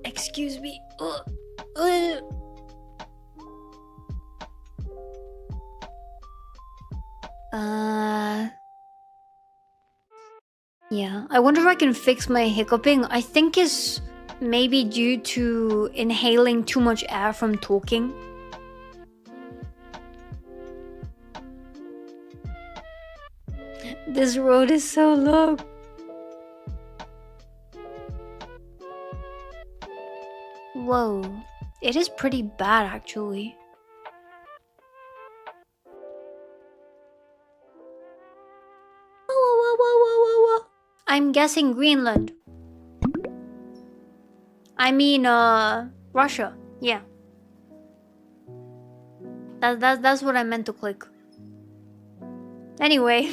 Excuse me. Yeah, I wonder if I can fix my hiccuping. I think it's maybe due to inhaling too much air from talking. This road is so long. Whoa, it is pretty bad actually. Whoa. I'm guessing Greenland. I mean, Russia. Yeah. That's what I meant to click. Anyway.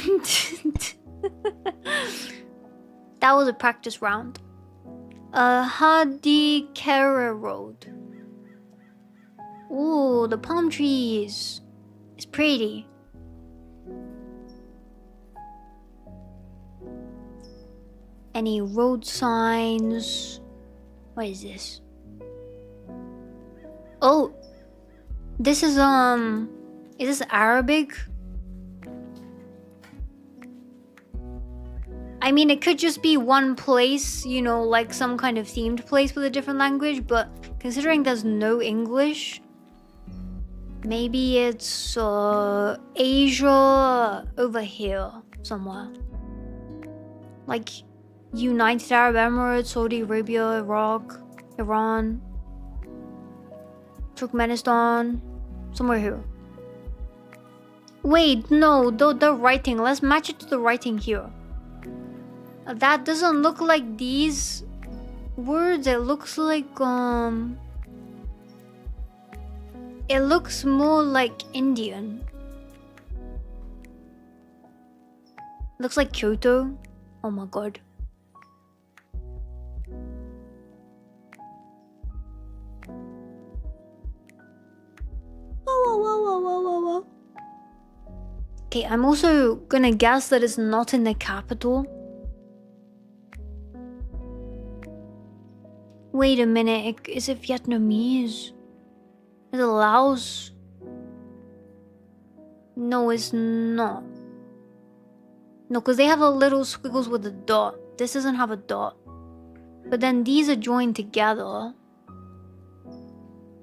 That was a practice round. Hadikera Road. Ooh, the palm trees. It's pretty. Any road signs? What is this? Oh, this is this Arabic? I mean, it could just be one place, you know, like some kind of themed place with a different language, but considering there's no English, maybe it's Asia over here somewhere. Like United Arab Emirates, Saudi Arabia, Iraq, Iran, Turkmenistan, somewhere here. Wait, no, the writing. Let's match it to the writing here. That doesn't look like these words. It looks like it looks more like Indian. Looks like Kyoto. Oh my god. Whoa. Okay, I'm also gonna guess that it's not in the capital. Wait a minute, is it Vietnamese? Is it Laos? No, it's not. No, because they have a little squiggles with a dot. This doesn't have a dot. But then these are joined together.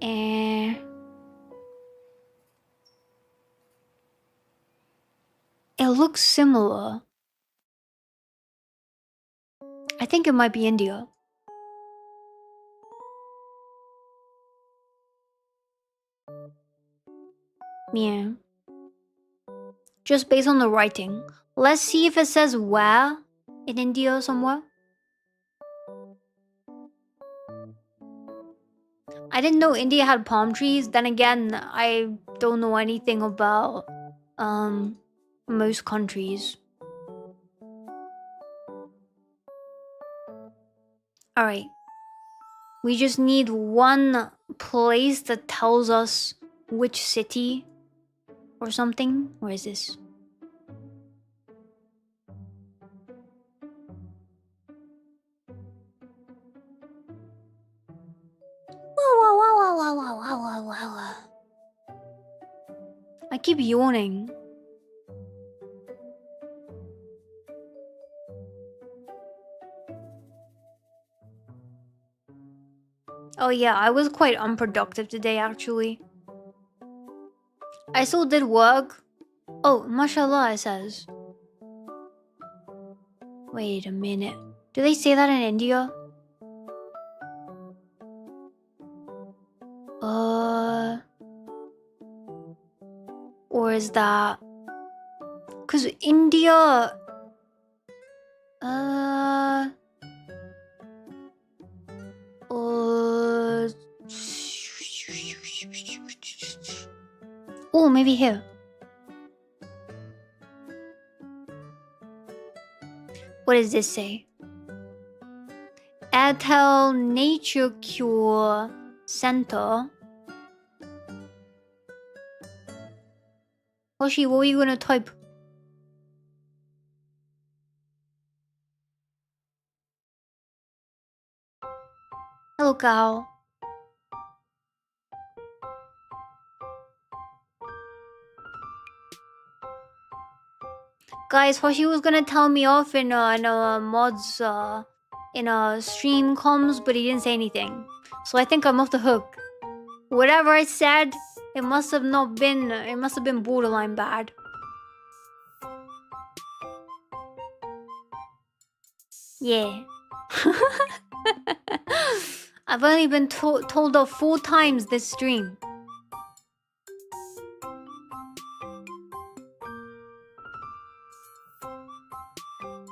And it looks similar. I think it might be India. Yeah. Just based on the writing. Let's see if it says where in India somewhere. I didn't know India had palm trees. Then again, I don't know anything about most countries. Alright. We just need one place that tells us which city or something. Where is this? Whoa. I keep yawning. Oh yeah, I was quite unproductive today actually. I still did work. Oh, mashallah, it says. Wait a minute. Do they say that in India? Or is that... Cause India... Oh, maybe here. What does this say? Airtel Nature Cure Center. Hoshi, what were you gonna type? Hello, cow. Guys, Hoshi was gonna tell me off in mods in stream comms, but he didn't say anything. So I think I'm off the hook. Whatever I said, it must have been borderline bad. Yeah. I've only been told off 4 times this stream.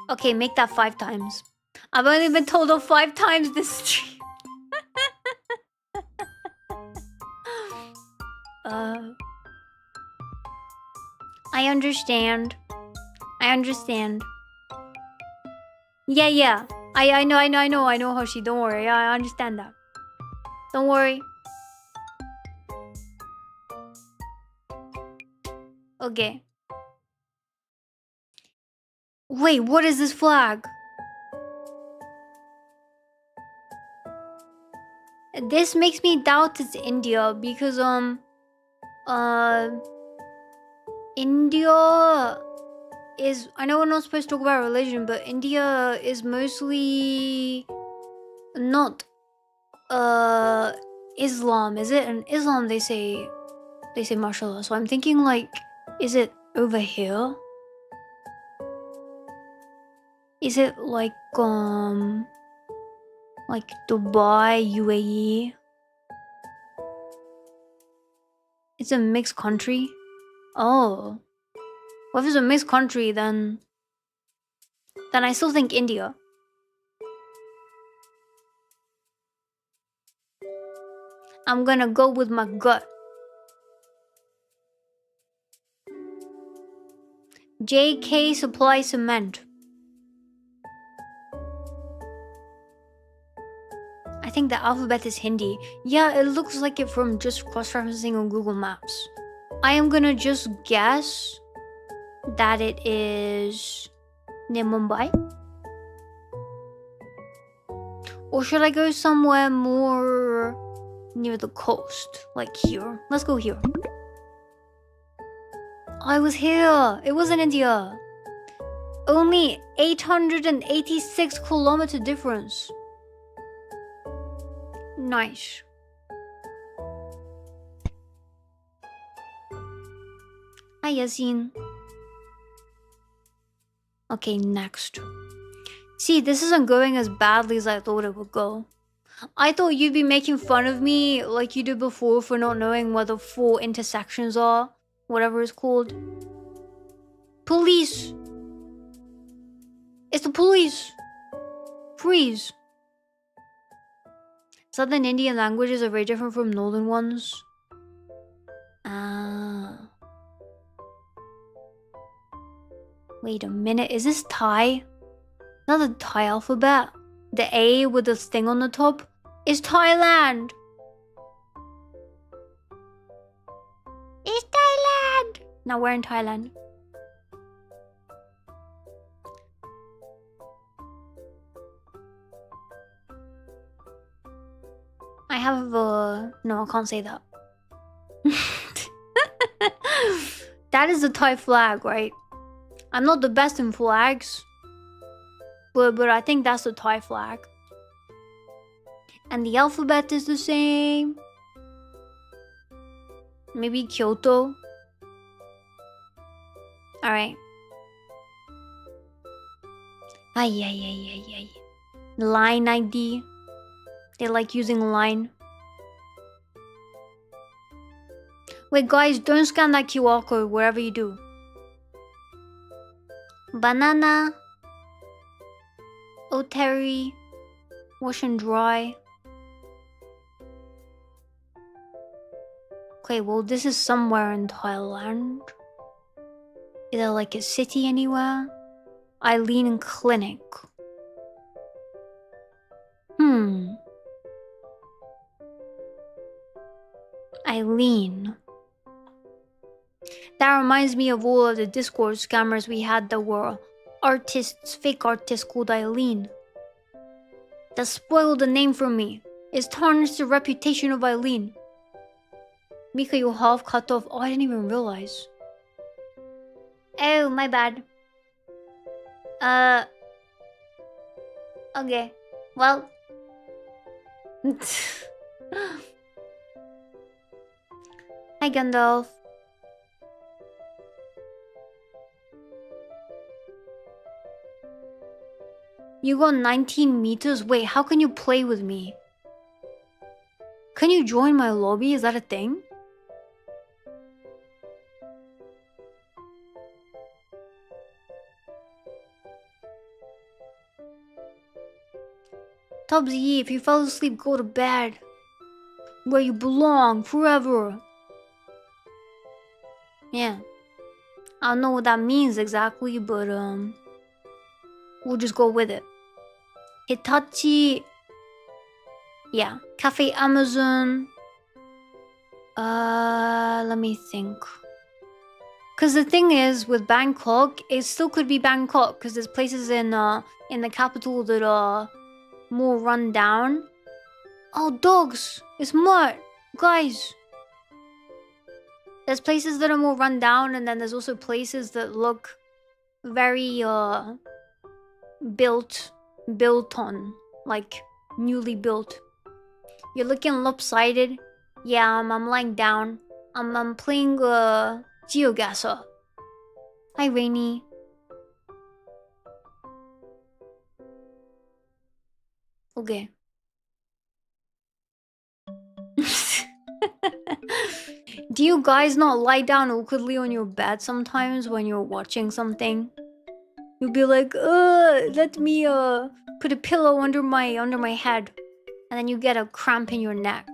Okay, make that 5 times. I've only been told off 5 times this stream. I understand. Yeah. I know, Hoshi. Don't worry. I understand that. Don't worry. Okay. Wait, what is this flag? This makes me doubt it's India because India is, I know we're not supposed to talk about religion, but India is mostly not Islam, is it? And Islam they say mashallah. So I'm thinking like, is it over here? Is it like Dubai, UAE? It's a mixed country? Oh. Well, if it's a mixed country, then I still think India. I'm gonna go with my gut. JK Supply Cement. I think the alphabet is Hindi. Yeah, it looks like it from just cross-referencing on Google Maps. I am gonna just guess that it is near Mumbai. Or should I go somewhere more near the coast? Like here? Let's go here. I was here! It was in India! Only 886 kilometer difference. Nice. Hi, Yasin. Okay, next. See, this isn't going as badly as I thought it would go. I thought you'd be making fun of me like you did before for not knowing where the 4 intersections are. Whatever it's called. Police! It's the police! Freeze! Southern Indian languages are very different from northern ones. Wait a minute, is this Thai? Not the Thai alphabet. The A with the thing on the top is Thailand. It's Thailand. Now we're in Thailand. I have no, I can't say that. That is the Thai flag, right? I'm not the best in flags, but I think that's the Thai flag. And the alphabet is the same. Maybe Kyoto. Alright. Ay. Line ID. They like using line. Wait, guys, don't scan that QR code wherever you do. Banana. Oteri. Wash and dry. Okay, well, this is somewhere in Thailand. Is there like a city anywhere? Eileen Clinic. Eileen. That reminds me of all of the Discord scammers we had that were artists, fake artists called Eileen. That spoiled the name for me. It's tarnished the reputation of Eileen. Mika, you half cut off. Oh, I didn't even realize. Oh, my bad. Okay. Well. Hi, Gandalf. You got 19 meters? Wait, how can you play with me? Can you join my lobby? Is that a thing? Tubbsy, if you fell asleep, go to bed. Where you belong, forever. Yeah. I don't know what that means exactly, but we'll just go with it. Hitachi. Yeah. Cafe Amazon. Let me think. Cause the thing is, with Bangkok, it still could be Bangkok, cause there's places in the capital that are more run down. Oh, dogs! It's Mutt! Guys! There's places that are more run down, and then there's also places that look very built on, like newly built. You're looking lopsided. Yeah, I'm lying down. I'm playing Geoguesser. Hi, Rainy. Okay. Do you guys not lie down awkwardly on your bed sometimes when you're watching something? You'll be like, let me put a pillow under my head, and then you get a cramp in your neck.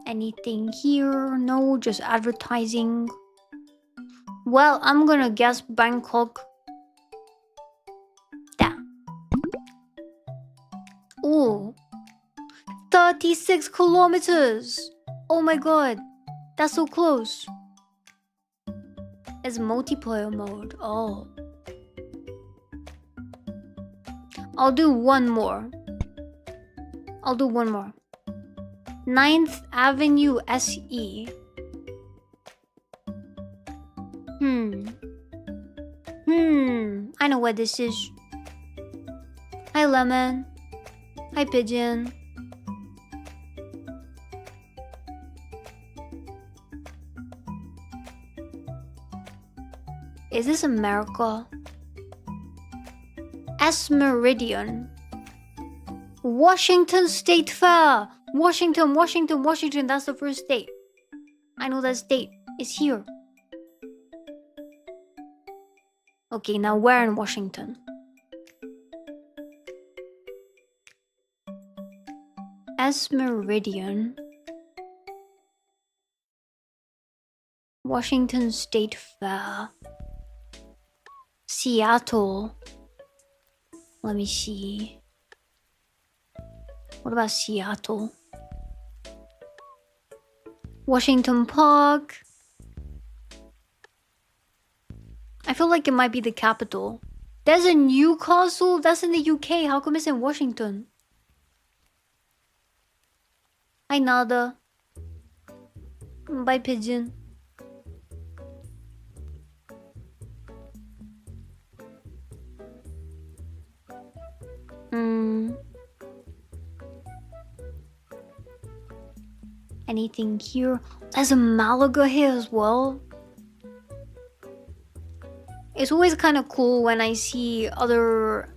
Anything here? No, just advertising. Well, I'm gonna guess Bangkok. Damn. Ooh. 36 kilometers! Oh my god. That's so close. It's multiplayer mode. Oh. I'll do one more. 9th Avenue SE. I know what this is. Hi, Lemon. Hi, Pigeon. Is this America? S Meridian. Washington State Fair. Washington. That's the first state. I know that state. It's here. Okay, now where in Washington? S Meridian. Washington State Fair. Seattle. Let me see. What about Seattle? Washington Park. I feel like it might be the capital. There's a Newcastle? That's in the UK. How come it's in Washington? Hi, Nada. Bye, Pigeon. Anything here? There's a Malaga here as well. It's always kind of cool when I see other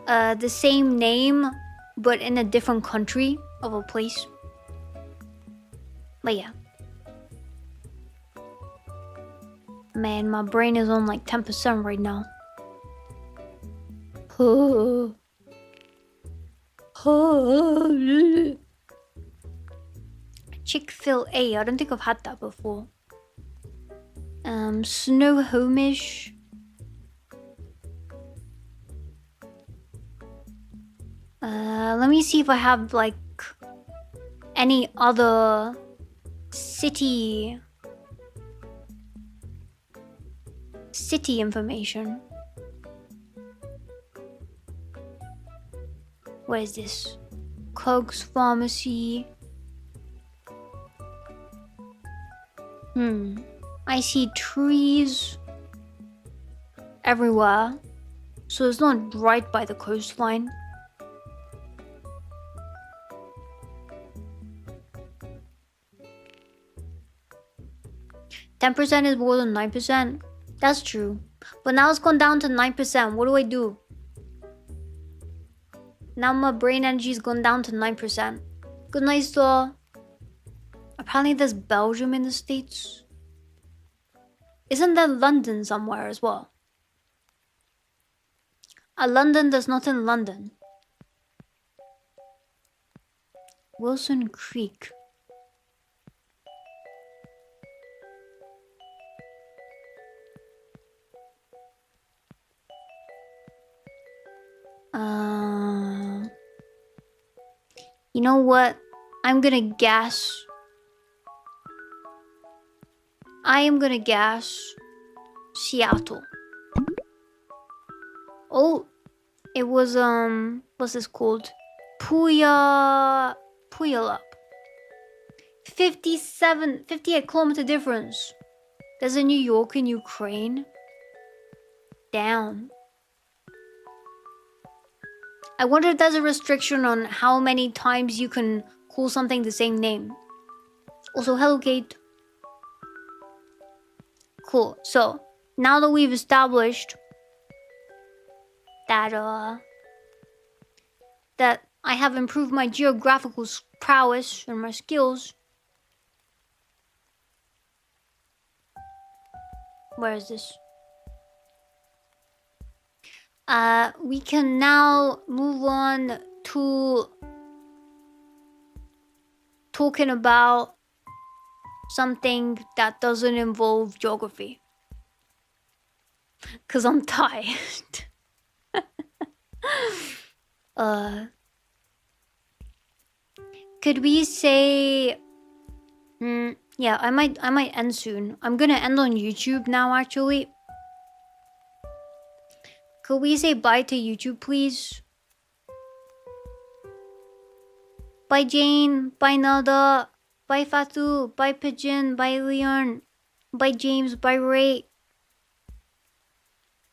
the same name but in a different country of a place. But yeah. Man, my brain is on like 10% right now. Chick-fil-A. I don't think I've had that before. Snow Homish. Let me see if I have like any other city information. Where is this? Coke's Pharmacy. I see trees everywhere, so it's not right by the coastline. %10 is more than 9%. That's true. But now it's gone down to 9%. What do I do? Now my brain energy's gone down to 9%. Good night, sir. Apparently there's Belgium in the States. Isn't there London somewhere as well? London that's not in London. Wilson Creek. You know what? I'm gonna guess. I am gonna guess Seattle. Oh, it was what's this called? Puyallup. 58 kilometer difference. There's a New York in Ukraine. Damn. I wonder if there's a restriction on how many times you can call something the same name. Also, hello, Kate. Cool. So, now that we've established that that I have improved my geographical prowess and my skills. Where is this? We can now move on to talking about something that doesn't involve geography. 'Cause I'm tired. Could we say yeah, I might end soon. I'm gonna end on YouTube now actually. Could we say bye to YouTube, please? Bye, Jane. Bye, Nada. Bye, Fatu. Bye, Pigeon. Bye, Leon. Bye, James. Bye, Ray.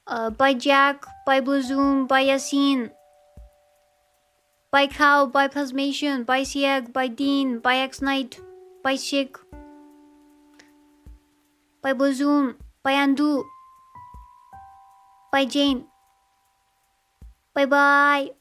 Bye, Jack. Bye, Blazoom. Bye, Yassine. Bye, Cow. Bye, Plasmation. Bye, Sieg. Bye, Dean. Bye, X-Knight. Bye, Shik. Bye, Blazoom. Bye, Andu. Bye, Jane. Bye-bye.